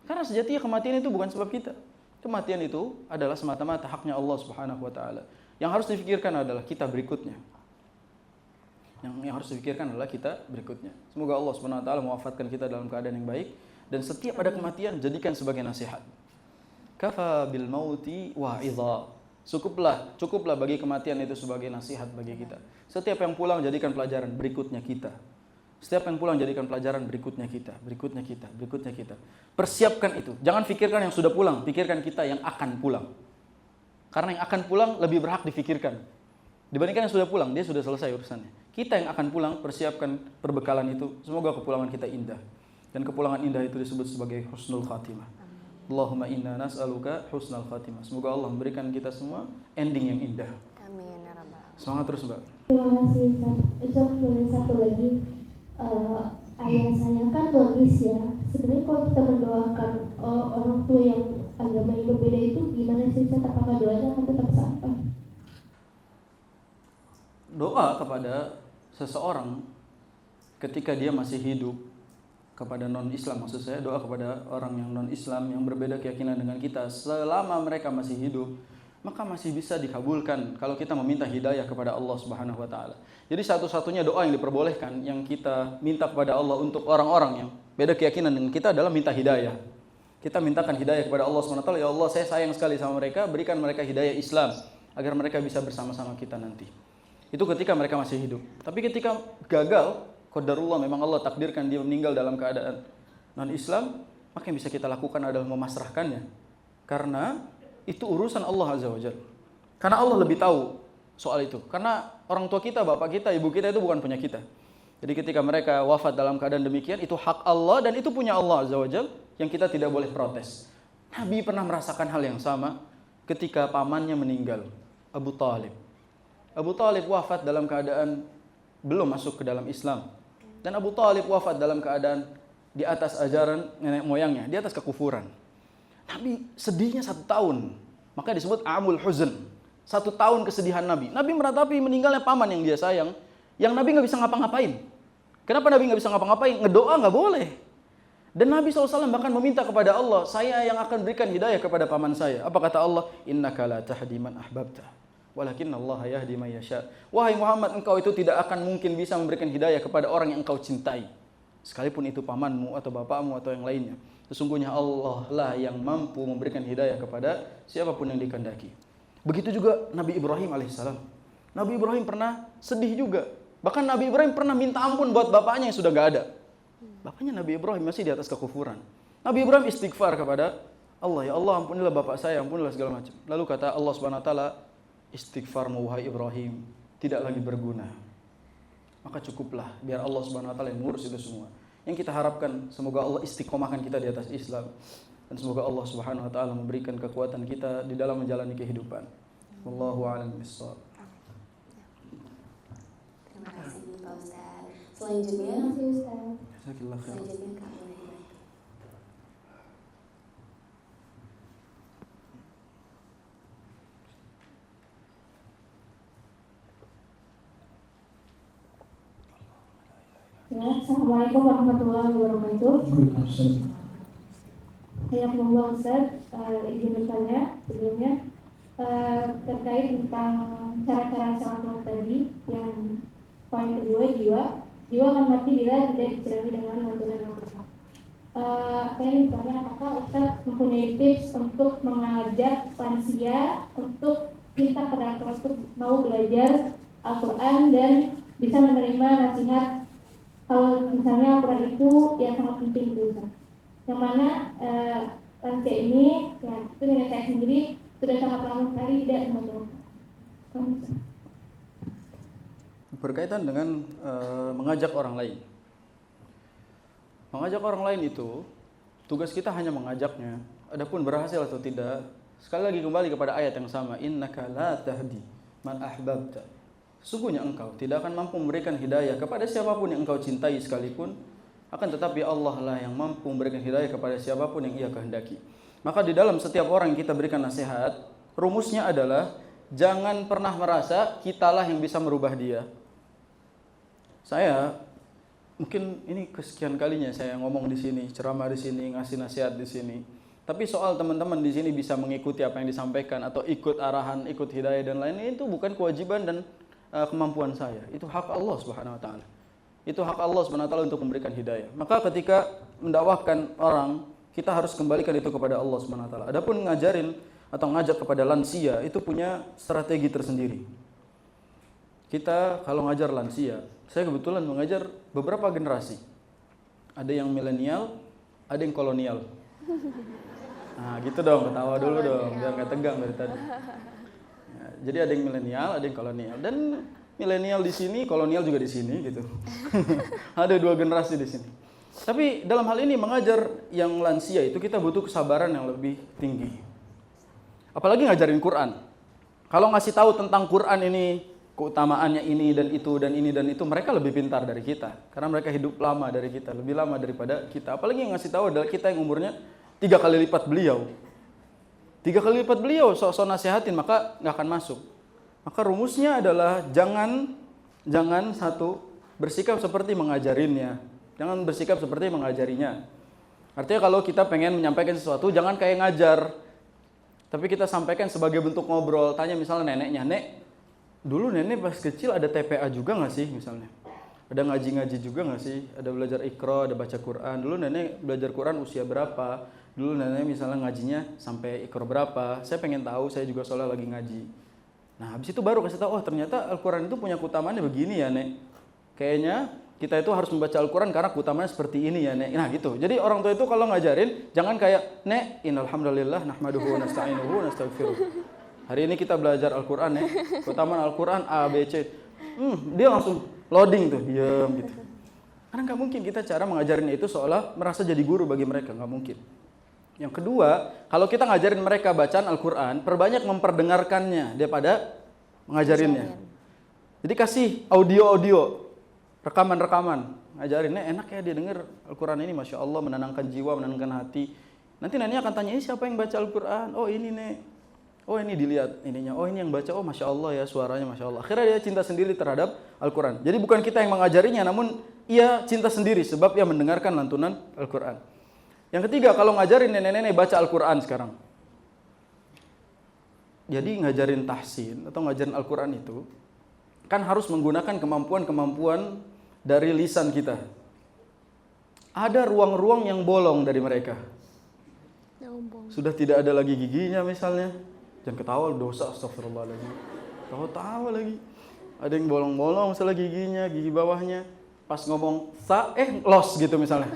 Karena sejatinya kematian itu bukan sebab kita. Kematian itu adalah semata-mata haknya Allah Subhanahu wa taala. Yang harus difikirkan adalah kita berikutnya. Yang harus dipikirkan adalah kita berikutnya. Semoga Allah Subhanahu wa taala mewafatkan kita dalam keadaan yang baik, dan setiap ada kematian jadikan sebagai nasihat. Kafa bil mauti wa'idha. Cukuplah bagi kematian itu sebagai nasihat bagi kita. Setiap yang pulang jadikan pelajaran berikutnya kita. Setiap yang pulang jadikan pelajaran berikutnya kita. Persiapkan itu. Jangan pikirkan yang sudah pulang, pikirkan kita yang akan pulang. Karena yang akan pulang lebih berhak difikirkan dibandingkan yang sudah pulang, dia sudah selesai urusannya. Kita yang akan pulang, persiapkan perbekalan itu. Semoga kepulangan kita indah. Dan kepulangan indah itu disebut sebagai husnul khatimah. Allahumma inna nas'aluka husnul khatimah. Semoga Allah memberikan kita semua ending yang indah. Amin ya rabbal alamin. Semangat terus, Mbak. Terima kasih Ustaz. Boleh satu lagi. Ayah saya kan logis ya. Sebenarnya kalau kita mendoakan orang tua yang agama yang berbeda itu gimana sih Ustaz? Apakah doanya akan tetap sampai? Doa kepada seseorang ketika dia masih hidup, kepada non-Islam maksud saya, doa kepada orang yang non-Islam yang berbeda keyakinan dengan kita selama mereka masih hidup, maka masih bisa dikabulkan kalau kita meminta hidayah kepada Allah Subhanahu wa taala. Jadi satu-satunya doa yang diperbolehkan yang kita minta kepada Allah untuk orang-orang yang beda keyakinan dengan kita adalah minta hidayah. Kita mintakan hidayah kepada Allah Subhanahu wa taala, ya Allah, saya sayang sekali sama mereka, berikan mereka hidayah Islam agar mereka bisa bersama-sama kita nanti. Itu ketika mereka masih hidup. Tapi ketika gagal, qadarullah, memang Allah takdirkan dia meninggal dalam keadaan non-Islam, maka yang bisa kita lakukan adalah memasrahkannya. Karena itu urusan Allah Azza wa Jalla. Karena Allah lebih tahu soal itu. Karena orang tua kita, bapak kita, ibu kita itu bukan punya kita. Jadi ketika mereka wafat dalam keadaan demikian, itu hak Allah dan itu punya Allah Azza wa Jalla yang kita tidak boleh protes. Nabi pernah merasakan hal yang sama ketika pamannya meninggal, Abu Talib. Abu Talib wafat dalam keadaan belum masuk ke dalam Islam. Dan Abu Talib wafat dalam keadaan di atas ajaran nenek moyangnya, di atas kekufuran. Nabi sedihnya 1 tahun. Maka disebut Amul Huzn. 1 tahun kesedihan Nabi. Nabi meratapi meninggalnya paman yang dia sayang, yang Nabi nggak bisa ngapa-ngapain. Kenapa Nabi nggak bisa ngapa-ngapain? Ngedoa nggak boleh. Dan Nabi SAW bahkan meminta kepada Allah, saya yang akan berikan hidayah kepada paman saya. Apa kata Allah? Innaka la tahdi man ahbabta, walakinna Allah yahdi man yasha. Wahai Muhammad, engkau itu tidak akan mungkin bisa memberikan hidayah kepada orang yang engkau cintai, sekalipun itu pamanmu atau bapakmu atau yang lainnya. Sesungguhnya Allah lah yang mampu memberikan hidayah kepada siapapun yang dikehendaki. Begitu juga Nabi Ibrahim alaihissalam. Nabi Ibrahim pernah sedih juga. Bahkan Nabi Ibrahim pernah minta ampun buat bapaknya yang sudah gak ada. Bapaknya Nabi Ibrahim masih di atas kekufuran. Nabi Ibrahim istighfar kepada Allah, ya Allah ampunilah bapak saya, ampunilah segala macam. Lalu kata Allah Subhanahu wa taala, istighfarmu wahai Ibrahim tidak lagi berguna. Maka cukuplah biar Allah Subhanahu wa taala yang mengurus itu semua. Yang kita harapkan semoga Allah istiqomahkan kita di atas Islam, dan semoga Allah Subhanahu wa taala memberikan kekuatan kita di dalam menjalani kehidupan. Wallahu a'lam bishawab. Terima kasih Pak Ustaz. Selanjutnya Jazakallah khair. Kak Munahibah. Ya, Assalamualaikum warahmatullahi wabarakatuh. Hayakumullah Ustaz, izin bertanya sebelumnya terkait tentang cara-cara sholat tadi yang poin kedua, jiwa akan mati bila tidak diceramai dengan lantunan yang tepat. Saya ingin bertanya, apakah Ustaz mempunyai tips untuk mengajak lansia untuk kita pada untuk mau belajar Al-Quran dan bisa menerima nasihat kalau misalnya Al-Quran itu yang sangat penting itu Ustaz. Yang mana lansia ini, ya itu dengan saya sendiri sudah sangat lama sekali tidak menonton. Berkaitan dengan mengajak orang lain. Mengajak orang lain itu tugas kita hanya mengajaknya. Adapun berhasil atau tidak, sekali lagi kembali kepada ayat yang sama, innaka la tahdi man ahbabta. Sesungguhnya engkau tidak akan mampu memberikan hidayah kepada siapapun yang engkau cintai sekalipun, akan tetapi Allah lah yang mampu memberikan hidayah kepada siapapun yang Ia kehendaki. Maka di dalam setiap orang yang kita berikan nasihat, rumusnya adalah jangan pernah merasa kitalah yang bisa merubah dia. Saya mungkin ini kesekian kalinya saya ngomong di sini, ceramah di sini, ngasih nasihat di sini. Tapi soal teman-teman di sini bisa mengikuti apa yang disampaikan atau ikut arahan, ikut hidayah dan lain-lain, itu bukan kewajiban dan kemampuan saya. Itu hak Allah Subhanahu wa taala. Itu hak Allah Subhanahu wa taala untuk memberikan hidayah. Maka ketika mendakwahkan orang, kita harus kembalikan itu kepada Allah Subhanahu wa taala. Adapun ngajarin atau ngajak kepada lansia itu punya strategi tersendiri. Kita kalau ngajar lansia, saya kebetulan mengajar beberapa generasi. Ada yang milenial, ada yang kolonial. Nah, gitu dong, ketawa dulu dong, biar nggak tegang dari tadi. Ya, jadi ada yang milenial, ada yang kolonial. Dan milenial di sini, kolonial juga di sini, gitu. Ada dua generasi di sini. Tapi dalam hal ini mengajar yang lansia itu kita butuh kesabaran yang lebih tinggi. Apalagi ngajarin Quran. Kalau ngasih tahu tentang Quran ini, keutamaannya ini dan itu dan ini dan itu, mereka lebih pintar dari kita. Karena mereka hidup lama dari kita, lebih lama daripada kita. Apalagi yang ngasih tahu adalah kita yang umurnya 3 kali lipat beliau. 3 kali lipat beliau, sok-sok nasihatin, maka nggak akan masuk. Maka rumusnya adalah jangan satu, bersikap seperti mengajarinya. Jangan bersikap seperti mengajarinya. Artinya kalau kita pengen menyampaikan sesuatu, jangan kayak ngajar. Tapi kita sampaikan sebagai bentuk ngobrol. Tanya misalnya neneknya, "Nek, dulu nenek pas kecil ada TPA juga nggak sih?" misalnya. Ada ngaji-ngaji juga nggak sih? Ada belajar Iqra, ada baca Quran. Dulu nenek belajar Quran usia berapa? Dulu nenek misalnya ngajinya sampai Iqra berapa? Saya pengen tahu, saya juga soalnya lagi ngaji. Nah, habis itu baru kasih tahu, oh ternyata Al-Quran itu punya keutamaannya begini ya, Nek. Kayaknya kita itu harus membaca Al-Quran karena keutamaannya seperti ini ya, Nek. Nah, gitu. Jadi orang tua itu kalau ngajarin, jangan kayak, "Nek, innal hamdalillah nahmaduhu wa nasta'inuhu wa nastaghfiruh. Hari ini kita belajar Al-Quran, Nek. Keutamaan Al-Quran A, B, C." Dia langsung loading tuh, diam gitu. Karena nggak mungkin kita cara mengajarin itu seolah merasa jadi guru bagi mereka, nggak mungkin. Yang kedua, kalau kita ngajarin mereka bacaan Al-Quran, perbanyak memperdengarkannya daripada mengajarinnya. Jadi kasih audio-audio, rekaman-rekaman. Ngajarin, enak ya dia denger Al-Quran ini, Masya Allah, menenangkan jiwa, menenangkan hati. Nanti neneknya akan tanya, ini siapa yang baca Al-Quran? Oh ini, Nek. Oh ini dilihat ininya, oh ini yang baca, oh Masya Allah ya suaranya Masya Allah. Akhirnya dia cinta sendiri terhadap Al-Quran. Jadi bukan kita yang mengajarinya, namun ia cinta sendiri sebab ia mendengarkan lantunan Al-Quran. Yang ketiga, kalau ngajarin nenek-nenek baca Al-Quran sekarang. Jadi ngajarin tahsin atau ngajarin Al-Quran itu kan harus menggunakan kemampuan-kemampuan dari lisan kita. Ada ruang-ruang yang bolong dari mereka. Sudah tidak ada lagi giginya misalnya. Jangan ketawa, dosa, astagfirullahaladzim. Tawa lagi. Ada yang bolong-bolong misalnya giginya, gigi bawahnya. Pas ngomong los gitu misalnya.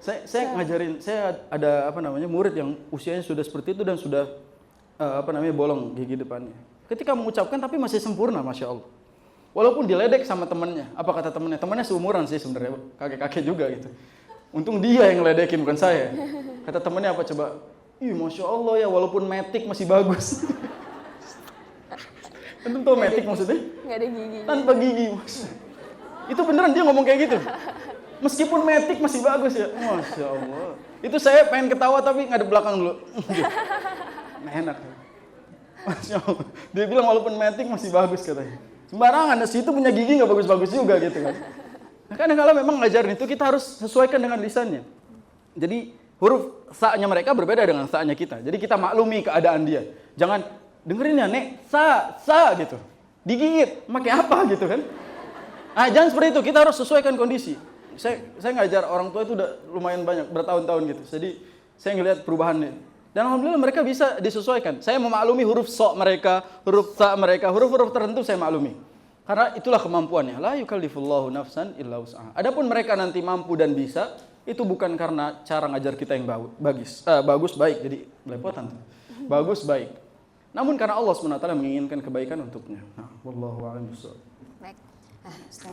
Saya ngajarin, saya ada murid yang usianya sudah seperti itu dan sudah bolong gigi depannya. Ketika mengucapkan tapi masih sempurna, Masya Allah. Walaupun diledek sama temannya. Apa kata temannya? Temannya seumuran sih sebenarnya, kakek-kakek juga gitu. Untung dia yang ngeledekin bukan saya. Kata temannya apa coba? Ih, Masya Allah ya, walaupun metik masih bagus. Antum tahu metik maksudnya? Nggak ada gigi. Tanpa gigi maksudnya. Itu beneran dia ngomong kayak gitu. Meskipun metik masih bagus ya. Masya Allah. Itu saya pengen ketawa tapi ngadep belakang dulu. Enak. Masya Allah. Dia bilang walaupun metik masih bagus katanya. Sembarangan, si itu punya gigi nggak bagus-bagus juga gitu kan. Nah, kadang-kadang memang ngajarin itu kita harus sesuaikan dengan lisannya. Jadi huruf sa-nya mereka berbeda dengan sa-nya kita. Jadi kita maklumi keadaan dia. Jangan dengerin ya, Nek, sa gitu. Digigit, pakai apa gitu kan. Ah, jangan seperti itu, kita harus sesuaikan kondisi. Saya ngajar orang tua itu udah lumayan banyak, bertahun-tahun gitu. Jadi saya ngelihat perubahannya. Dan alhamdulillah mereka bisa disesuaikan. Saya memaklumi huruf so mereka, huruf sa mereka, huruf-huruf tertentu saya maklumi. Karena itulah kemampuannya. La yukallifullahu nafsan illa wus'aha. Adapun mereka nanti mampu dan bisa, itu bukan karena cara ngajar kita yang bagus, baik. Jadi belepotan. Bagus, baik. Namun karena Allah SWT menginginkan kebaikan untuknya. Nah, wallahu a'lam bishawab. Baik. Ustaz.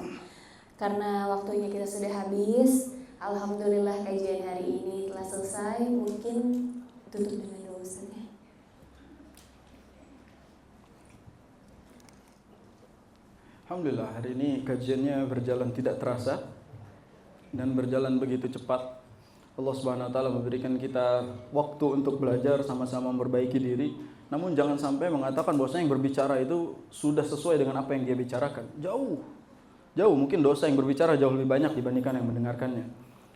Karena waktunya kita sudah habis, alhamdulillah kajian hari ini telah selesai. Mungkin tutup dengan doa Ustaz ya. Alhamdulillah hari ini kajiannya berjalan tidak terasa dan berjalan begitu cepat. Allah Subhanahu wa taala memberikan kita waktu untuk belajar, sama-sama memperbaiki diri. Namun jangan sampai mengatakan bahwasanya yang berbicara itu sudah sesuai dengan apa yang dia bicarakan. Jauh, mungkin dosa yang berbicara jauh lebih banyak dibandingkan yang mendengarkannya.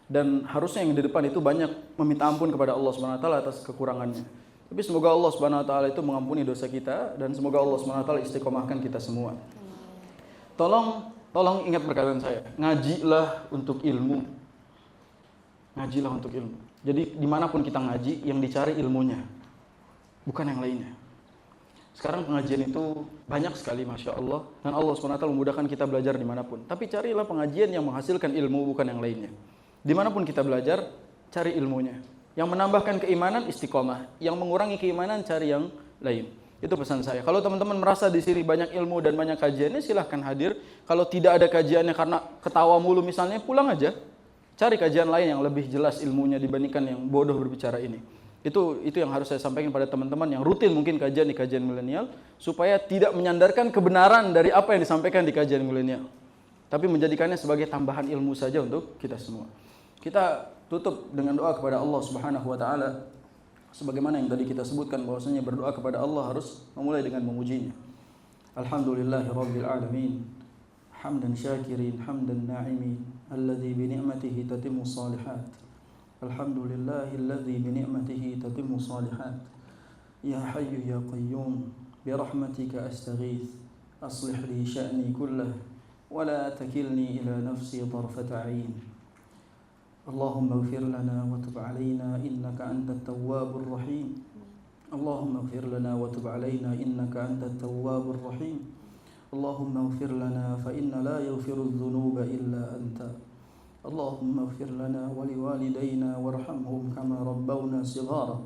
Dan harusnya yang di depan itu banyak meminta ampun kepada Allah Subhanahu wa taala atas kekurangannya. Tapi semoga Allah Subhanahu wa taala itu mengampuni dosa kita dan semoga Allah Subhanahu wa taala istiqomahkan kita semua. Tolong ingat perkataan saya. Ngajilah untuk ilmu. Ngajilah untuk ilmu. Jadi dimanapun kita ngaji, yang dicari ilmunya, bukan yang lainnya. Sekarang pengajian itu banyak sekali, Masya Allah. Dan Allah SWT memudahkan kita belajar dimanapun. Tapi carilah pengajian yang menghasilkan ilmu, bukan yang lainnya. Dimanapun kita belajar, cari ilmunya. Yang menambahkan keimanan, istiqomah. Yang mengurangi keimanan, cari yang lain. Itu pesan saya. Kalau teman-teman merasa di sini banyak ilmu dan banyak kajiannya, silahkan hadir. Kalau tidak ada kajiannya karena ketawa mulu misalnya, pulang aja. Cari kajian lain yang lebih jelas ilmunya dibandingkan yang bodoh berbicara ini. Itu yang harus saya sampaikan pada teman-teman yang rutin mungkin kajian di kajian milenial, supaya tidak menyandarkan kebenaran dari apa yang disampaikan di kajian milenial, tapi menjadikannya sebagai tambahan ilmu saja untuk kita semua. Kita tutup dengan doa kepada Allah Subhanahu wa taala. Sebagaimana yang tadi kita sebutkan bahwasanya berdoa kepada Allah harus memulai dengan memujinya. Alhamdulillahirabbil alamin. Hamdan syakirin, hamdan na'imin, alladzi bi ni'matihi tatimmu shalihat. Alhamdulillahilladzi bi ni'matihi tatimmu shalihat. Ya hayyu ya qayyum, bi rahmatika astaghits. Aslih li sya'ni kullah wa la takilni ila nafsi tarfata 'ain. Allahumma ighfir lana wa tub 'alaina innaka antat tawwabur rahim. Allahumma ighfir lana wa tub 'alaina innaka antat tawwabur rahim. Allahumma ighfir lana fa inna la yaghfiru adh-dhunuba illa anta. Allahumma ighfir lana wa liwalidayna warhamhum kama rabbawna shighara.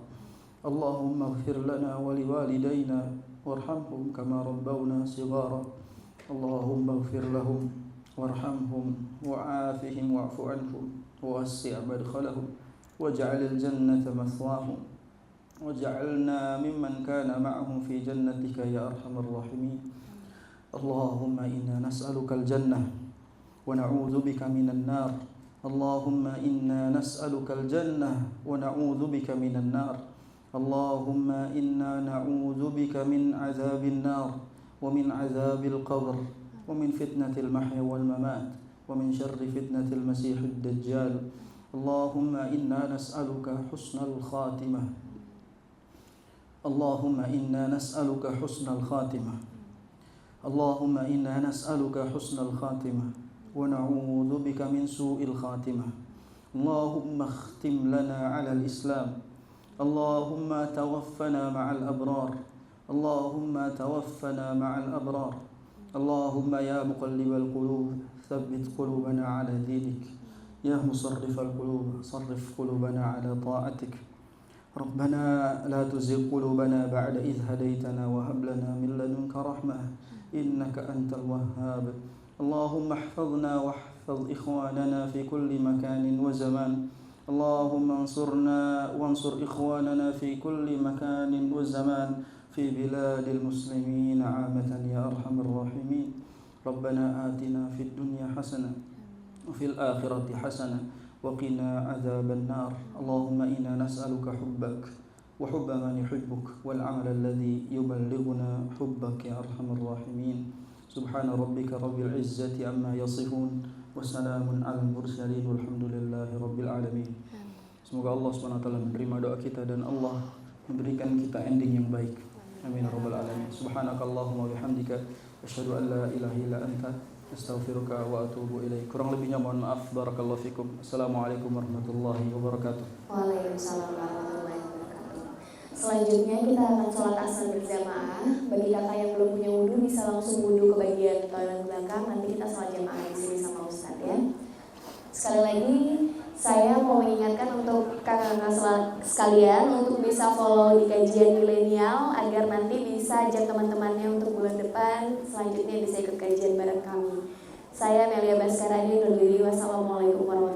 Allahumma ighfir lana wa liwalidayna warhamhum kama rabbawna shighara. Allahumma ighfir lahum warhamhum wa'afihim wa'fu anhum ووسع مدخلهم واجعل الجنة مثواهم واجعلنا ممن كان معهم في جنتك يا أرحم الراحمين. اللهم إنا نسألك الجنة ونعوذ بك من النار. اللهم إنا نسألك الجنة ونعوذ بك من النار. اللهم إنا نعوذ بك من عذاب النار ومن عذاب القبر ومن فتنة المحيا والممات ومن شر فتنة المسيح الدجال. اللهم إنا نسألك حسن الخاتمة. اللهم إنا نسألك حسن الخاتمة. اللهم إنا نسألك حسن الخاتمة ونعوذ بك من سوء الخاتمة. اللهم اختم لنا على الإسلام. اللهم توفنا مع الأبرار. اللهم توفنا مع الأبرار. اللهم يا مقلب القلوب ثبت قلوبنا على دينك. يا مصرف القلوب صرف قلوبنا على طاعتك. ربنا لا تزغ قلوبنا بعد إذ هديتنا وهب لنا من لدنك رحمة إنك أنت الوهاب. اللهم احفظنا واحفظ إخواننا في كل مكان وزمان. اللهم انصرنا وانصر إخواننا في كل مكان وزمان في بلاد المسلمين عامة يا أرحم الراحمين. ربنا آتنا في الدنيا حسنة وفي الآخرة حسنة وقنا عذاب النار. اللهم إنا نسألك حبك وحب من يحبك والعمل الذي يبلغنا حبك يا أرحم الراحمين. سبحان ربك رب العزة عما يصفون وسلام على المرسلين والحمد لله رب العالمين. Semoga Allah SWT menerima doa kita dan Allah memberikan kita ending yang baik. Amin ya rabbal alamin. Subhanakallahumma wa bihamdika asyhadu an la ilaha illa anta astaghfiruka wa atubu ilaik. Kurang lebihnya mohon maaf. Barakallahu fikum. Assalamualaikum warahmatullahi wabarakatuh. Waalaikumsalam warahmatullahi wabarakatuh. Selanjutnya kita akan sholat asar berjamaah. Bagi kakak yang belum punya wudhu bisa langsung wudhu ke bagian toilet belakang. Nanti kita sholat jamaah di sini sama Ustadz ya. Sekali lagi saya mau mengingatkan untuk kakak-kakak sekalian untuk bisa follow di kajian milenial agar nanti bisa ajak teman-temannya untuk bulan depan selanjutnya bisa ikut kajian bareng kami. Saya Melia Baskarani undur diri. Wassalamualaikum warahmatullahi wabarakatuh.